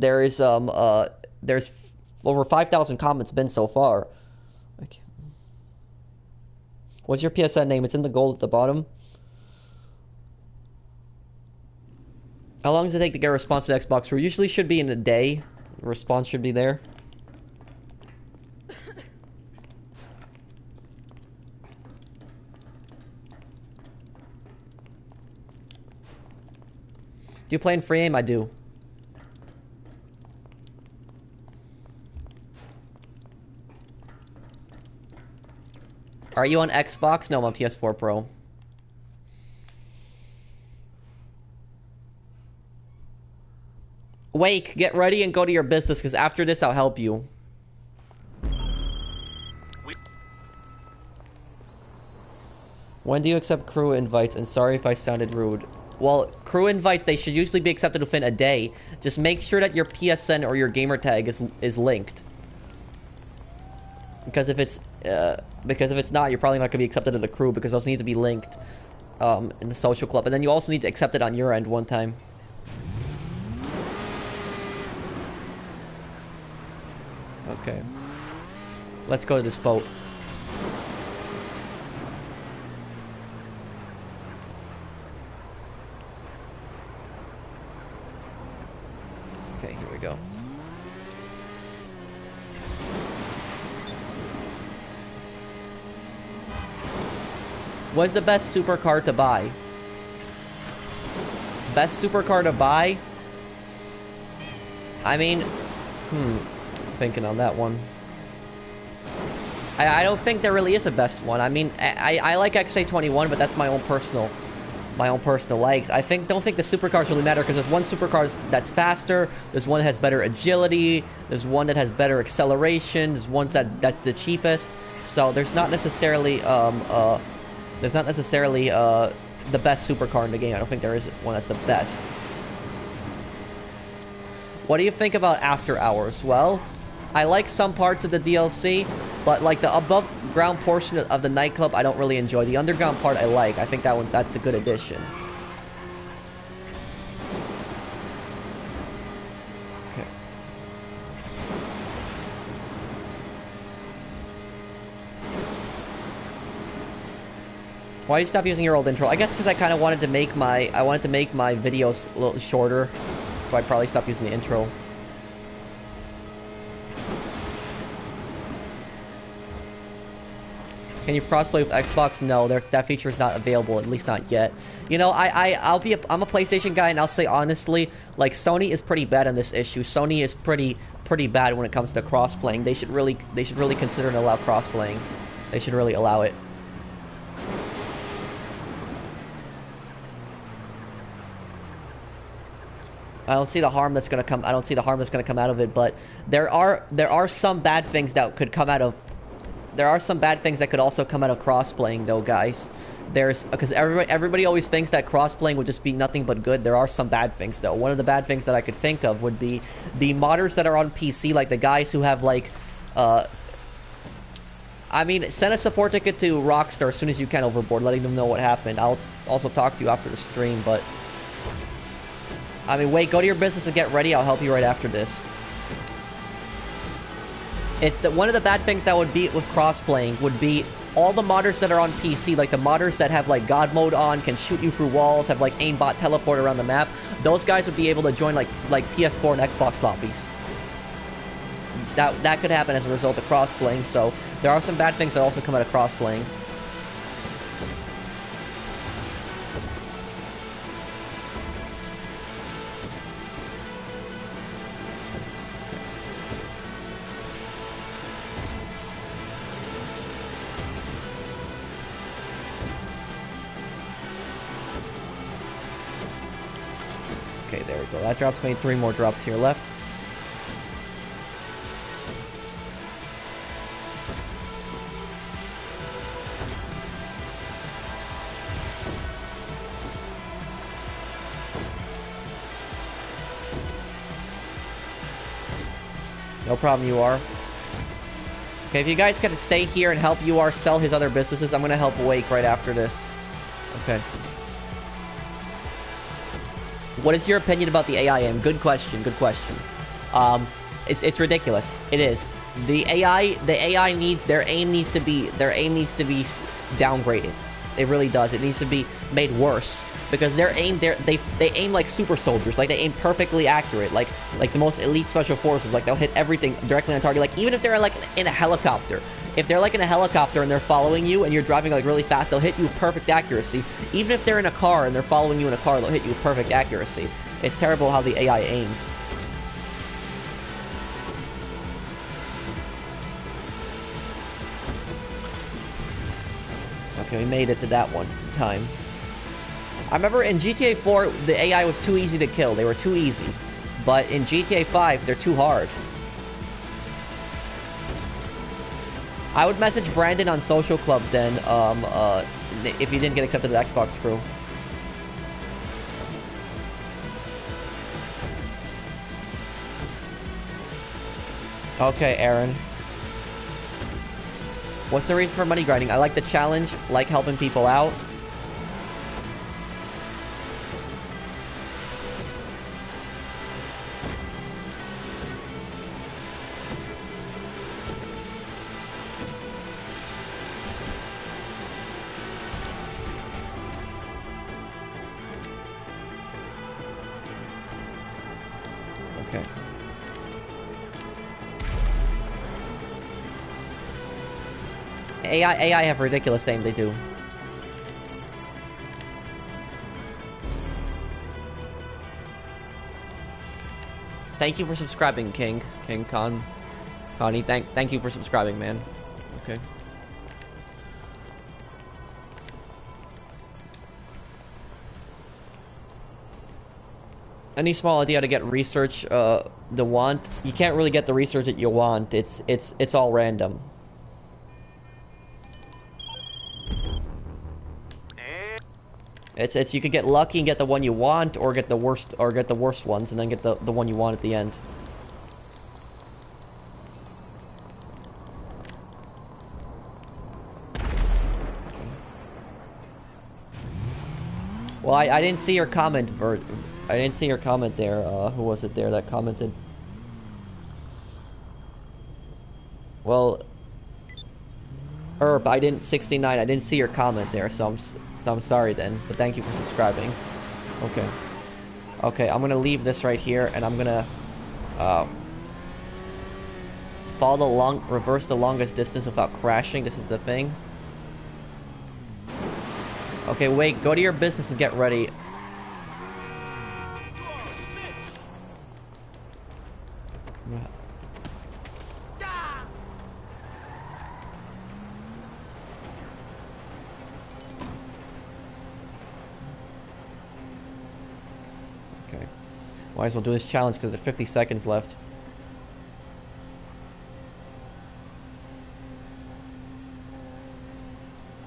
S1: over 5,000 comments been so far. Okay. What's your PSN name? It's in the gold at the bottom. How long does it take to get a response to the Xbox? We usually should be in a day. The response should be there. Do you play in free aim? I do. Are you on Xbox? No, I'm on PS4 Pro. Wake, get ready and go to your business, because after this, I'll help you. When do you accept crew invites? And sorry if I sounded rude. Well, crew invites, they should usually be accepted within a day. Just make sure that your PSN or your gamer tag is linked. Because if it's not, you're probably not going to be accepted in the crew, because those need to be linked in the social club. And then you also need to accept it on your end one time. Okay. Let's go to this boat. Okay, here we go. What's the best supercar to buy? Best supercar to buy? I mean, thinking on that one. I don't think there really is a best one. I mean, I like XA21, but that's my own personal likes. Don't think the supercars really matter, because there's one supercar that's faster, there's one that has better agility, there's one that has better acceleration, there's one that's the cheapest. So there's not necessarily the best supercar in the game. I don't think there is one that's the best. What do you think about After Hours? Well, I like some parts of the DLC, but like the above ground portion of the nightclub, I don't really enjoy. The underground part I like. I think that's a good addition. Okay. Why did you stop using your old intro? I guess because I kind of wanted to make my videos a little shorter, so I probably stopped using the intro. Can you crossplay with Xbox? No, that feature is not available, at least not yet. You know, I'm a PlayStation guy, and I'll say honestly, like, Sony is pretty bad on this issue. Sony is pretty bad when it comes to crossplaying. They should really consider and allow crossplaying. They should really allow it. I don't see the harm that's gonna come. I don't see the harm that's gonna come out of it. But there are some bad things that could come out of. There are some bad things that could also come out of crossplaying, though, guys. Because everybody always thinks that crossplaying would just be nothing but good. There are some bad things, though. One of the bad things that I could think of would be the modders that are on PC, like the guys who have like, I mean, send a support ticket to Rockstar as soon as you can overboard, letting them know what happened. I'll also talk to you after the stream, but I mean, wait, go to your business and get ready. I'll help you right after this. It's that one of the bad things that would be with cross-playing would be all the modders that are on PC, like the modders that have like God mode on, can shoot you through walls, have like aimbot teleport around the map. Those guys would be able to join like PS4 and Xbox lobbies. That could happen as a result of cross-playing. So there are some bad things that also come out of cross-playing. Okay, there we go. That drops me 3 more drops here left. No problem, UR. Okay, if you guys could stay here and help UR sell his other businesses, I'm gonna help Wake right after this. Okay. What is your opinion about the AI aim? Good question, good question. It's ridiculous. It is. The AI their aim needs to be downgraded. It really does. It needs to be made worse. Because they aim like super soldiers, like they aim perfectly accurate, like the most elite special forces, like they'll hit everything directly on target. Like even if they're like in a helicopter, if they're like in a helicopter and they're following you and you're driving like really fast, they'll hit you with perfect accuracy. Even if they're in a car and they're following you in a car, they'll hit you with perfect accuracy. It's terrible how the AI aims. Okay, we made it to that one time. I remember in GTA 4, the AI was too easy to kill. They were too easy. But in GTA 5, they're too hard. I would message Brandon on Social Club then, if he didn't get accepted to the Xbox crew. Okay, Aaron. What's the reason for money grinding? I like the challenge, like helping people out. Okay. AI have ridiculous aim, they do. Thank you for subscribing, King Connie, thank you for subscribing, man. Okay. Any small idea to get research the want? You can't really get the research that you want. It's all random. It's you could get lucky and get the one you want, or get the worst ones and then get the one you want at the end. Well, I didn't see your comment, I didn't see your comment there. Who was it there that commented? Well, Herb, I didn't 69. I didn't see your comment there, so I'm sorry then. But thank you for subscribing. Okay. Okay, I'm gonna leave this right here, and I'm gonna reverse the longest distance without crashing. This is the thing. Okay, wait. Go to your business and get ready. Okay. Might as well do this challenge because there's 50 seconds left.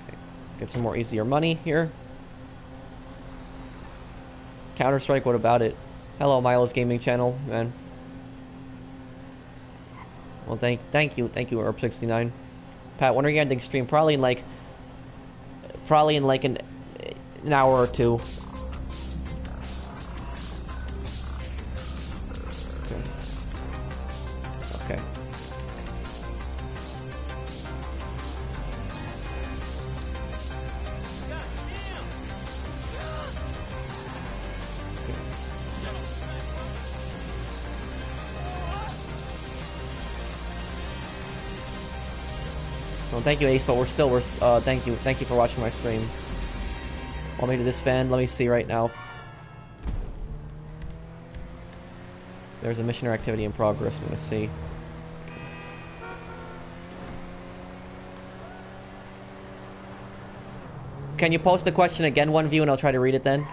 S1: Okay. Get some more easier money here. Counter-Strike, what about it? Hello, Milo's Gaming Channel, man. Well, thank you, Herb69. Pat, when are you ending stream? Probably in like an hour or two. Okay. Okay. Well, thank you, Ace, but we're thank you for watching my stream. Want me to disband? Let me see right now. There's a missionary activity in progress. I'm gonna see. Can you post the question again, one view, and I'll try to read it then?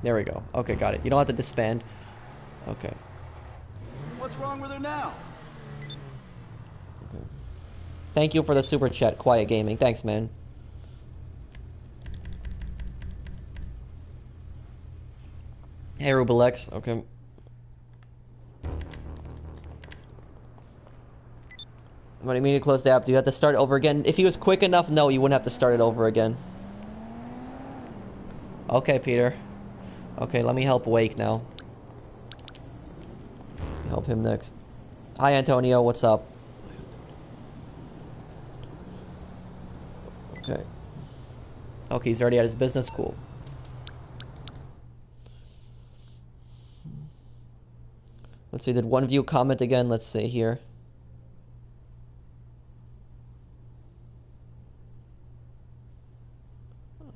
S1: There we go. Okay, got it. You don't have to disband. Okay.
S4: What's wrong with her now?
S1: Okay. Thank you for the super chat, Quiet Gaming. Thanks, man. Hey, Rubelex. Okay. What do you mean to close the app? Do you have to start it over again? If he was quick enough, no, you wouldn't have to start it over again. Okay, Peter. Okay, let me help Wake now. Help him next. Hi, Antonio. What's up? Okay. Okay, he's already at his business. Cool. Let's see. Did one view comment again? Let's see here.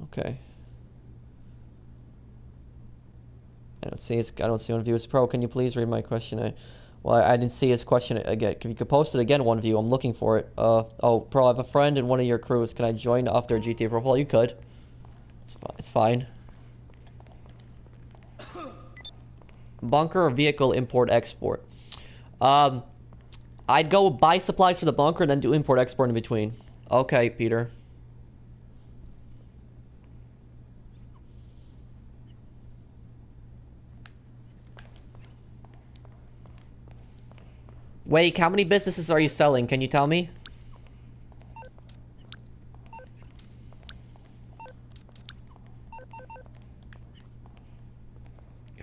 S1: Okay. I don't see one view. It's Pro. Can you please read my question? I didn't see his question again. If you could post it again, one view. I'm looking for it. Oh, Pro, I have a friend in one of your crews. Can I join off their GTA profile? You could. It's fine. Bunker or vehicle import export? I'd go buy supplies for the bunker and then do import export in between. Okay, Peter. Wait, how many businesses are you selling? Can you tell me?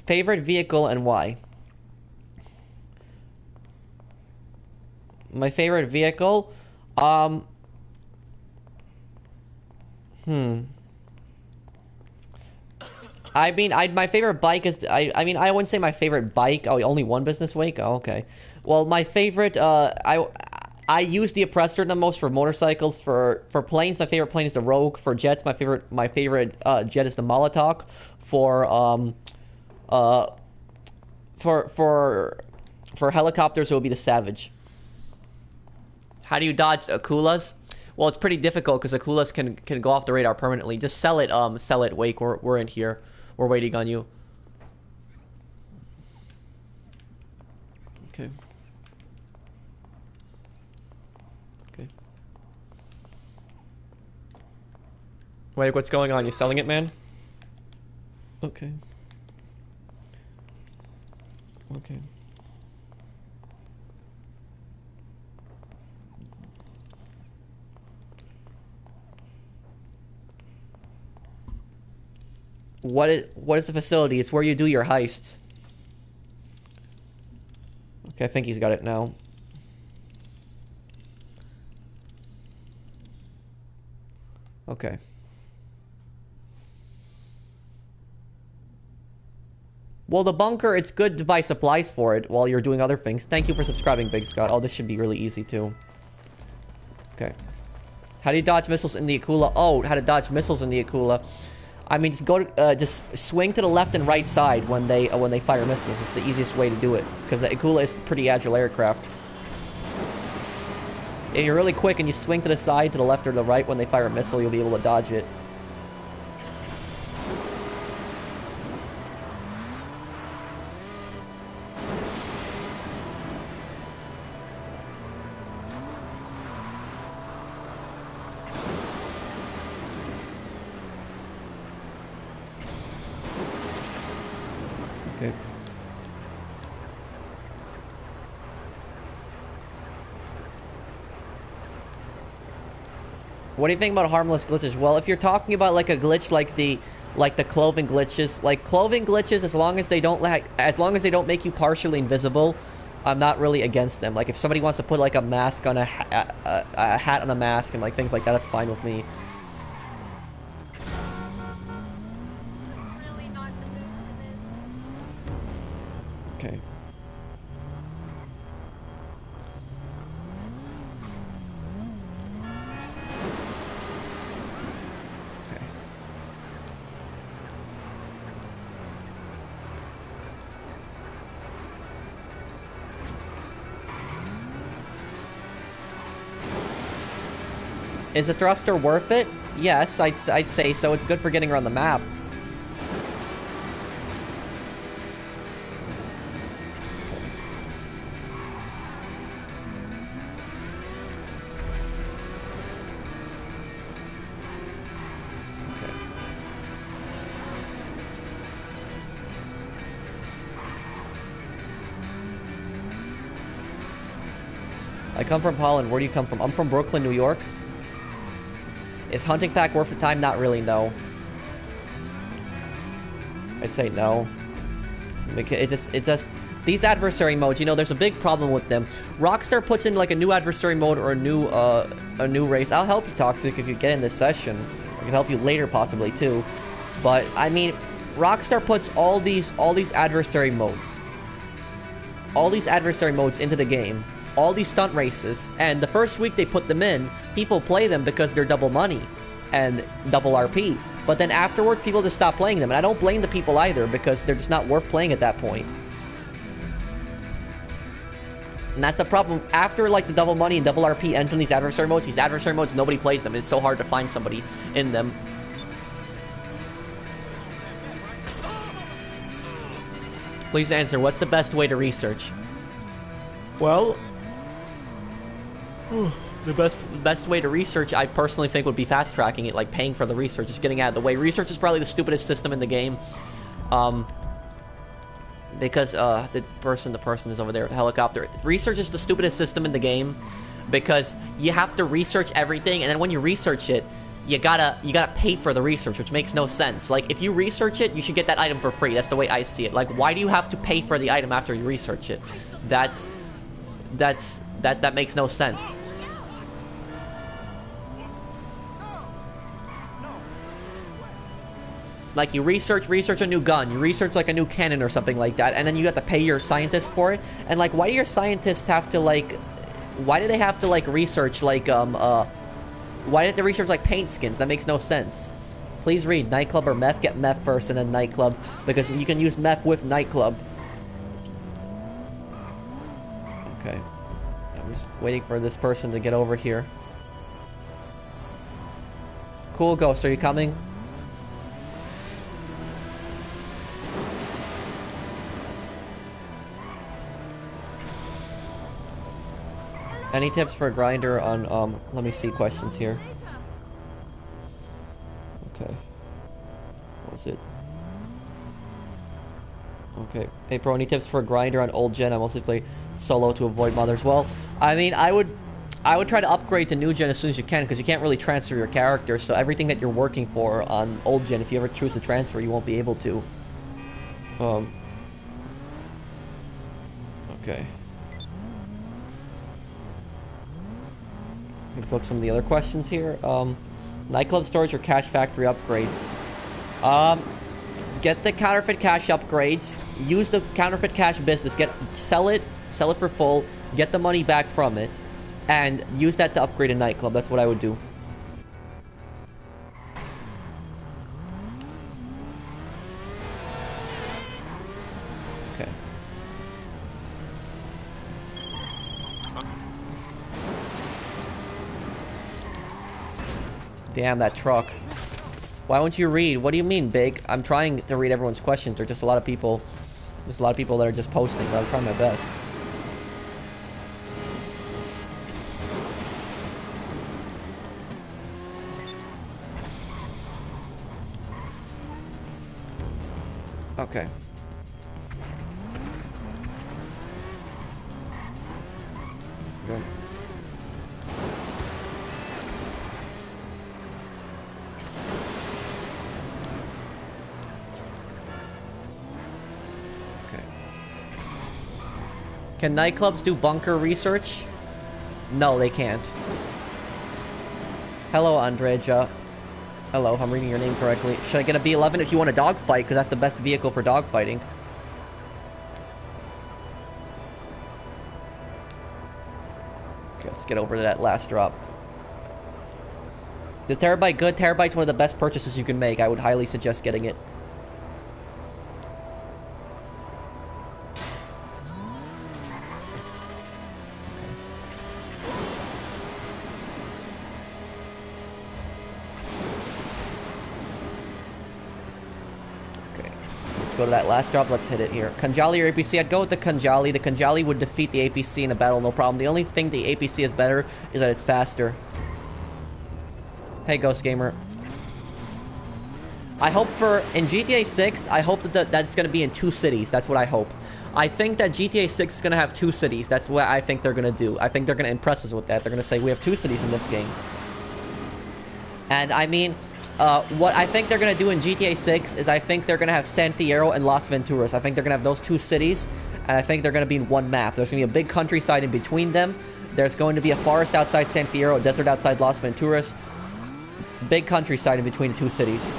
S1: Favorite vehicle and why? My favorite vehicle? I mean, my favorite bike is... I mean, I wouldn't say my favorite bike. Oh, only one business Wake? Oh, okay. Well, my favorite... I use the oppressor the most for motorcycles. For planes, my favorite plane is the Rogue. For jets, my favorite jet is the Molotov. For helicopters, it would be the Savage. How do you dodge Akulas? Well, it's pretty difficult because Akulas can go off the radar permanently. Just sell it, Wake. We're in here. We're waiting on you. Okay. Okay. Wait, what's going on? You selling it, man? Okay. Okay. What is the facility? It's where you do your heists. Okay, I think he's got it now. Okay. Well, the bunker, it's good to buy supplies for it while you're doing other things. Thank you for subscribing, Big Scott. Oh, this should be really easy, too. Okay. How do you dodge missiles in the Akula? Oh, how to dodge missiles in the Akula. I mean, just go to, just swing to the left and right side when they fire missiles. It's the easiest way to do it, because the Akula is pretty agile aircraft. If you're really quick and you swing to the side, to the left or the right when they fire a missile, you'll be able to dodge it. Okay. What do you think about harmless glitches? Well, if you're talking about like a glitch like the clothing glitches, as long as they don't make you partially invisible, I'm not really against them. Like if somebody wants to put like a mask on a hat on a mask and like things like that, that's fine with me. Okay. Is a thruster worth it? Yes, I'd say so. It's good for getting around the map. Okay. I come from Holland. Where do you come from? I'm from Brooklyn, New York. Is hunting pack worth the time? Not really, no. I'd say no. Because it just these adversary modes, you know, there's a big problem with them. Rockstar puts in like a new adversary mode or a new race. I'll help you, Toxic, if you get in this session. I can help you later possibly too. But I mean, Rockstar puts all these adversary modes. All these adversary modes into the game. All these stunt races, and the first week they put them in, people play them because they're double money and double RP. But then afterwards, people just stop playing them, and I don't blame the people either because they're just not worth playing at that point. And that's the problem. After like the double money and double RP ends in these adversary modes, nobody plays them. It's so hard to find somebody in them. Please answer. What's the best way to research? Well, the best way to research, I personally think, would be fast tracking it, like paying for the research, just getting out of the way. Research is probably the stupidest system in the game, because the person is over there, helicopter. Research is the stupidest system in the game because you have to research everything, and then when you research it, you gotta pay for the research, which makes no sense. Like if you research it, you should get that item for free. That's the way I see it. Like why do you have to pay for the item after you research it? That makes no sense. Like you research a new gun, you research like a new cannon or something like that, and then you have to pay your scientist for it. And like, why do your scientists have to like, why do they have to like research like why do they have to research like paint skins? That makes no sense. Please read nightclub or meth. Get meth first and then nightclub because you can use meth with nightclub. Okay. I'm just waiting for this person to get over here. Cool, Ghost, are you coming? Any tips for a grinder on, let me see questions here. Okay. What was it? Okay. Hey, Pro, any tips for a grinder on old gen? I mostly play solo to avoid mothers. Well, I mean, I would try to upgrade to new gen as soon as you can, because you can't really transfer your character, so everything that you're working for on old gen, if you ever choose to transfer, you won't be able to. Okay. Let's look at some of the other questions here. Nightclub stores or cash factory upgrades? Get the counterfeit cash upgrades. Use the counterfeit cash business. Sell it for full. Get the money back from it, and use that to upgrade a nightclub. That's what I would do. Okay. Damn, that truck. Why won't you read? What do you mean, Big? I'm trying to read everyone's questions. There's just a lot of people. There's a lot of people that are just posting, but I'm trying my best. Okay. Good. Can nightclubs do bunker research? No, they can't. Hello, Andreja. Hello, if I'm reading your name correctly. Should I get a B11 if you want a dogfight? Because that's the best vehicle for dogfighting. Okay, let's get over to that last drop. The Terabyte good? Terabyte's one of the best purchases you can make. I would highly suggest getting it. Go to that last drop. Let's hit it here. Kanjali or APC? I'd go with the Kanjali. The Kanjali would defeat the APC in a battle, no problem. The only thing the APC is better is that it's faster. Hey, Ghost Gamer. I hope in GTA 6, I hope that it's going to be in 2 cities. That's what I hope. I think that GTA 6 is going to have 2 cities. That's what I think they're going to do. I think they're going to impress us with that. They're going to say, we have 2 cities in this game. And I mean... what I think they're going to do in GTA 6 is I think they're going to have San Fierro and Las Venturas. I think they're going to have those 2 cities, and I think they're going to be in one map. There's going to be a big countryside in between them. There's going to be a forest outside San Fierro, a desert outside Las Venturas. Big countryside in between the 2 cities.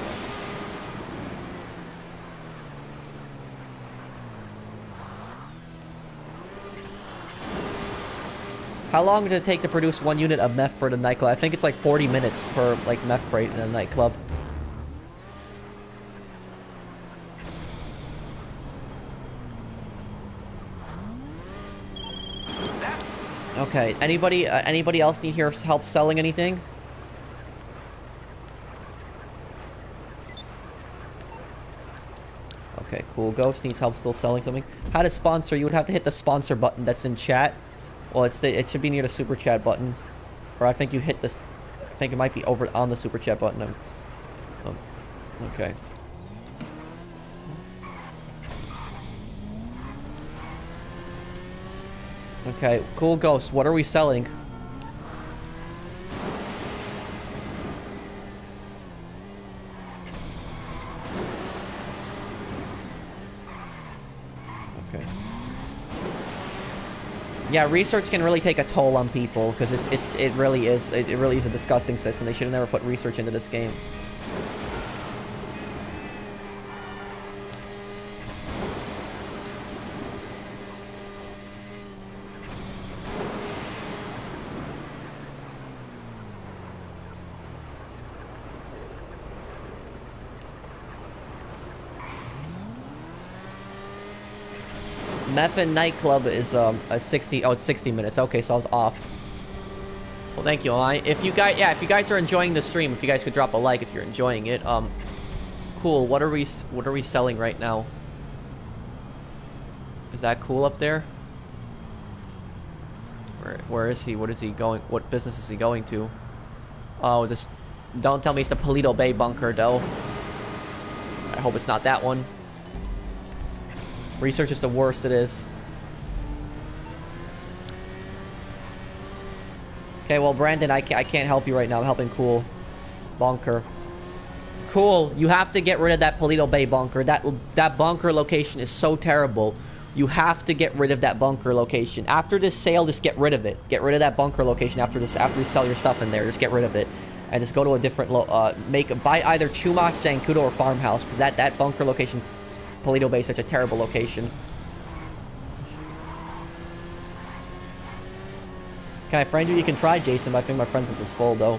S1: How long does it take to produce 1 unit of meth for the nightclub? I think it's like 40 minutes per like meth crate in a nightclub. Okay. Anybody else need here help selling anything? Okay, cool. Ghost needs help still selling something. How to sponsor? You would have to hit the sponsor button that's in chat. Well, it should be near the super chat button, or I think you hit this. I think it might be over on the super chat button. Okay. Okay, cool. Ghost, what are we selling? Okay. Yeah, research can really take a toll on people because it really is a disgusting system. They should have never put research into this game. Meth and nightclub is a 60. Oh, it's 60 minutes. Okay, so I was off. Well, thank you. If you guys are enjoying the stream, if you guys could drop a like if you're enjoying it. Cool. What are we selling right now? Is that cool up there? Where is he? What is he going? What business is he going to? Oh, just don't tell me it's the Paleto Bay bunker, though. I hope it's not that one. Research is the worst it is. Okay, well, Brandon, I can't help you right now. I'm helping Cool. Bunker. Cool, you have to get rid of that Paleto Bay bunker. That bunker location is so terrible. You have to get rid of that bunker location. After this sale, just get rid of it. Get rid of that bunker location after this. After you sell your stuff in there, just get rid of it. And just go to a different buy either Chumash, Zancudo, or Farmhouse, because that bunker location, Paleto Bay, is such a terrible location. Can I friend you? You can try, Jason, but I think my friends list is full, though.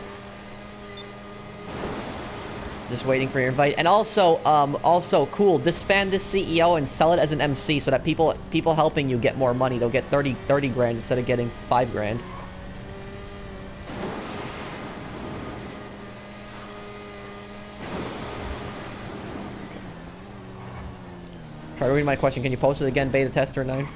S1: Just waiting for your invite. And also, cool, disband this CEO and sell it as an MC so that people helping you get more money. They'll get 30 grand instead of getting 5 grand. Try reading my question. Can you post it again, Beta Tester 9?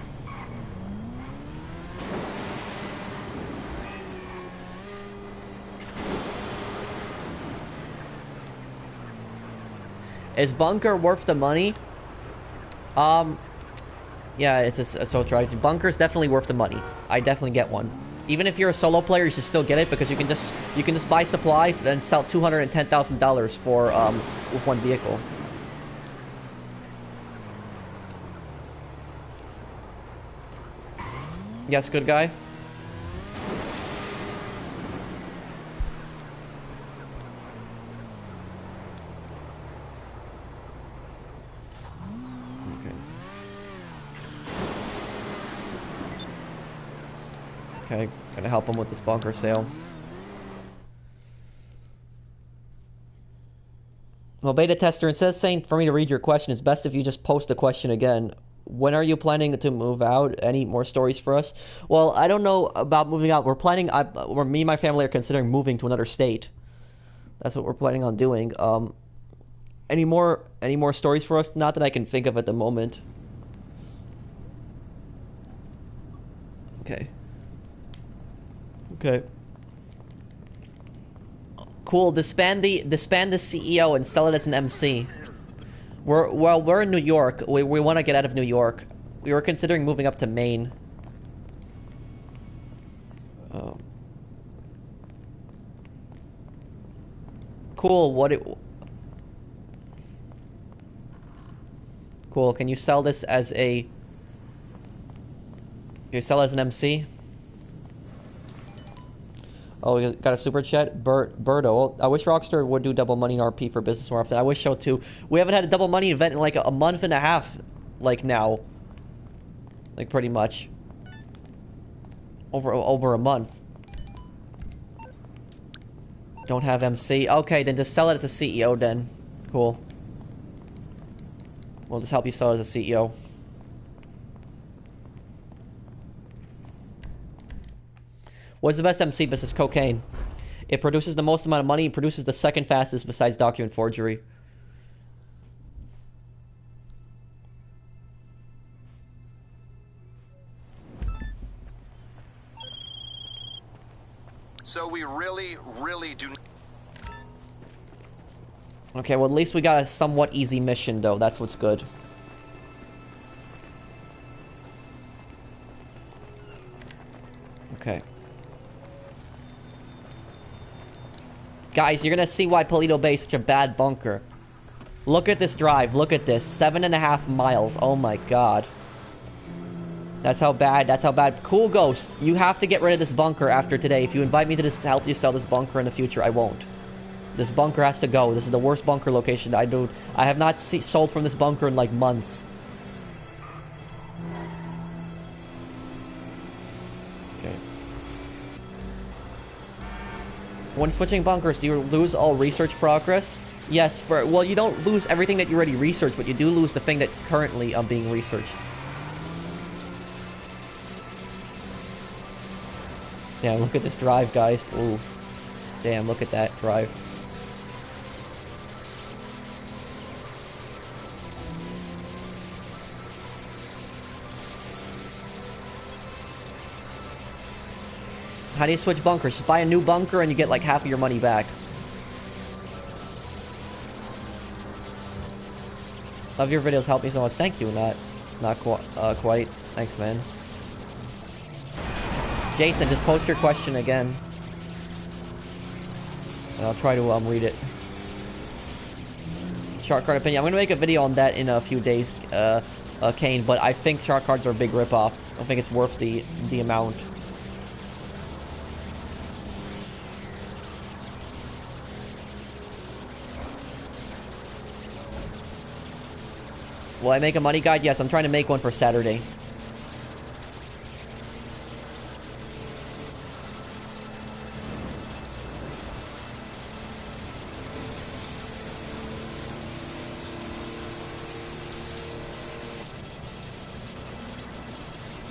S1: Is bunker worth the money? Yeah, it's a so try. Bunker's definitely worth the money. I definitely get one. Even if you're a solo player, you should still get it because you can just buy supplies and then sell $210,000 for with one vehicle. Yes, good guy. Okay, gonna help him with this bunker sale. Well, Beta Tester, instead of saying for me to read your question, it's best if you just post the question again. When are you planning to move out? Any more stories for us? Well, I don't know about moving out. We're planning, me and my family are considering moving to another state. That's what we're planning on doing. Any more stories for us? Not that I can think of at the moment. Okay. Okay. Cool. Disband the CEO and sell it as an MC. We're in New York. We want to get out of New York. We were considering moving up to Maine. Cool. Cool. Can you sell this as a? Can you sell it as an MC? Oh, we got a super chat. Birdo. I wish Rockstar would do double money in RP for business more often. I wish so too. We haven't had a double money event in like a month and a half. Like now. Like pretty much. Over a month. Don't have MC. Okay, then just sell it as a CEO then. Cool. We'll just help you sell it as a CEO. What's the best MC business? Cocaine. It produces the most amount of money and produces the second fastest besides document forgery.
S3: So we really do.
S1: Okay, well at least we got a somewhat easy mission though. That's what's good. Okay. Guys, you're gonna see why Paleto Bay is such a bad bunker. Look at this drive. Look at this. 7.5 miles. Oh my god. That's how bad. That's how bad. Cool Ghost. You have to get rid of this bunker after today. If you invite me to help you sell this bunker in the future, I won't. This bunker has to go. This is the worst bunker location. I have not sold from this bunker in like months. Okay. When switching bunkers, do you lose all research progress? Yes, well, you don't lose everything that you already researched, but you do lose the thing that's currently being researched. Damn, look at this drive, guys. Ooh. Damn, look at that drive. How do you switch bunkers? Just buy a new bunker and you get like half of your money back. Love your videos, help me so much. Thank you, not quite. Thanks, man. Jason, just post your question again. And I'll try to read it. Shark card opinion. I'm gonna make a video on that in a few days. Kane, but I think shark cards are a big ripoff. I don't think it's worth the amount. Will I make a money guide? Yes, I'm trying to make one for Saturday.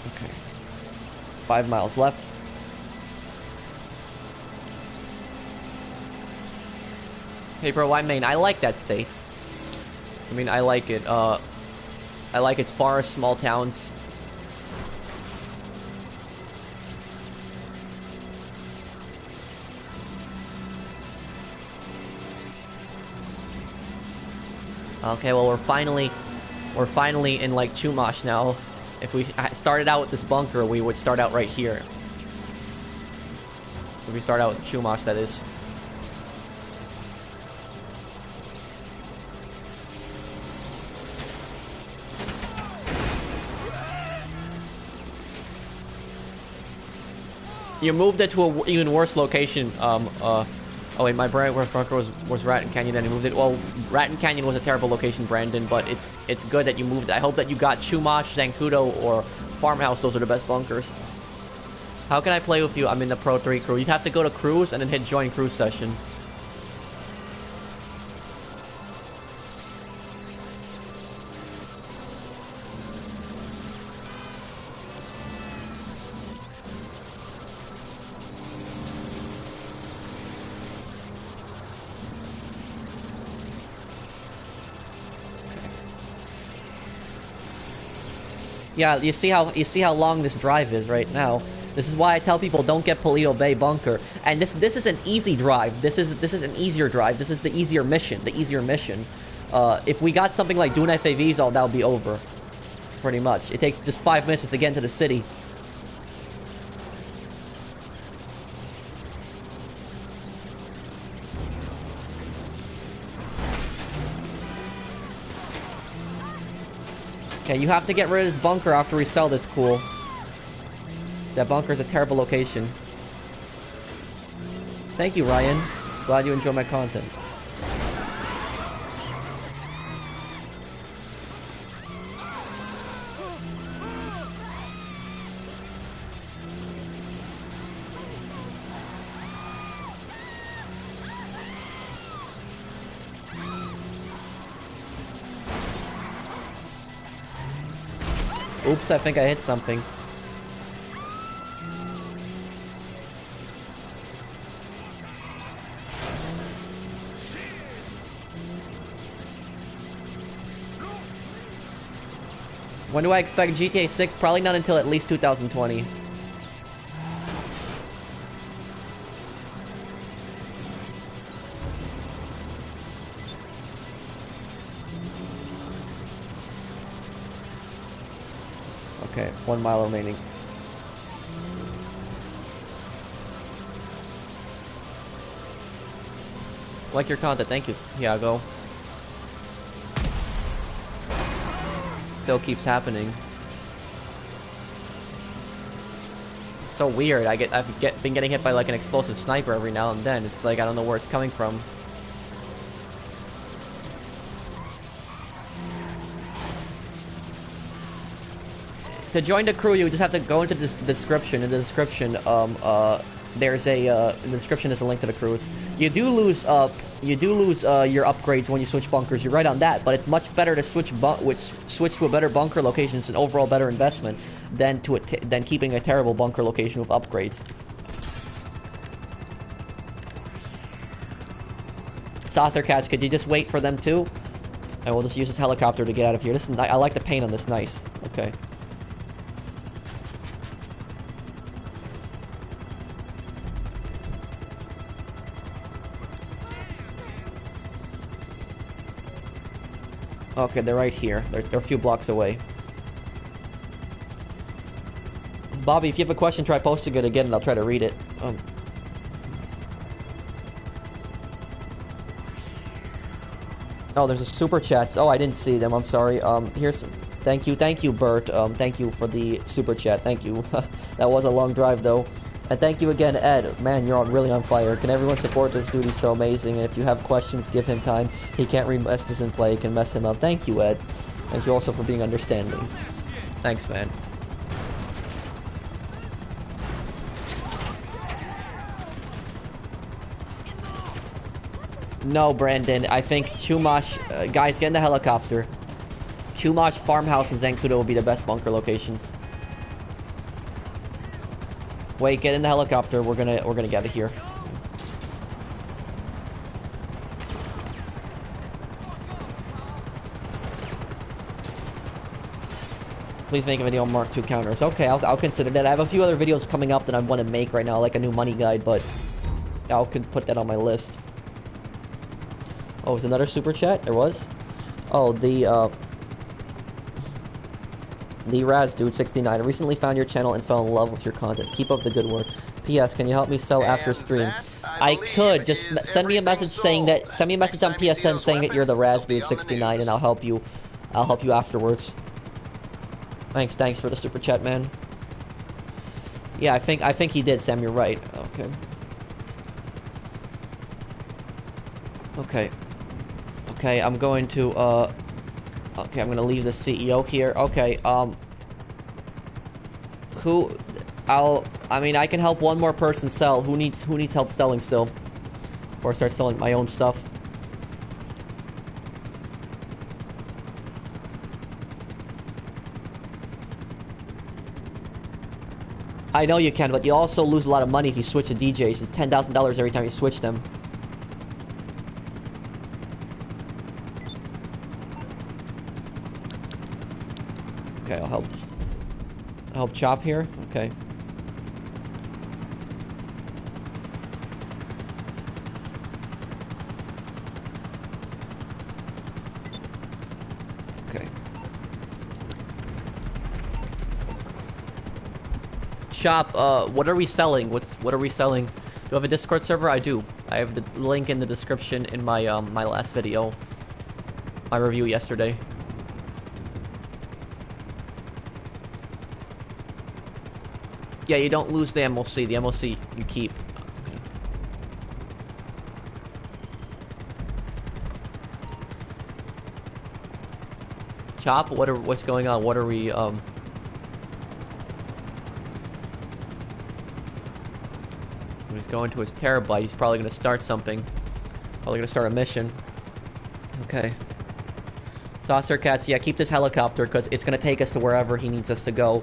S1: Okay. 5 miles left. Hey bro, I mean, I like that state. I mean, I like it. I like its forests, small towns. Okay, well we're finally in like Chumash now. If we started out with this bunker, we would start out right here. If we start out with Chumash, that is. You moved it to an even worse location. Oh wait, my bunker was Ratton Canyon, and you moved it. Well, Ratton Canyon was a terrible location, Brandon, but it's good that you moved it. I hope that you got Chumash, Zancudo, or Farmhouse. Those are the best bunkers. How can I play with you? I'm in the Pro 3 crew. You'd have to go to cruise and then hit join cruise session. Yeah, you see how long this drive is right now. This is why I tell people don't get Paleto Bay bunker. And this is an easy drive. This is an easier drive. This is the easier mission. If we got something like Dune FAVs, that would be over. Pretty much. It takes just 5 minutes to get into the city. Okay, you have to get rid of this bunker after we sell this cool. That bunker is a terrible location. Thank you, Ryan. Glad you enjoy my content. Oops, I think I hit something. When do I expect GTA 6? Probably not until at least 2020. Okay, 1 mile remaining. Like your content, thank you, Thiago. Still keeps happening. It's so weird. I've been getting hit by like an explosive sniper every now and then. It's like I don't know where it's coming from. To join the crew, you just have to go into this description. In the description, there's a in the description is a link to the cruise. You do lose your upgrades when you switch bunkers. You're right on that, but it's much better to switch to a better bunker location. It's an overall better investment than keeping a terrible bunker location with upgrades. Saucer cats, could you just wait for them too? And we'll just use this helicopter to get out of here. This is I like the paint on this. Nice. Okay. Okay, they're right here. They're a few blocks away. Bobby, if you have a question, try posting it again and I'll try to read it. Oh, there's a super chats. Oh, I didn't see them. I'm sorry. Here's Thank you, Bert. Thank you for the super chat. Thank you. That was a long drive, though. And thank you again, Ed. Man, you're really on fire. Can everyone support this dude? He's so amazing. And if you have questions, give him time. He can't read messages and play. You can mess him up. Thank you, Ed. Thank you also for being understanding. Thanks, man. No, Brandon. I think Chumash... guys, get in the helicopter. Chumash, Farmhouse, and Zancudo will be the best bunker locations. Wait, get in the helicopter. We're gonna get it here. Please make a video on Mark II counters. Okay, I'll consider that. I have a few other videos coming up that I want to make right now, like a new money guide, but I'll put that on my list. Oh, was another super chat? There was? Oh, the Raz Dude 69. I recently found your channel and fell in love with your content. Keep up the good work. P.S. Can you help me sell after stream? I could. Just send me a message saying that. Send me a message on PSN saying that you're the Raz Dude 69, and I'll help you. I'll help you afterwards. Thanks for the super chat, man. Yeah, I think he did, Sam. You're right. Okay. Okay, I'm going to okay, I'm gonna leave the CEO here. Okay, I mean, I can help one more person sell. Who needs help selling still? Or start selling my own stuff. I know you can, but you also lose a lot of money if you switch to DJs. It's $10,000 every time you switch them. Okay, I'll help Chop here. Okay. Okay. Chop, what are we selling? What are we selling? Do I have a Discord server? I do. I have the link in the description in my my last video. My review yesterday. Yeah, you don't lose the MLC. The MLC you keep. Okay. Chop, what's going on? What are we He's going to his terabyte. He's probably gonna start something. Probably gonna start a mission. Okay. Saucer Cats, yeah, keep this helicopter because it's gonna take us to wherever he needs us to go.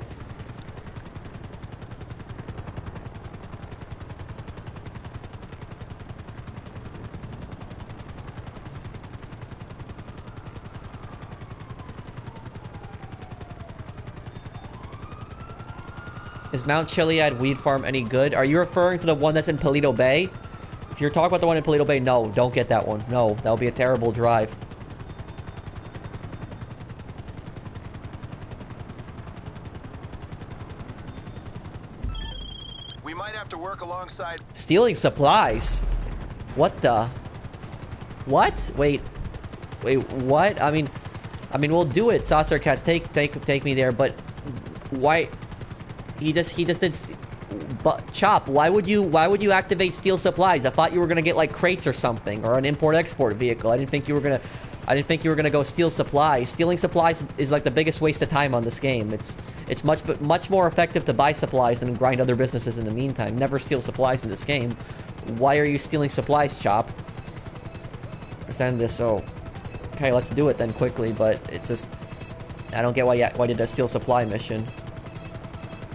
S1: Is Mount Chiliad Weed Farm any good? Are you referring to the one that's in Paleto Bay? If you're talking about the one in Paleto Bay, no, don't get that one. No, that'll be a terrible drive.
S3: We might have to work alongside.
S1: Stealing supplies? What the? What? Wait, what? I mean, we'll do it. Saucer Cats, take me there, but why? He just did. But Chop, why would you activate steal supplies? I thought you were gonna get like crates or something, or an import-export vehicle. I didn't think you were gonna go steal supplies. Stealing supplies is like the biggest waste of time on this game. It's much more effective to buy supplies than grind other businesses in the meantime. Never steal supplies in this game. Why are you stealing supplies, Chop? Let's end this. So, okay, let's do it then quickly. But it's just, I don't get why did that steal supply mission.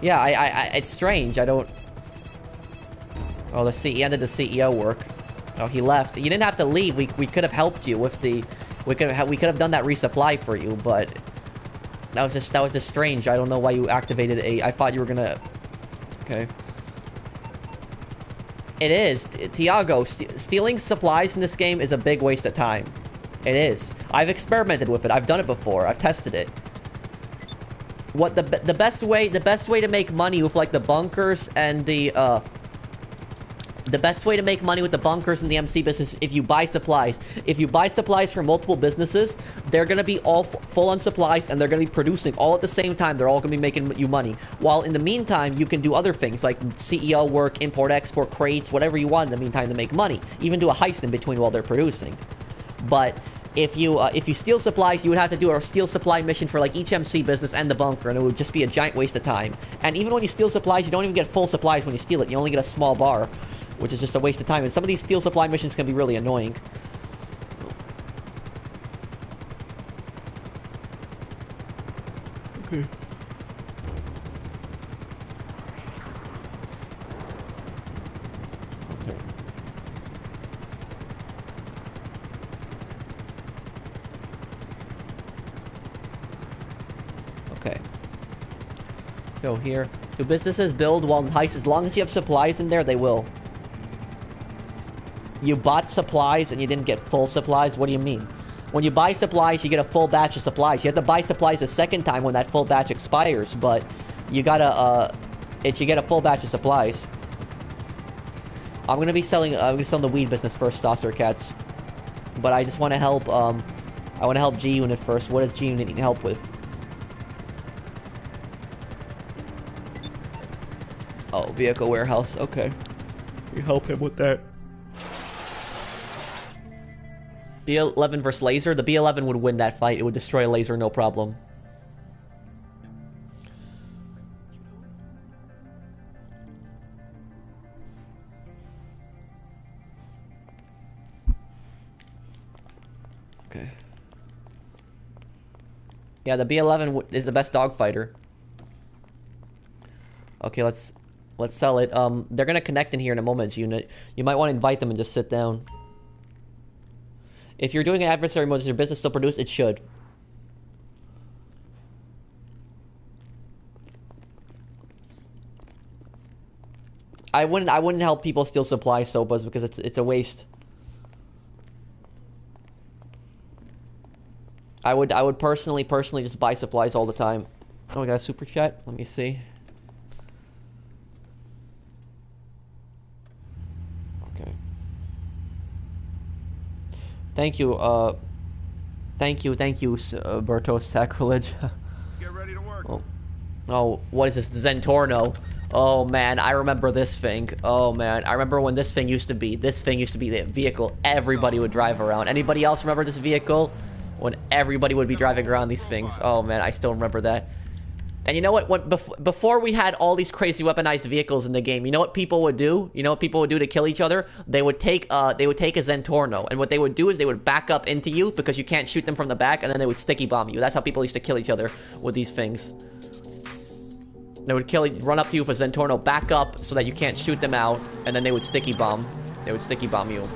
S1: Yeah, it's strange. I don't. Oh, he ended the CEO work. Oh, he left. He didn't have to leave. We could have helped you with the. We could have done that resupply for you, but that was just strange. I don't know why you activated a. I thought you were gonna. Okay. It is, Tiago. Stealing supplies in this game is a big waste of time. It is. I've experimented with it. I've done it before. I've tested it. What the best way to make money with like the bunkers and the The best way to make money with the bunkers in the MC business, if you buy supplies. If you buy supplies from multiple businesses, they're going to be all full on supplies, and they're going to be producing all at the same time. They're all going to be making you money. While in the meantime, you can do other things like CEO work, import, export, crates, whatever you want in the meantime to make money. Even do a heist in between while they're producing. But if you steal supplies, you would have to do a steal supply mission for like each MC business and the bunker, and it would just be a giant waste of time. And even when you steal supplies, you don't even get full supplies when you steal it. You only get a small bar, which is just a waste of time. And some of these steal supply missions can be really annoying. Okay. Okay. Okay. Go here. Do businesses build while in heist? As long as you have supplies in there, they will. You bought supplies and you didn't get full supplies? What do you mean? When you buy supplies, you get a full batch of supplies. You have to buy supplies a second time when that full batch expires, but you gotta, you get a full batch of supplies. I'm gonna sell the weed business first, Saucer Cats. But I just want to help, I want to help G-Unit first. What does G-Unit need help with? Oh, vehicle warehouse. Okay. You help him with that. B11 versus laser. The B11 would win that fight. It would destroy a laser, no problem. Okay. Yeah, the B11 is the best dogfighter. Okay, let's sell it. They're gonna connect in here in a moment, Unit. You might want to invite them and just sit down. If you're doing an adversary mode, does your business still produce? It should. I wouldn't help people steal supplies, Sopas, because it's a waste. I would personally just buy supplies all the time. Oh, we got a super chat. Let me see. Okay. Thank you, Berto Sacrilege.
S3: Let's get ready to work.
S1: Oh, what is this? Zentorno. Oh man, I remember this thing. Oh man, I remember when this thing used to be the vehicle everybody would drive around. Anybody else remember this vehicle? When everybody would be driving around these things. Oh man, I still remember that. And you know what? Before we had all these crazy weaponized vehicles in the game, you know what people would do? You know what people would do to kill each other? They would take a Zentorno, and what they would do is they would back up into you because you can't shoot them from the back, and then they would sticky bomb you. That's how people used to kill each other with these things. They would run up to you with a Zentorno, back up so that you can't shoot them out, and then they would sticky bomb. They would sticky bomb you.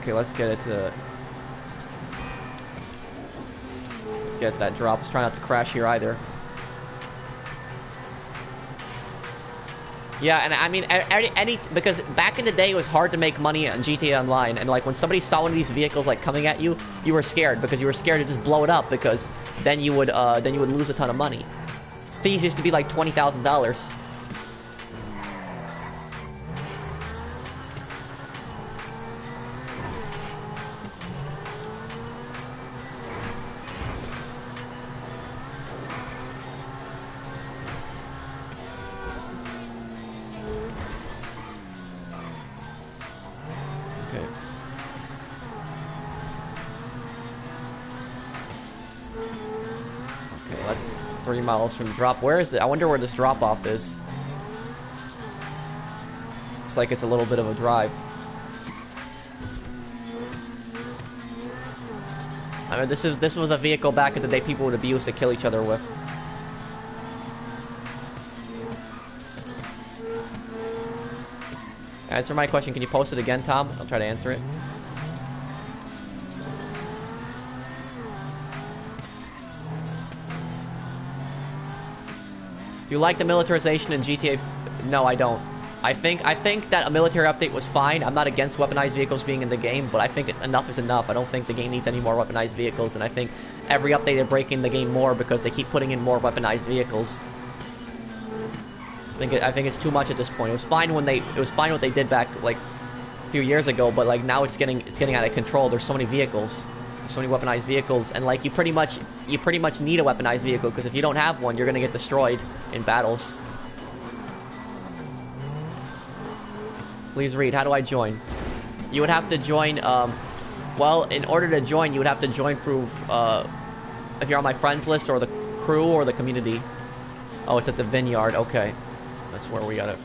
S1: Okay, let's get it to... Let's get that drop. Let's try not to crash here either. Yeah, and I mean, because back in the day, it was hard to make money on GTA Online, and like when somebody saw one of these vehicles like coming at you, you were scared because you were scared to just blow it up because then you would lose a ton of money. Fees used to be like $20,000. That's 3 miles from the drop. Where is it? I wonder where this drop-off is. Looks like it's a little bit of a drive. I mean, this was a vehicle back in the day people would abuse to kill each other with. Answer my question. Can you post it again, Tom? I'll try to answer it. Do you like the militarization in GTA? No, I don't. I think that a military update was fine. I'm not against weaponized vehicles being in the game, but I think it's enough is enough. I don't think the game needs any more weaponized vehicles, and I think every update they're breaking the game more because they keep putting in more weaponized vehicles. I think it's too much at this point. It was fine what they did back like a few years ago, but like now it's getting out of control. There's so many vehicles, so many weaponized vehicles, and like you pretty much need a weaponized vehicle because if you don't have one, you're gonna get destroyed in battles. Please read. How do I join? You would have to join. Well, in order to join, you would have to join through if you're on my friends list or the crew or the community. Oh, it's at the vineyard. Okay. That's where we got it.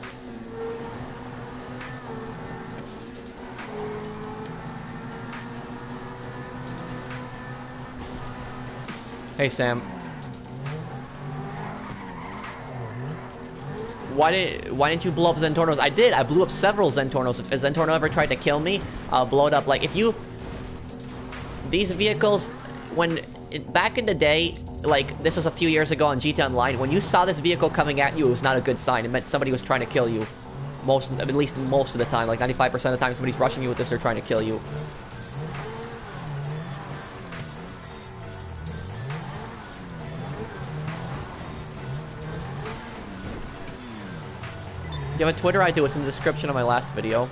S1: Hey, Sam. Why didn't you blow up Zentornos? I did. I blew up several Zentornos. If a Zentorno ever tried to kill me, I'll blow it up. Like, if you... These vehicles, back in the day, like, this was a few years ago on GTA Online, when you saw this vehicle coming at you, it was not a good sign. It meant somebody was trying to kill you. At least most of the time. Like, 95% of the time, somebody's rushing you with this, they're trying to kill you. Do you have a Twitter? I do. It's in the description of my last video.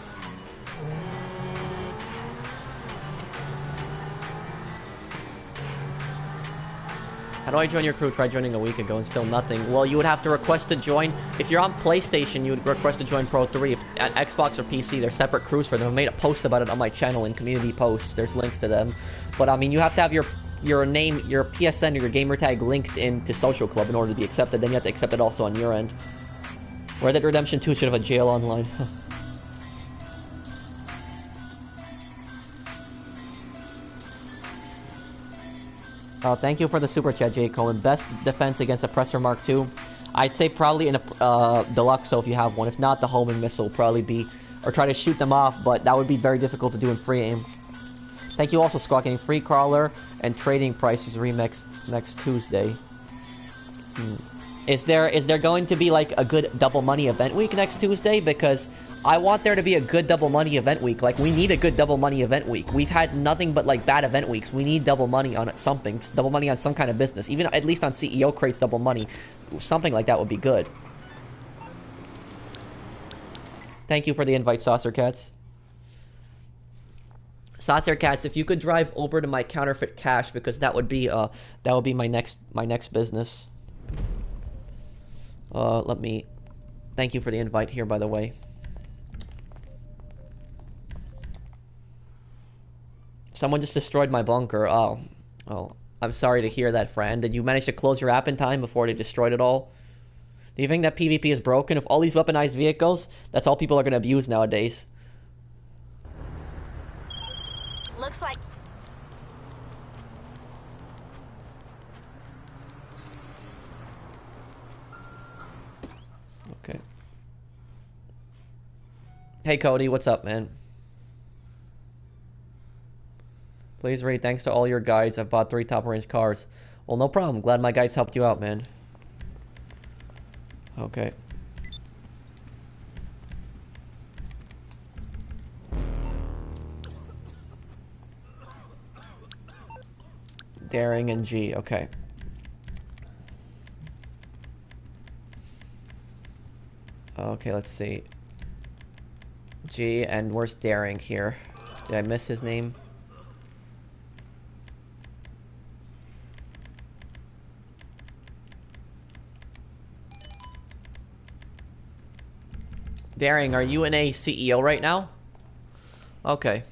S1: How do I join your crew? Tried joining a week ago and still nothing. Well, you would have to request to join. If you're on PlayStation, you would request to join Pro 3. If at Xbox or PC, there's separate crews for them. I made a post about it on my channel in community posts. There's links to them. But, I mean, you have to have your name, your PSN, or your gamer tag linked into Social Club in order to be accepted. Then you have to accept it also on your end. Red Dead Redemption 2 should have a jail online. Thank you for the super chat, J. Cohen. Best defense against Oppressor Mark II? I'd say probably in a deluxe, so if you have one. If not, the homing missile would probably be... Or try to shoot them off, but that would be very difficult to do in free aim. Thank you also, Squawk. Getting free crawler and trading prices remix next Tuesday. Is there going to be like a good double money event week next Tuesday? Because I want there to be a good double money event week. Like, we need a good double money event week. We've had nothing but like bad event weeks. We need double money on something. Double money on some kind of business. Even at least on CEO crates, double money. Something like that would be good. Thank you for the invite, Saucer Cats. Saucer Cats, if you could drive over to my counterfeit cash, because that would be my next business. Let me... Thank you for the invite here, by the way. Someone just destroyed my bunker. Oh. I'm sorry to hear that, friend. Did you manage to close your app in time before they destroyed it all? Do you think that PvP is broken? If all these weaponized vehicles, that's all people are going to abuse nowadays.
S2: Looks like...
S1: Okay. Hey, Cody, what's up, man? Please read. Thanks to all your guides, I've bought 3 top-range cars. Well, no problem. Glad my guides helped you out, man. Okay. Daring and G. Okay. Okay, let's see. G, and where's Daring here? Did I miss his name? Daring, are you in a CEO right now? Okay.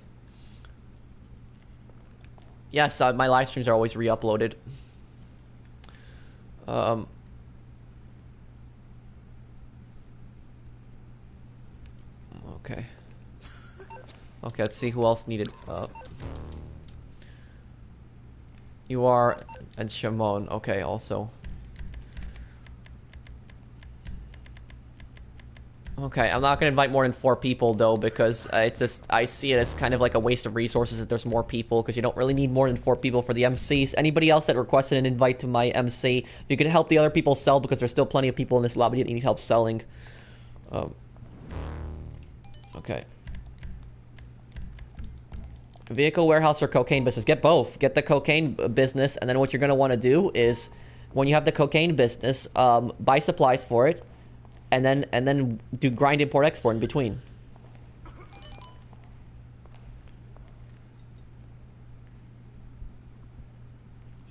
S1: Yes, my live streams are always re-uploaded. Okay, let's see who else needed. You are... and Shimon. Okay, also. Okay, I'm not gonna invite more than 4 people though, because it's just I see it as kind of like a waste of resources if there's more people, because you don't really need more than 4 people for the MCs. Anybody else that requested an invite to my MC, if you can help the other people sell, because there's still plenty of people in this lobby that need help selling. Okay. Vehicle warehouse or cocaine business? Get both. Get the cocaine business, and then what you're gonna want to do is, when you have the cocaine business, buy supplies for it. And then do grind import export in between.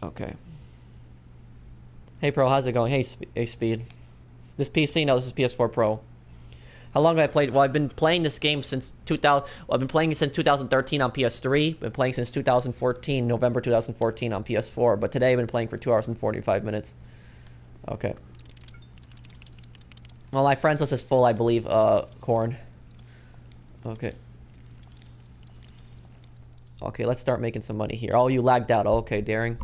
S1: Okay. Hey Pro, how's it going? Hey Speed. This PC? No, this is PS4 Pro. How long have I played? Well, I've been playing this game since 2000. Well, I've been playing it since 2013 on PS3. Been playing since 2014, November 2014 on PS4. But today I've been playing for 2 hours and 45 minutes. Okay. Well, my friends list is full, I believe, Corn. Okay. Okay, let's start making some money here. Oh, you lagged out. Okay, Daring.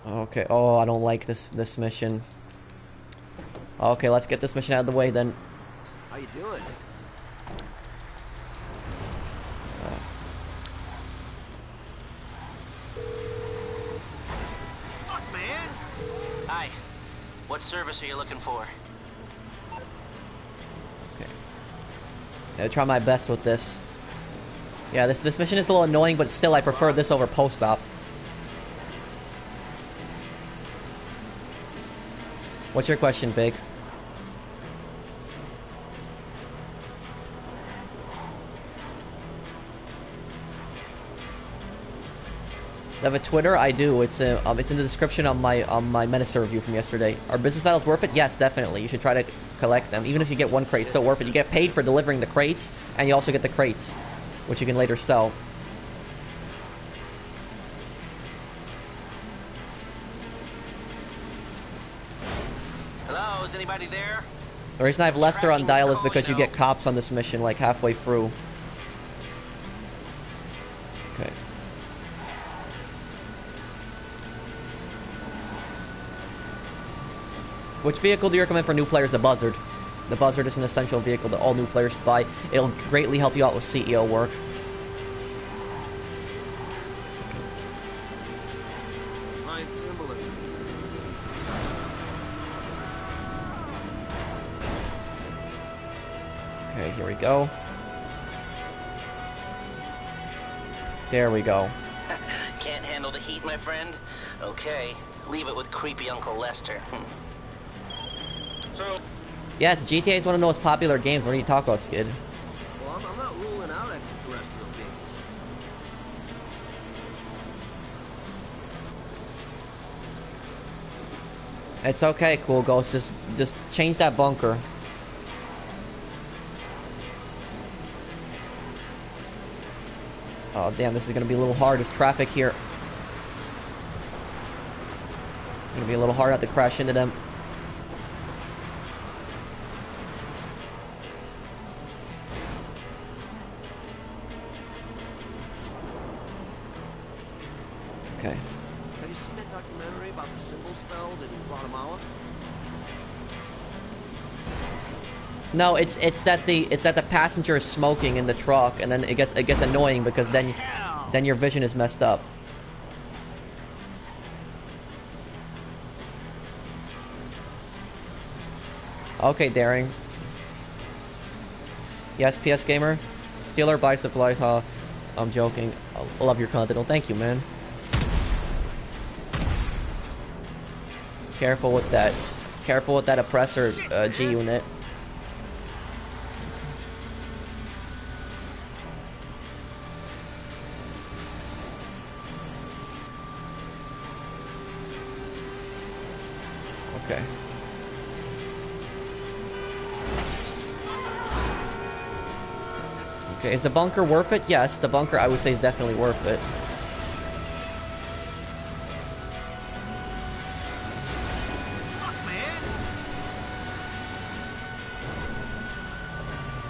S1: Okay, oh, I don't like this mission. Okay, let's get this mission out of the way then.
S5: How you doing? Fuck, man!
S6: Hi. What service are you looking for?
S1: Okay. I'll try my best with this. Yeah, this mission is a little annoying, but still I prefer this over post-op. What's your question, Big? I have a Twitter. I do. It's in the description on my Menacer review from yesterday. Are business battles worth it? Yes, definitely. You should try to collect them. Even if you get 1 crate, it's still worth it. You get paid for delivering the crates, and you also get the crates, which you can later sell.
S6: Hello, is anybody there?
S1: The reason I have Lester on dial is because you get cops on this mission like halfway through. Okay. Which vehicle do you recommend for new players? The Buzzard. The Buzzard is an essential vehicle that all new players should buy. It'll greatly help you out with CEO work.
S5: Fine symbolism.
S1: Okay, here we go. There we go.
S6: Can't handle the heat, my friend? Okay, leave it with creepy Uncle Lester. So...
S1: Yes, GTA is one of the most popular games. What are you talking about, Skid?
S5: Well, I'm not ruling out extraterrestrial beings.
S1: It's okay, Cool Ghost. Just change that bunker. Oh, damn, this is gonna be a little hard. There's traffic here. Gonna be a little hard not to crash into them. Okay.
S5: Have you seen that documentary about the symbol spelled in Guatemala?
S1: No, it's that the passenger is smoking in the truck, and then it gets annoying because then your vision is messed up. Okay, Daring. Yes, PS Gamer. Steal or buy supplies, huh? I'm joking. I love your content. Oh, thank you, man. Careful with that. Careful with that oppressor G unit. Okay. Okay, is the bunker worth it? Yes, the bunker I would say is definitely worth it.
S5: Fuck, man!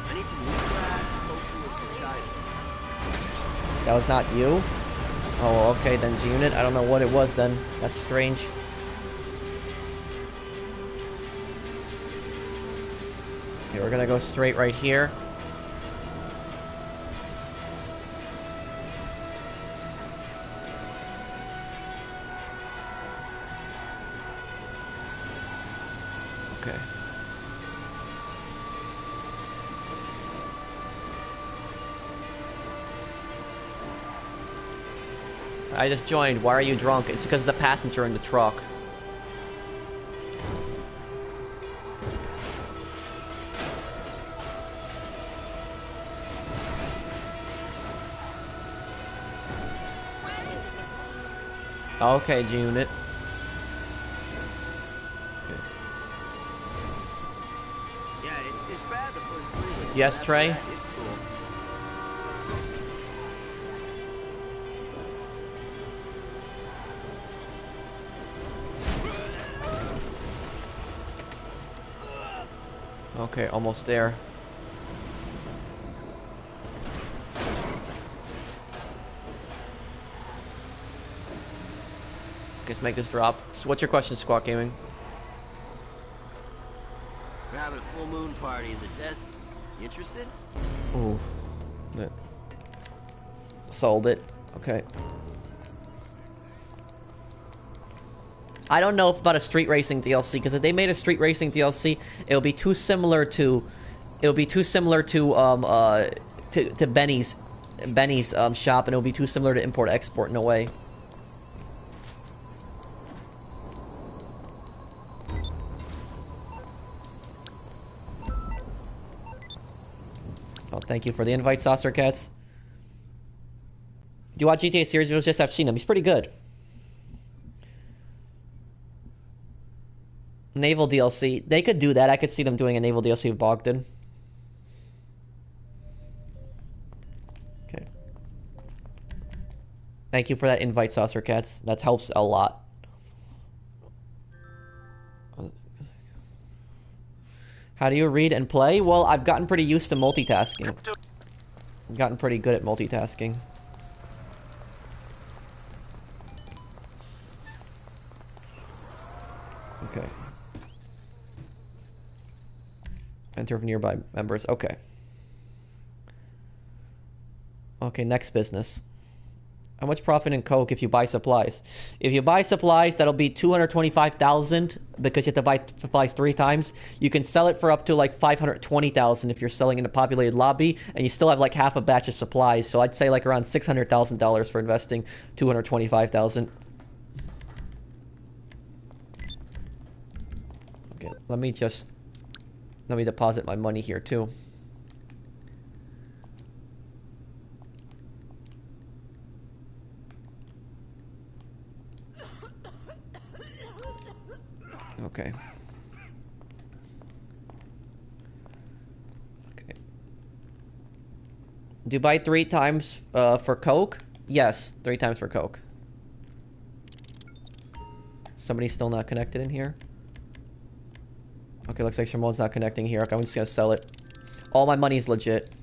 S5: I ate some wheatgrass, tofu, and some chai seeds.
S1: That was not you? Oh, well, okay then, G-Unit. I don't know what it was then. That's strange. Okay, we're gonna go straight right here. Okay. I just joined. Why are you drunk? It's because of the passenger in the truck. Okay, G-Unit.
S5: Yeah, it's bad the first 3 weeks.
S1: Yes,
S5: but
S1: Trey?
S5: after that, it's cool.
S1: Okay, almost there. Let's make this drop. So what's your question, Squawk Gaming?
S5: We're having a full moon party in the desert. You interested?
S1: Ooh. Yeah. Sold it. Okay. I don't know if about a street racing DLC, because if they made a street racing DLC, it'll be too similar to Benny's shop, and it'll be too similar to import export in a way. Oh, thank you for the invite, Saucer Cats. Do you watch GTA series videos? Yes, I've seen them. He's pretty good. Naval DLC. They could do that. I could see them doing a Naval DLC of Bogdan. Okay. Thank you for that invite, Saucer Cats. That helps a lot. How do you read and play? Well, I've gotten pretty used to multitasking. I've gotten pretty good at multitasking. Okay. Enter of nearby members. Okay. Okay, next business. How much profit in Coke if you buy supplies? If you buy supplies, that'll be 225,000 because you have to buy supplies 3 times. You can sell it for up to like 520,000 if you're selling in a populated lobby, and you still have like half a batch of supplies. So I'd say like around $600,000 for investing 225,000. Okay, let me deposit my money here too. Okay. Okay. Do you buy 3 times for Coke? Yes, 3 times for Coke. Somebody's still not connected in here? Okay, looks like Shimon's not connecting here. Okay, I'm just gonna sell it. All my money is legit.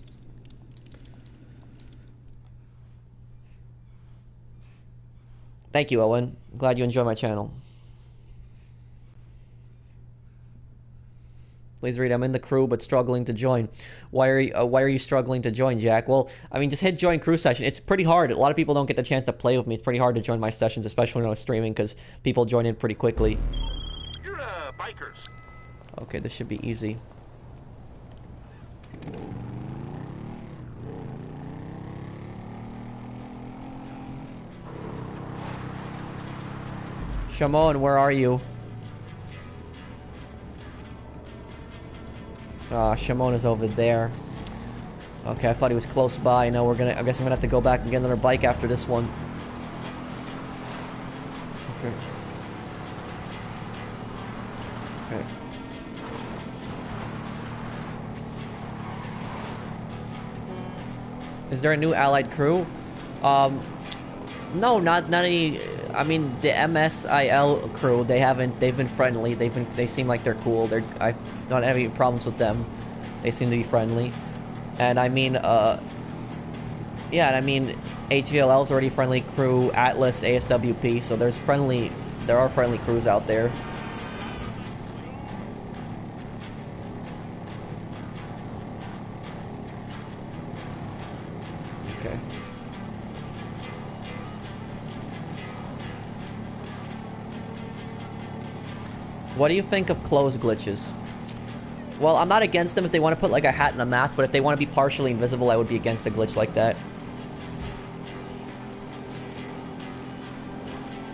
S1: Thank you, Owen. Glad you enjoy my channel. Please read, I'm in the crew but struggling to join. Why are you struggling to join, Jack? Well, I mean, just hit join crew session. It's pretty hard. A lot of people don't get the chance to play with me. It's pretty hard to join my sessions, especially when I'm streaming, because people join in pretty quickly.
S3: You're bikers.
S1: Okay, this should be easy. Shimon, where are you? Shimon is over there. Okay, I thought he was close by. No, I guess I'm gonna have to go back and get another bike after this one. Okay. Okay. Is there a new allied crew? No, not any. I mean, the MSIL crew. They've been friendly. They seem like they're cool. I don't have any problems with them. They seem to be friendly. And I mean, yeah, and I mean, HVLL's already friendly crew, Atlas, ASWP, so there are friendly crews out there. Okay. What do you think of clothes glitches? Well, I'm not against them if they want to put like a hat and a mask, but if they want to be partially invisible, I would be against a glitch like that.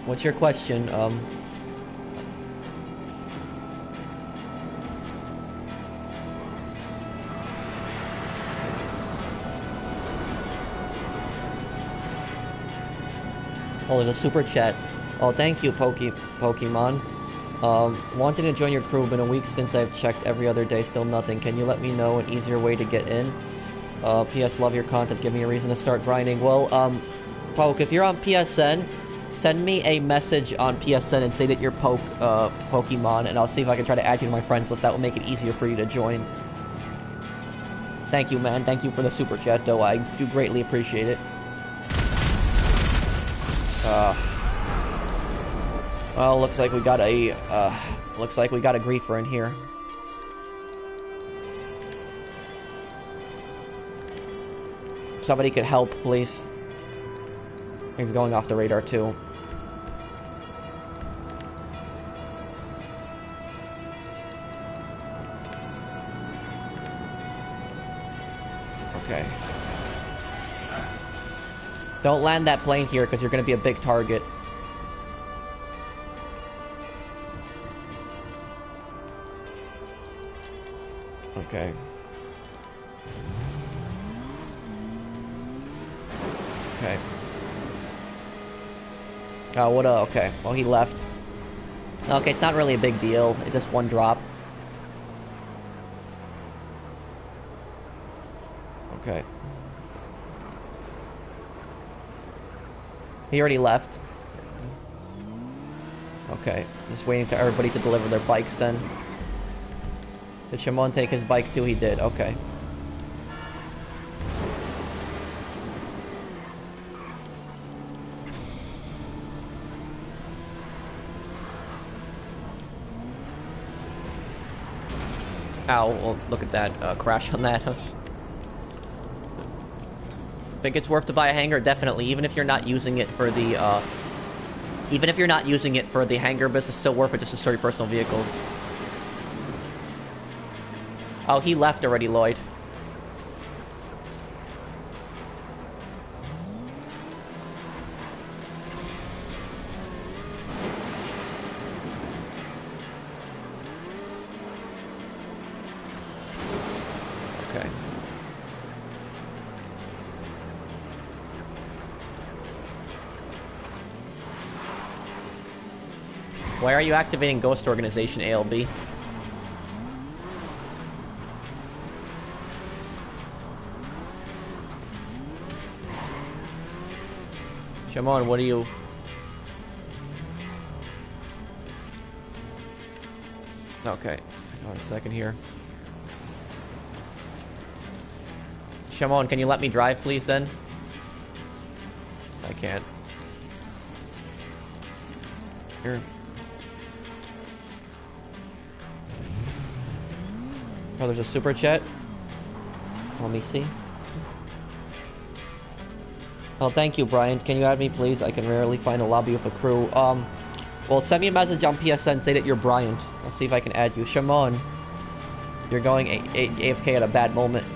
S1: What's your question? Oh, there's a super chat. Oh, thank you, Pokemon. Wanting to join your crew, been a week since I've checked every other day, still nothing. Can you let me know an easier way to get in? PS, love your content, give me a reason to start grinding. Well, Poke, if you're on PSN, send me a message on PSN and say that you're Pokemon, and I'll see if I can try to add you to my friends list. That will make it easier for you to join. Thank you, man. Thank you for the super chat, though. I do greatly appreciate it. Well, looks like we got a griefer in here. Somebody could help, please. He's going off the radar, too. Okay. Don't land that plane here, because you're going to be a big target. Okay. Okay. Oh, what okay. Well, he left. Okay, it's not really a big deal. It's just one drop. Okay. He already left. Okay. Just waiting for everybody to deliver their bikes then. Did Shimon take his bike too? He did. Okay. Ow, well, look at that crash on that. Think it's worth to buy a hangar? Definitely, even if you're not using it for the hangar business, it's still worth it just to store your personal vehicles. Oh, he left already, Lloyd. Okay. Why are you activating Ghost Organization, ALB? Come on, what are you... Okay, hang on a second here. Shimon, can you let me drive, please, then? I can't. Here. Oh, there's a super chat. Let me see. Oh, thank you, Brian. Can you add me, please? I can rarely find a lobby with a crew. Well, send me a message on PSN. Say that you're Brian. I'll see if I can add you. Shimon, you're going AFK at a bad moment.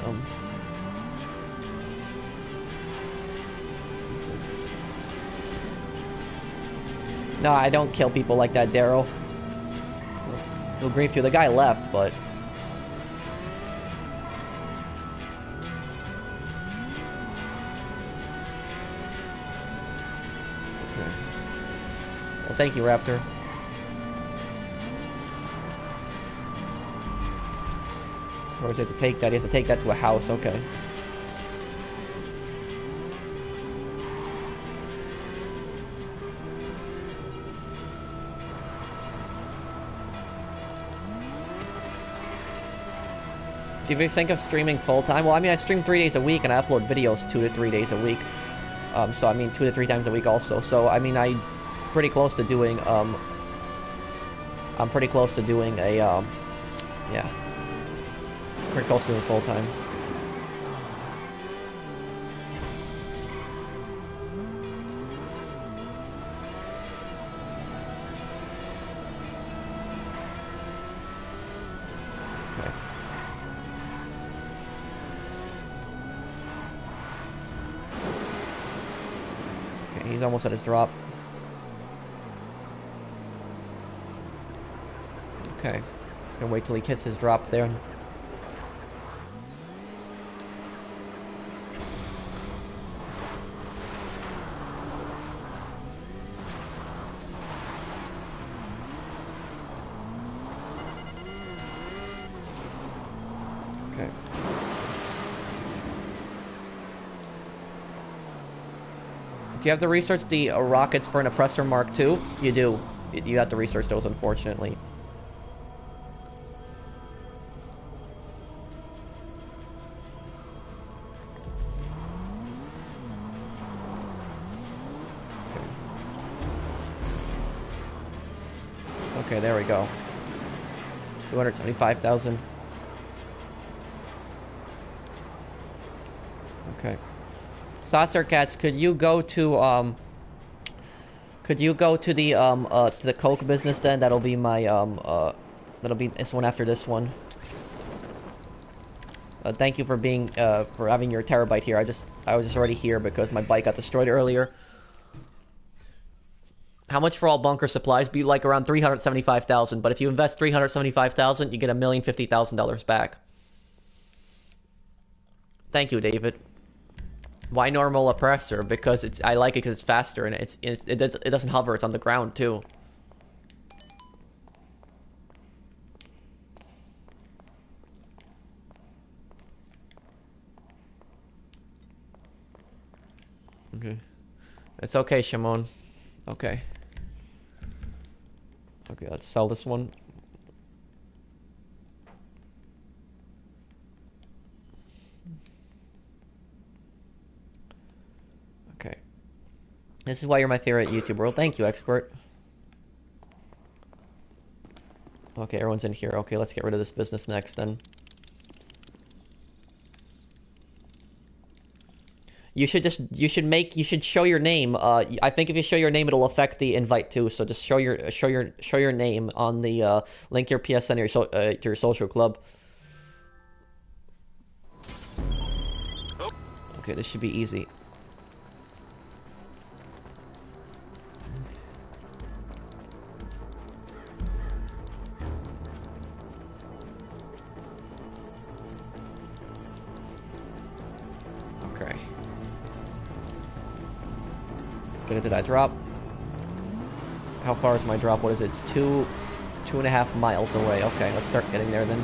S1: No, I don't kill people like that, Daryl. He'll grief you. The guy left, but... Well, thank you, Raptor. Or does he have to take that? He has to take that to a house, okay. Do you think of streaming full-time? Well, I mean, I stream 3 days a week, and I upload videos 2 to 3 days a week. So, I mean, 2 to 3 times a week also. So, I mean, I'm pretty close to doing, I'm pretty close to doing a, yeah. Pretty close to doing full-time. He's almost at his drop. Okay. Just gonna wait till he hits his drop there. Okay. Do you have to research the rockets for an oppressor Mark II? You do. You have to research those, unfortunately. Okay, there we go. 275,000. Okay. Saucer Cats, could you go to the Coke business then? That'll be my that'll be this one after this one. Thank you for being for having your terabyte here. I was just already here because my bike got destroyed earlier. How much for all bunker supplies? Be like around 375,000, but if you invest 375,000, you get $1,050,000 back. Thank you, David. Why normal oppressor? Because I like it because it's faster and it doesn't hover. It's on the ground too. Okay, it's okay, Shimon. Okay. Okay, let's sell this one. Okay. This is why you're my favorite YouTuber. Well, thank you, expert. Okay, everyone's in here. Okay, let's get rid of this business next then. You should show your name. I think if you show your name, it'll affect the invite too. So just show your name on the link your PSN or your social club. Okay, this should be easy. Okay. Let's get into that drop. How far is my drop? What is it? It's 2.5 miles away. Okay, let's start getting there then.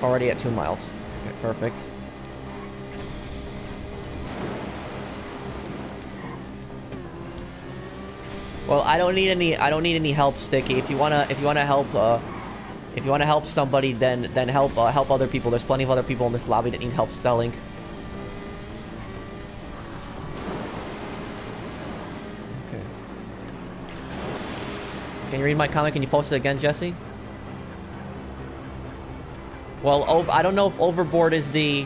S1: Already at 2 miles. Okay, perfect. Well, I don't need any help, Sticky. If you wanna help somebody, then help other people. There's plenty of other people in this lobby that need help selling. Okay. Can you read my comment? Can you post it again, Jesse? Well, I don't know if Overboard is the...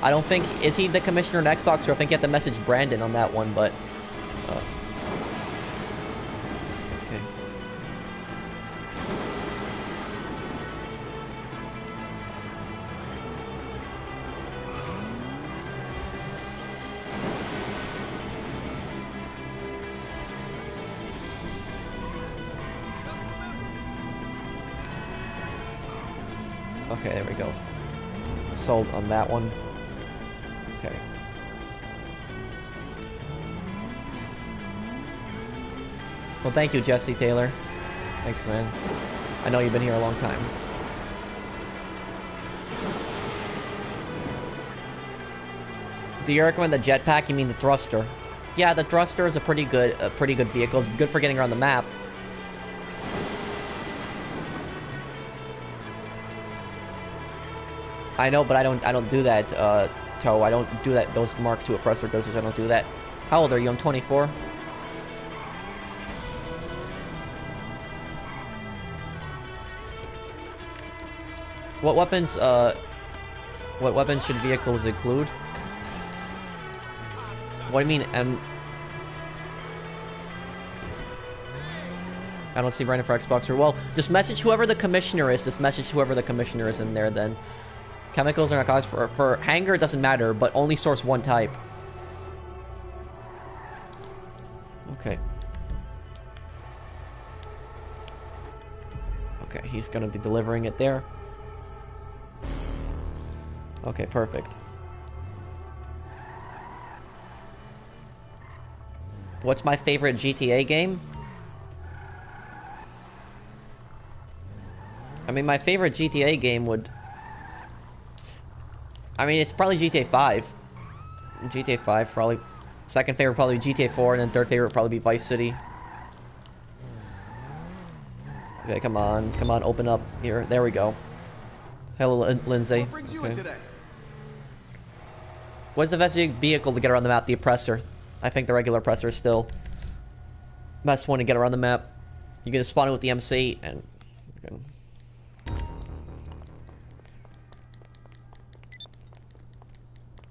S1: I don't think... Is he the commissioner in Xbox? Or I think you have to message Brandon on that one, but... okay. Okay, there we go. Sold on that one. Okay. Well, thank you, Jesse Taylor. Thanks, man. I know you've been here a long time. Do you recommend the jetpack? You mean the thruster? Yeah, the thruster is a pretty good vehicle. Good for getting around the map. I know, but I don't do that, Toe. I don't do that. Those Mark II oppressor doses. I don't do that. How old are you? I'm 24. What weapons should vehicles include? What do you mean, I don't see Brandon for Xbox. Well, just message whoever the commissioner is. Just message whoever the commissioner is in there, then. Chemicals are not cause for hanger, it doesn't matter, but only source one type. Okay. Okay, he's gonna be delivering it there. Okay, perfect. What's my favorite GTA game? I mean, my favorite GTA game would... I mean, it's probably GTA 5. GTA 5, probably. Second favorite probably GTA 4, and then third favorite probably be Vice City. Okay, come on. Come on, open up here. There we go. Hello, Lindsay.
S4: What brings you in today?
S1: What's the best vehicle to get around the map? The oppressor. I think the regular oppressor is still best one to get around the map. You can spawn it with the MC, and... Okay.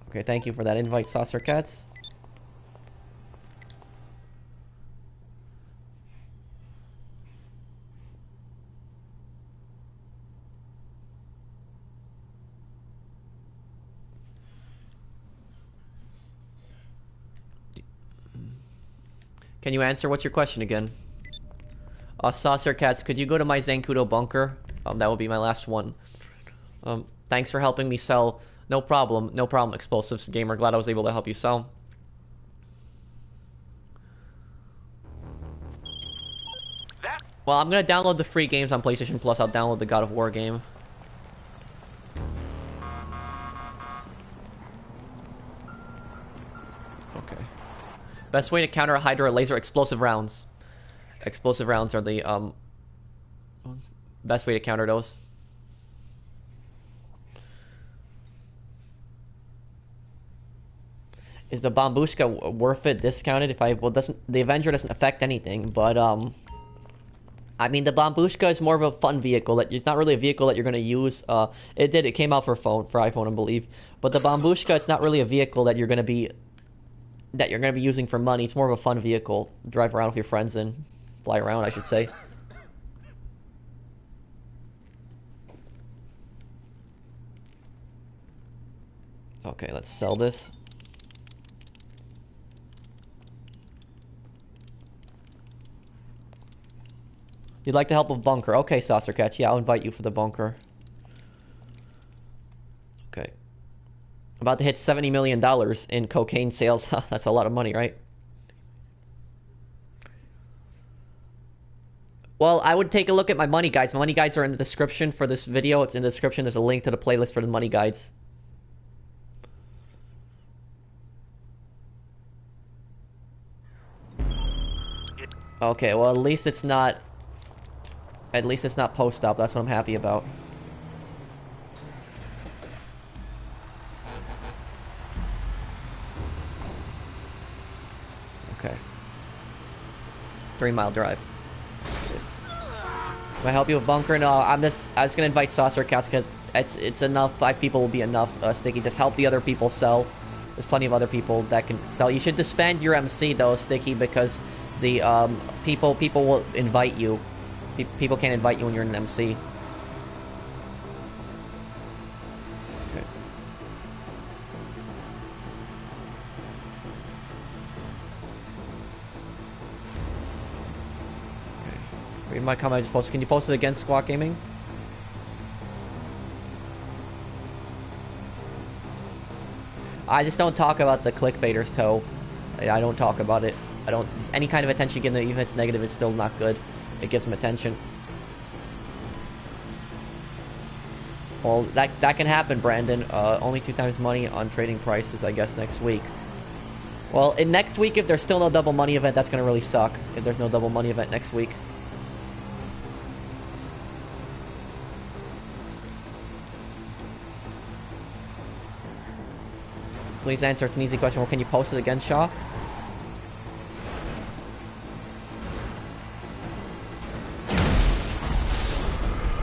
S1: Okay, thank you for that invite, Saucer Cats. Can you answer? What's your question again? Saucer Cats, could you go to my Zancudo bunker? That will be my last one. Thanks for helping me sell... No problem, Explosives Gamer. Glad I was able to help you sell. Well, I'm gonna download the free games on PlayStation Plus. I'll download the God of War game. Okay. Best way to counter a Hydra laser explosive rounds. Explosive rounds are the best way to counter those. Is the Bombushka worth it discounted? If I... Well, the Avenger doesn't affect anything, but, I mean, the Bombushka is more of a fun vehicle. It's not really a vehicle that you're going to use. It came out for iPhone, I believe. But the Bombushka, it's not really a vehicle that you're going to be... using for money. It's more of a fun vehicle. Drive around with your friends and fly around, I should say. Okay, let's sell this. You'd like the help of bunker. Okay, Saucer Catch. Yeah, I'll invite you for the bunker. Okay. About to hit $70 million in cocaine sales. That's a lot of money, right? Well, I would take a look at my money guides. My money guides are in the description for this video. It's in the description. There's a link to the playlist for the money guides. Okay, well, at least it's not... At least it's not post-op. That's what I'm happy about. Okay. 3-mile drive. Can I help you with bunker? No, I was gonna invite Saucer Cats. It's enough. 5 people will be enough. Sticky, just help the other people sell. There's plenty of other people that can sell. You should disband your MC though, Sticky, because the people will invite you. People can't invite you when you're in an MC. Okay. Okay. Read my comment I just posted. Can you post it against Squawk Gaming? I just don't talk about the clickbaiters, Toe. I don't talk about it. I don't... Any kind of attention given, even if it's negative, it's still not good. It gives them attention. Well, that can happen, Brandon. Only 2 times money on trading prices, I guess, next week. Well, in next week, if there's still no double money event, that's gonna really suck. If there's no double money event next week. Please answer. It's an easy question. Well, can you post it again, Shaw?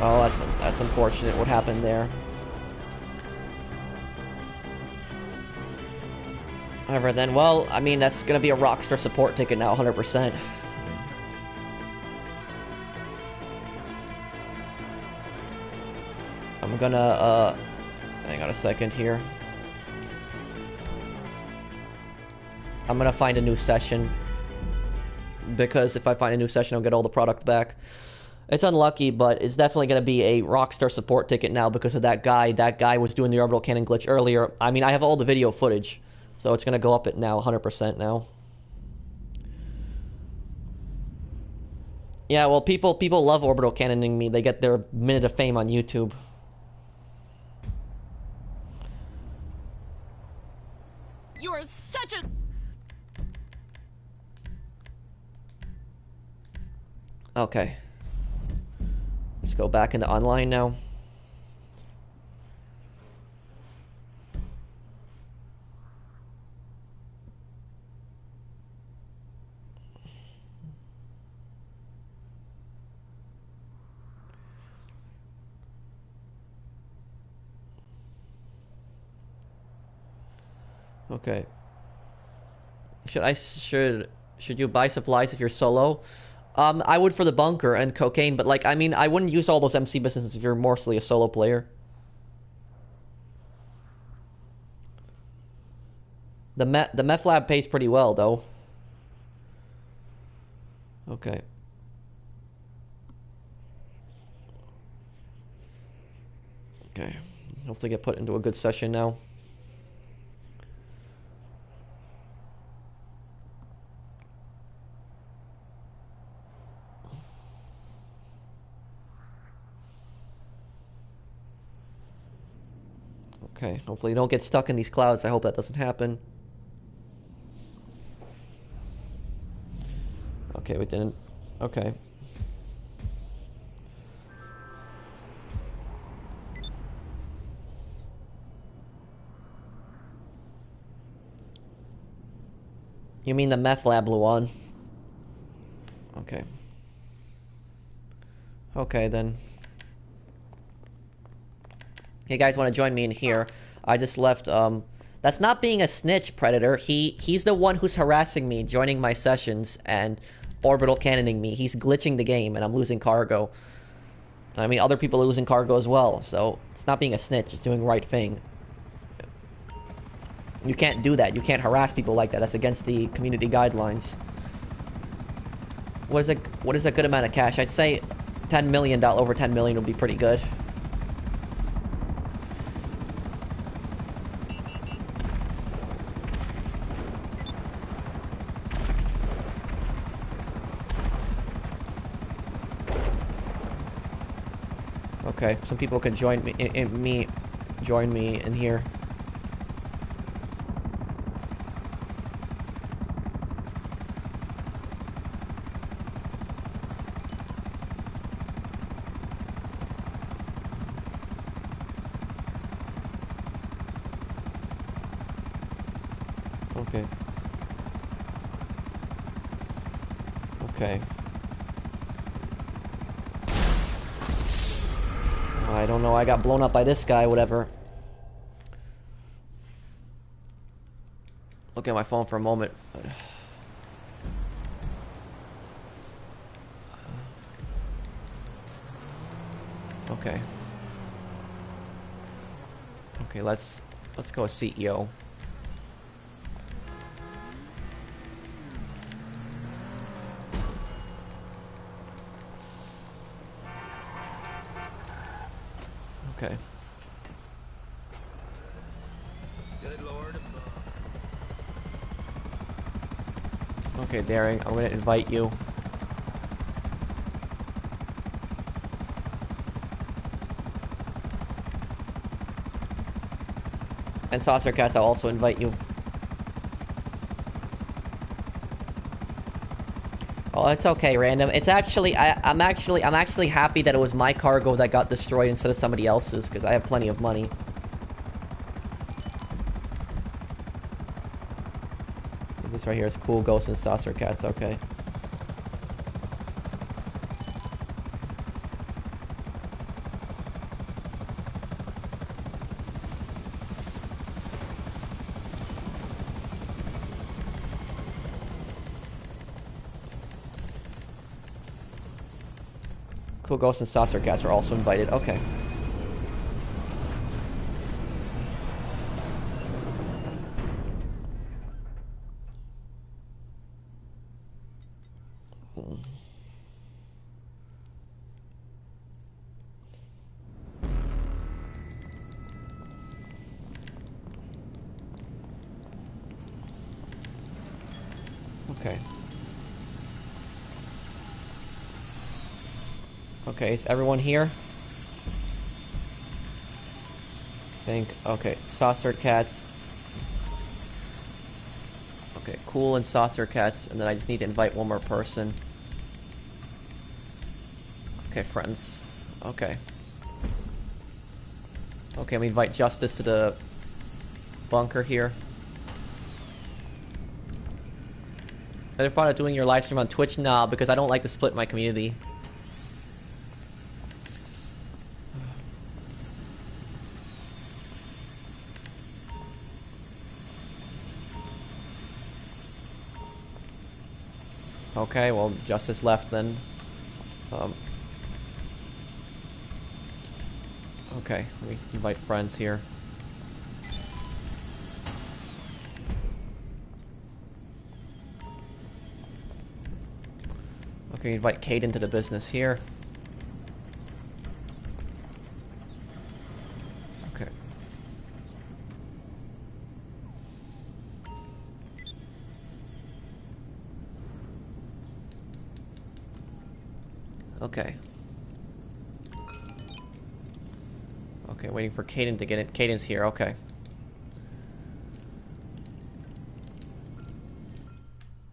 S1: Oh, that's unfortunate. What happened there? However, then, well, I mean, that's gonna be a Rockstar support ticket now, 100%. I'm gonna, hang on a second here. I'm gonna find a new session. Because if I find a new session, I'll get all the product back. It's unlucky, but it's definitely going to be a Rockstar support ticket now because of that guy. That guy was doing the orbital cannon glitch earlier. I mean, I have all the video footage, so it's going to go up at now, 100% now. Yeah, well, people love orbital cannoning me. They get their minute of fame on YouTube.
S7: You are such a...
S1: Okay. Let's go back into online now. Okay. Should you buy supplies if you're solo? I would for the bunker and cocaine, but like, I mean, I wouldn't use all those MC businesses if you're mostly a solo player. The meth lab pays pretty well, though. Okay. Okay. Hopefully get put into a good session now. Okay, hopefully you don't get stuck in these clouds. I hope that doesn't happen. Okay, we didn't. Okay. You mean the meth lab, Luan? Okay. Okay, then. Hey guys, want to join me in here? I just left, that's not being a snitch, Predator. He's the one who's harassing me, joining my sessions, and orbital cannoning me. He's glitching the game, and I'm losing cargo. I mean, other people are losing cargo as well, so it's not being a snitch, it's doing the right thing. You can't do that. You can't harass people like that. That's against the community guidelines. What is a good amount of cash? I'd say $10 million, over 10 million would be pretty good. Okay, some people can join me, join me in here. Okay. Okay. I don't know, I got blown up by this guy, whatever. Look at my phone for a moment. Okay. Okay, let's go with CEO. Okay.
S5: Good Lord.
S1: Okay, Daring, I'm gonna invite you. And Saucer Cats, I'll also invite you. Oh, it's okay, random. It's actually, I'm actually happy that it was my cargo that got destroyed instead of somebody else's, because I have plenty of money. This right here is cool. Ghosts and Saucer Cats. Okay. Cool Ghosts and Saucer Cats are also invited. Okay. Okay. Okay, is everyone here? I think. Okay, Saucer Cats. Okay, Cool and Saucer Cats, and then I just need to invite one more person. Okay, friends. Okay. Okay, we invite Justice to the bunker here. Have you thought of doing your live stream on Twitch? Nah, because I don't like to split my community. Okay, well, Justice left then. Okay, let me invite friends here. Okay, invite Kate into the business here. Okay. Okay. Okay, waiting for Caden to get it. Caden's here, okay.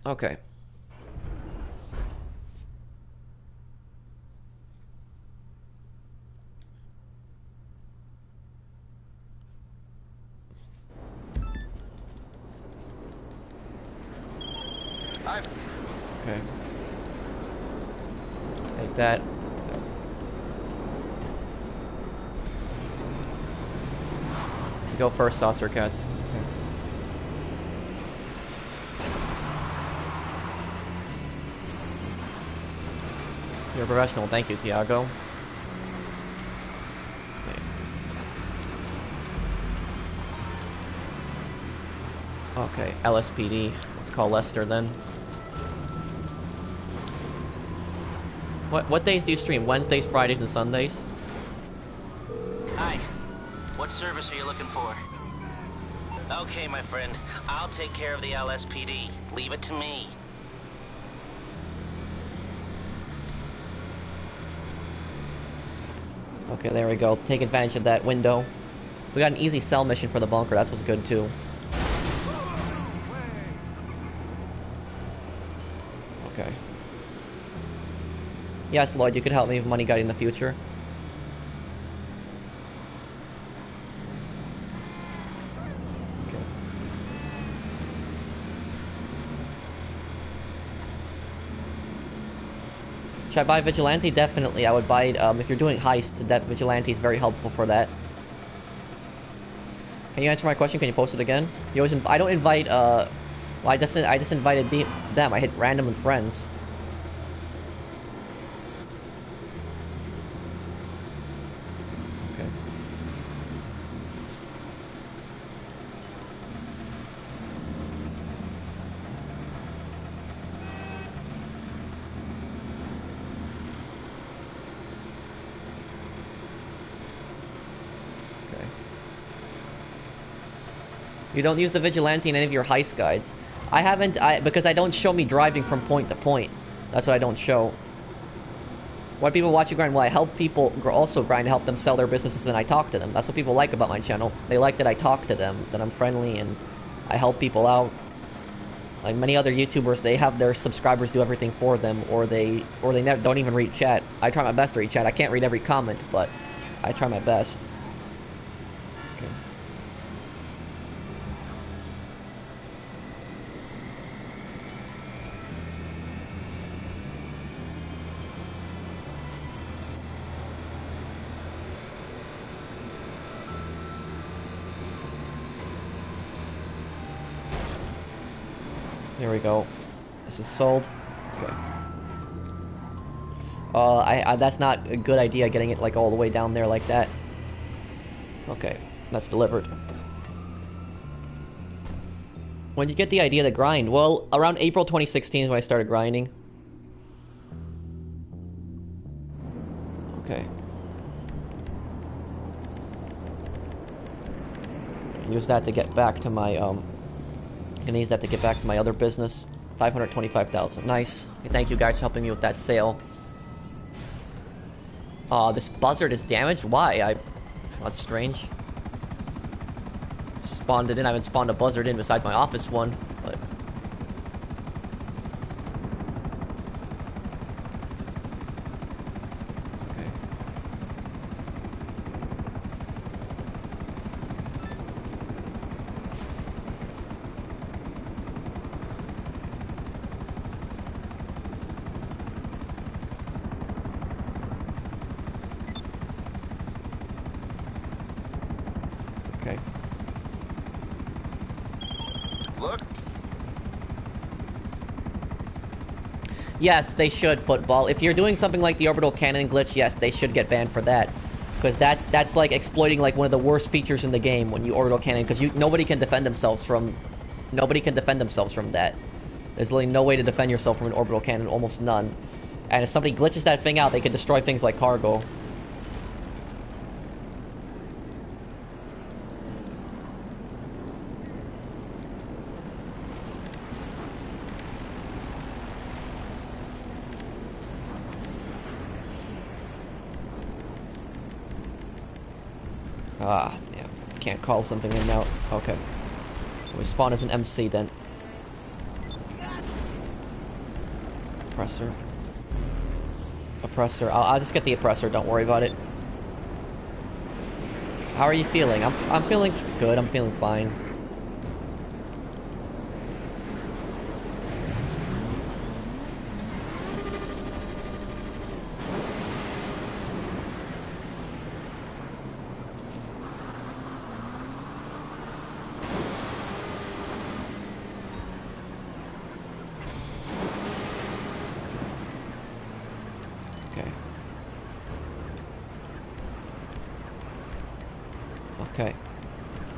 S1: Okay. Okay. Take that. Go first, Saucer Cats. Okay. You're a professional. Thank you, Tiago. Okay, LSPD. Let's call Lester then. What days do you stream? Wednesdays, Fridays, and Sundays?
S6: Hi. What service are you looking for? Okay, my friend. I'll take care of the LSPD. Leave it to me.
S1: Okay, there we go. Take advantage of that window. We got an easy cell mission for the bunker. That's what's good, too. Okay. Yes, Lloyd, you could help me with money guiding in the future. Okay. Should I buy Vigilante? Definitely, I would buy it. If you're doing heists, that Vigilante is very helpful for that. Can you answer my question? Can you post it again? You always I don't invite, well, I just invited them. I hit random and friends. Okay. You don't use the Vigilante in any of your heist guides. I haven't, because I don't show me driving from point to point. That's what I don't show. Why people watch you grind? Well, I help people also grind to help them sell their businesses, and I talk to them. That's what people like about my channel. They like that I talk to them, that I'm friendly, and I help people out. Like many other YouTubers, they have their subscribers do everything for them, or they don't even read chat. I try my best to read chat. I can't read every comment, but I try my best. Okay. There we go. This is sold. Okay. That's not a good idea, getting it like all the way down there like that. Okay, that's delivered. When did you get the idea to grind? Well, around April 2016 is when I started grinding. Okay. Use that to get back to my, gonna use that to get back to my other business. 525,000. Nice. Okay, thank you guys for helping me with that sale. This buzzard is damaged? Why? That's strange. Spawned it in. I haven't spawned a buzzard in besides my office one, but... Okay.
S3: Look.
S1: Yes, they should, Football. If you're doing something like the orbital cannon glitch, yes, they should get banned for that. Because that's like exploiting like one of the worst features in the game when you orbital cannon, because nobody can defend themselves from that. There's literally no way to defend yourself from an orbital cannon, almost none. And if somebody glitches that thing out, they can destroy things like cargo. Ah, yeah. Can't call something in now. Okay. We spawn as an MC then. Oppressor. Oppressor. I'll just get the oppressor, don't worry about it. How are you feeling? I'm feeling good, I'm feeling fine. Okay.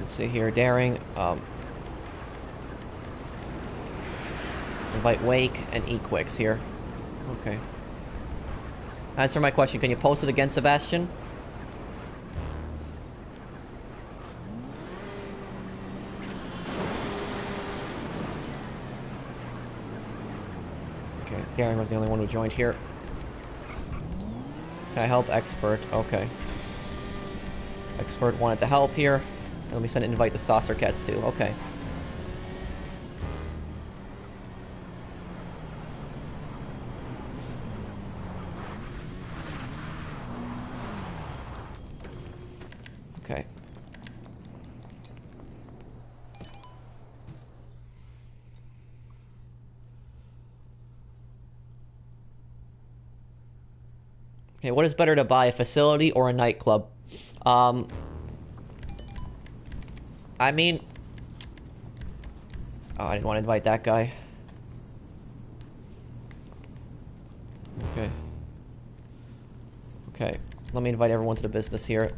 S1: Let's see here. Daring. Invite Wake and Equix here. Okay. Answer my question. Can you post it again, Sebastian? Okay. Daring was the only one who joined here. Can I help Expert? Okay. Expert wanted to help here. Let me send an invite to Saucer Cats too. Okay. Okay. Okay, what is better to buy, a facility or a nightclub? I mean... Oh, I didn't want to invite that guy. Okay. Okay. Let me invite everyone to the business here.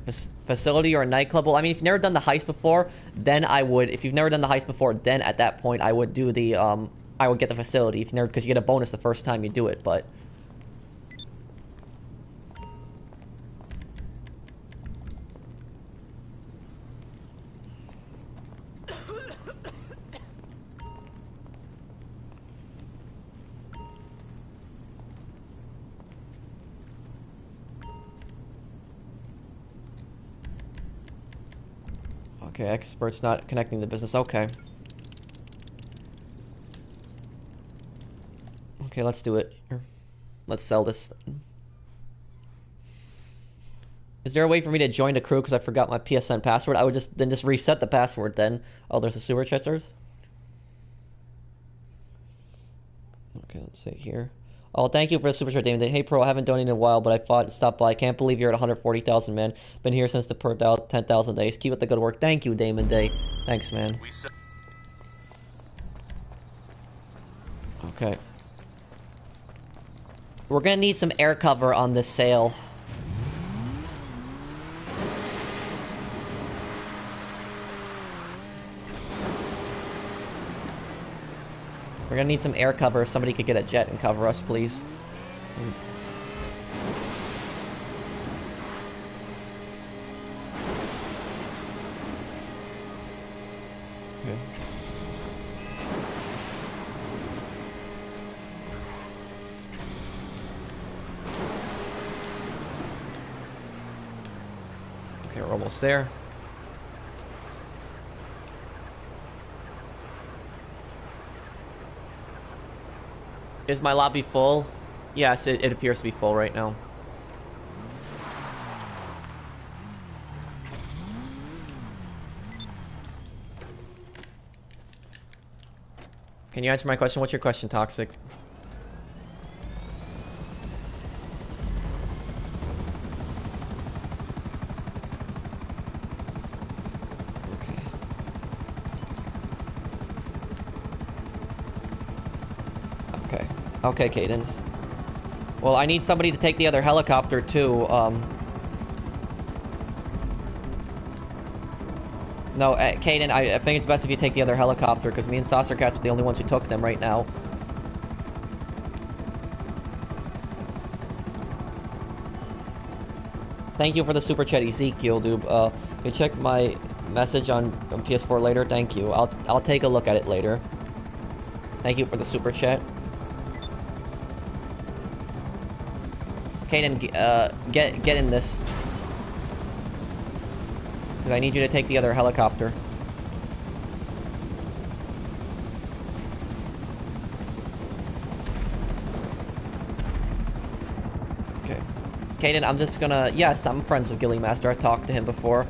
S1: Facility or a nightclub? Well, I mean, if you've never done the heist before, then I would... If you've never done the heist before, then at that point, I would do the, I would get the facility. If you never... Because you get a bonus the first time you do it, but... Okay, expert's not connecting the business. Okay. Okay, let's do it. Let's sell this. Is there a way for me to join the crew because I forgot my PSN password? I would just reset the password then. Oh, there's a super chat service? Okay, let's see here. Oh, thank you for the super chat, Damon. Hey, Pro, I haven't donated in a while, but I thought stop by. I can't believe you're at 140,000, man. Been here since the per 10,000 days. Keep up the good work. Thank you, Damon Day. Thanks, man. Okay. We're gonna need some air cover on this sail. We're gonna need some air cover. Somebody could get a jet and cover us, please. Okay. Okay, we're almost there. Is my lobby full? Yes, it appears to be full right now. Can you answer my question? What's your question, Toxic? Okay, Caden. Well, I need somebody to take the other helicopter, too. No, Caden, I think it's best if you take the other helicopter, because me and Saucer Cats are the only ones who took them right now. Thank you for the super chat, Ezekiel, dude. You check my message on PS4 later? Thank you. I'll take a look at it later. Thank you for the super chat. Caden, get in this. Because I need you to take the other helicopter. Okay. Caden, I'm just gonna... Yes, I'm friends with Gilly Master. I've talked to him before.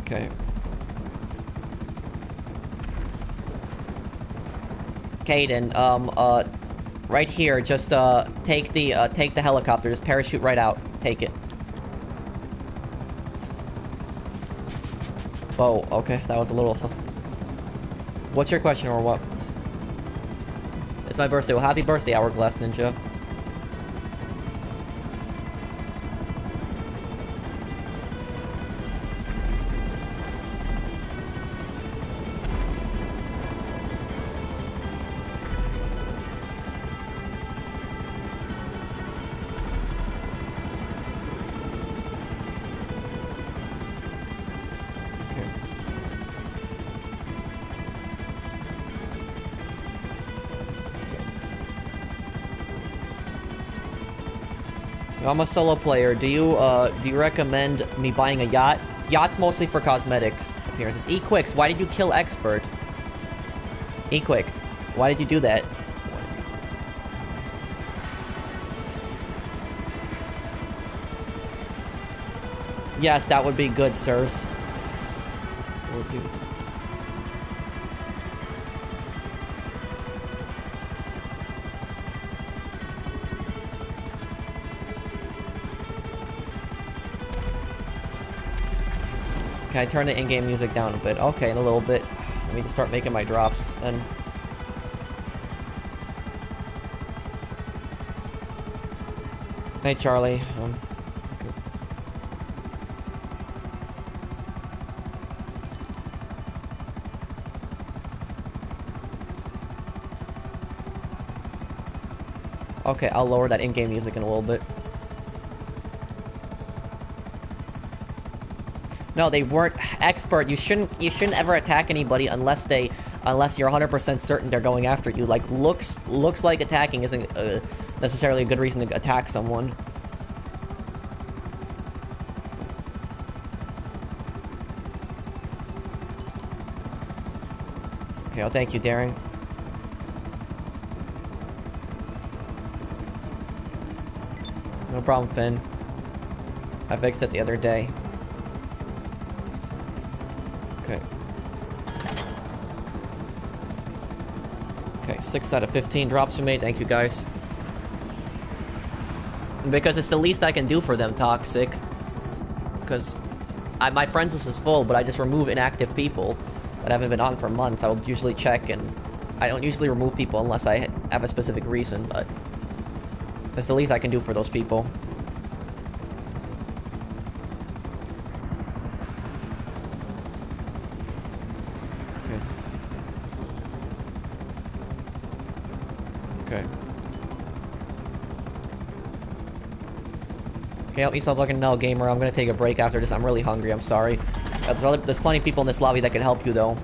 S1: Okay. Caden, right here, just, take the helicopter, just parachute right out. Take it. Whoa, okay, that was a little... What's your question, or what? It's my birthday. Well, happy birthday, Hourglass Ninja. I'm a solo player. Do you recommend me buying a yacht? Yachts mostly for cosmetics appearances. E-Quicks, why did you kill Expert? E-Quick, why did you do that? Yes, that would be good, sirs. Can I turn the in-game music down a bit? Okay, in a little bit. Let me just start making my drops, and... Hey, Charlie. Okay, I'll lower that in-game music in a little bit. No, they weren't expert. You shouldn't ever attack anybody unless they unless you're 100% certain they're going after you. Like, looks like attacking isn't necessarily a good reason to attack someone. Okay, well, thank you, Daring. No problem, Finn. I fixed it the other day. Okay. Okay, 6 out of 15 drops were made. Thank you, guys. Because it's the least I can do for them, Toxic. Because my friends list is full, but I just remove inactive people that haven't been on for months. I will usually check, and I don't usually remove people unless I have a specific reason, but that's the least I can do for those people. Okay. Okay, help me stop looking no gamer. I'm gonna take a break after this. I'm really hungry. I'm sorry. There's plenty of people in this lobby that can help you, though.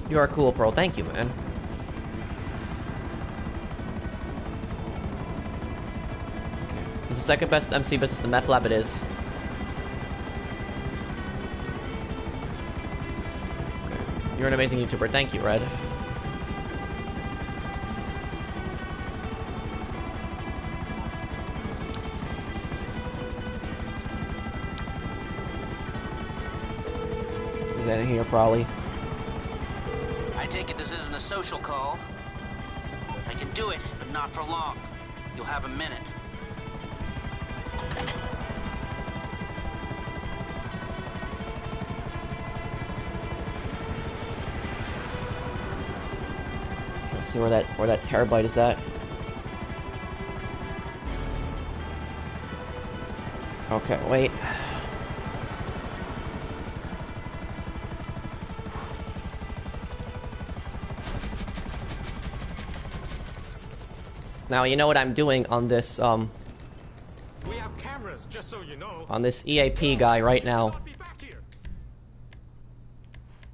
S1: You are cool, Pearl. Thank you, man. Okay. This is the second best MC business in Meth Lab. It is. Okay. You're an amazing YouTuber. Thank you, Red. Is that in here, probably?
S6: I take it this isn't a social call. I can do it, but not for long. You'll have a minute.
S1: Let's see where that terabyte is at. Okay, wait. Now, you know what I'm doing on this,
S3: We have cameras, just so you know.
S1: on this EAP guy right now.
S3: I'll be back here.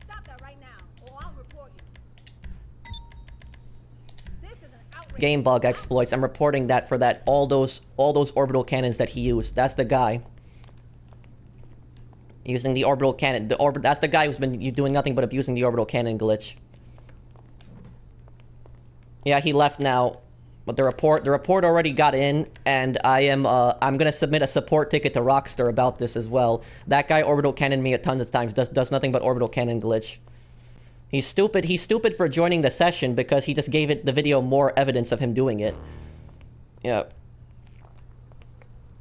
S8: Stop that right now, or I'll report you. This is an outrage.
S1: Game bug exploits. I'm reporting that for that all those orbital cannons that he used. That's the guy. Using the orbital cannon. That's the guy who's been doing nothing but abusing the orbital cannon glitch. Yeah, he left now. But the report already got in, and I'm gonna submit a support ticket to Rockstar about this as well. That guy orbital cannoned me a tons of times. Does nothing but orbital cannon glitch. He's stupid. He's stupid for joining the session because he just gave the video more evidence of him doing it. Yeah.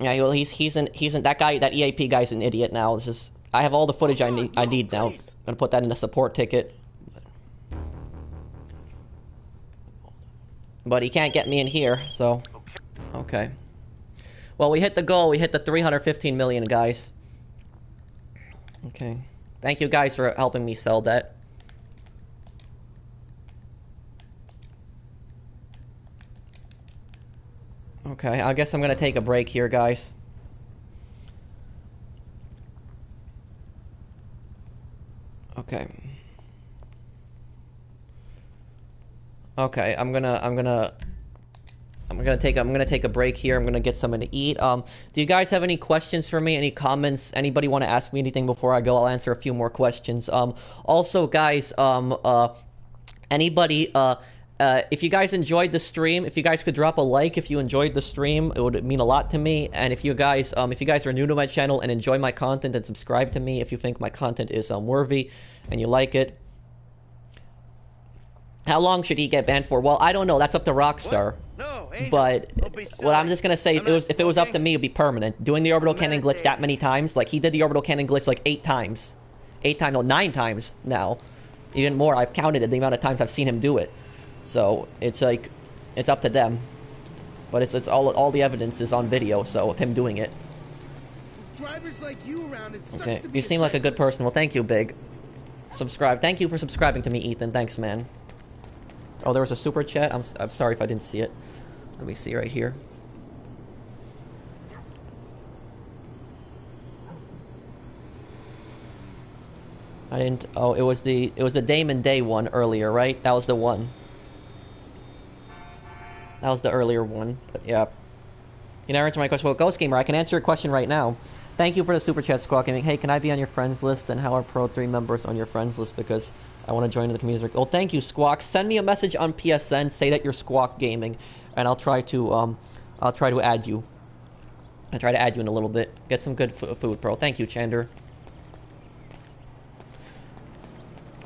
S1: Yeah. Well, he's that guy. That EAP guy's an idiot now. It's just I have all the footage I need now. I'm gonna put that in a support ticket. But he can't get me in here, so... Okay. Well, we hit the goal. We hit the 315 million, guys. Okay. Thank you, guys, for helping me sell that. Okay, I guess I'm gonna take a break here, guys. Okay. Okay, I'm gonna take a break here. I'm gonna get something to eat. Do you guys have any questions for me? Any comments? Anybody want to ask me anything before I go? I'll answer a few more questions. Also, guys, anybody, if you guys enjoyed the stream, if you guys could drop a like if you enjoyed the stream, it would mean a lot to me. And if you guys are new to my channel and enjoy my content, and subscribe to me if you think my content is worthy and you like it. How long should he get banned for? Well, I don't know. That's up to Rockstar.
S5: No, Angel,
S1: but
S5: don't be
S1: what I'm
S5: silly.
S1: just gonna say, if it was up to me, it'd be permanent. Doing the orbital cannon glitch that many times, like he did the orbital cannon glitch like 8 times, 9 times now, even more. I've counted it, the amount of times I've seen him do it. So it's like, it's up to them. But it's all the evidence is on video, so of him doing it.
S5: drivers like you around. It sucks
S1: Okay,
S5: to be
S1: you seem like a good
S5: cyclist.
S1: person. Well, thank you, Big. Subscribe. Thank you for subscribing to me, Ethan. Thanks, man. Oh, there was a super chat. I'm sorry if I didn't see it. Let me see right here. I didn't. Oh, it was the Damon Day one earlier, right? That was the one. That was the earlier one. But yeah. You never answer my question. Well, Ghost Gamer, I can answer your question right now. Thank you for the super chat, Squawk Gaming. Hey, can I be on your friends list? And how are Pro 3 members on your friends list? Because I want to join the community. Well, thank you, Squawk. Send me a message on PSN. Say that you're Squawk Gaming, and I'll try to add you. I'll try to add you in a little bit. Get some good food, Pro. Thank you, Chander.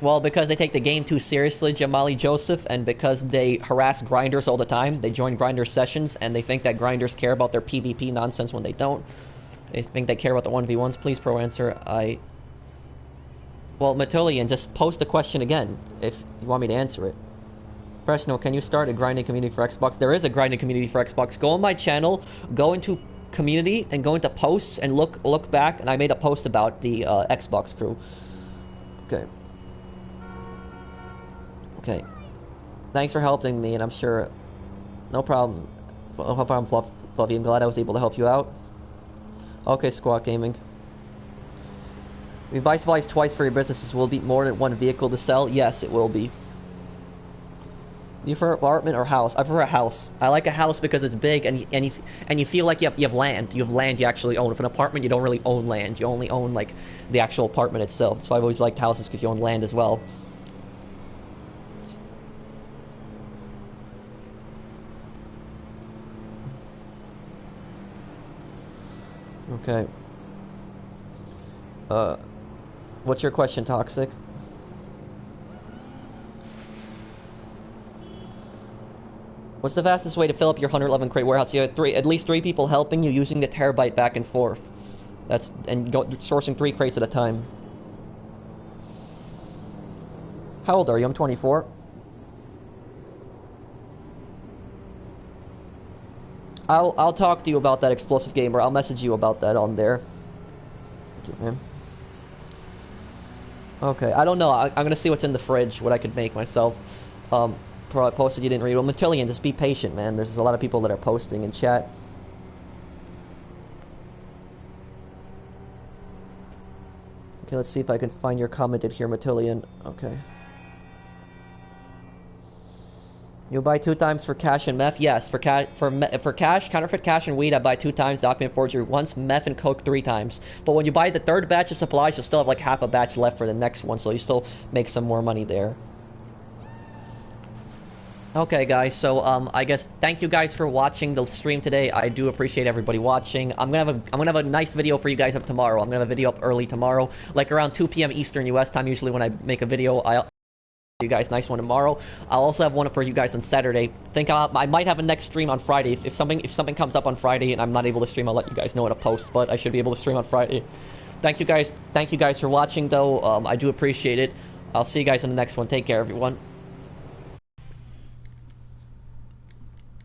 S1: Well, because they take the game too seriously, Jamali Joseph, and because they harass grinders all the time, they join grinder sessions, and they think that grinders care about their PvP nonsense when they don't. They think they care about the 1v1s. Please, Pro, answer. Well, Matolian, just post the question again if you want me to answer it. Professional, can you start a grinding community for Xbox? There is a grinding community for Xbox. Go on my channel, go into community, and go into posts, and look back, and I made a post about the Xbox crew. Okay. Okay. Thanks for helping me, and I'm sure... No problem. No problem, Fluffy. I'm glad I was able to help you out. Okay, Squawk Gaming. If you buy supplies twice for your businesses, will it be more than one vehicle to sell? Yes, it will be. Do you prefer apartment or house? I prefer a house. I like a house because it's big, and you feel like you have land. You have land you actually own. If an apartment, you don't really own land. You only own, like, the actual apartment itself. That's why I've always liked houses, because you own land as well. Okay. What's your question, Toxic? What's the fastest way to fill up your 111 crate warehouse? You have at least three people helping you using the terabyte back and forth. And sourcing 3 crates at a time. How old are you? I'm 24. I'll talk to you about that, Explosive Gamer. I'll message you about that on there. Thank you, man. Okay, I don't know. I'm gonna see what's in the fridge, what I could make myself. Probably posted you didn't read. Well, Matillion, just be patient, man. There's a lot of people that are posting in chat. Okay, let's see if I can find your commented here, Matillion. Okay. You'll buy 2 times for cash and meth? Yes, for cash, counterfeit cash and weed, I buy 2 times, document forgery once, meth and coke 3 times. But when you buy the 3rd batch of supplies, you'll still have like half a batch left for the next one, so you still make some more money there. Okay, guys, so I guess thank you guys for watching the stream today. I do appreciate everybody watching. I'm gonna have a nice video for you guys up tomorrow. I'm gonna have a video up early tomorrow, like around 2 p.m. Eastern US time. Usually when I make a video, I'll you guys nice one tomorrow. I'll also have one for you guys on Saturday. I might have a next stream on Friday. If something comes up on Friday and I'm not able to stream, I'll let you guys know in a post. But I should be able to stream on Friday. Thank you guys for watching, though. I do appreciate it. I'll see you guys in the next one. Take care, everyone.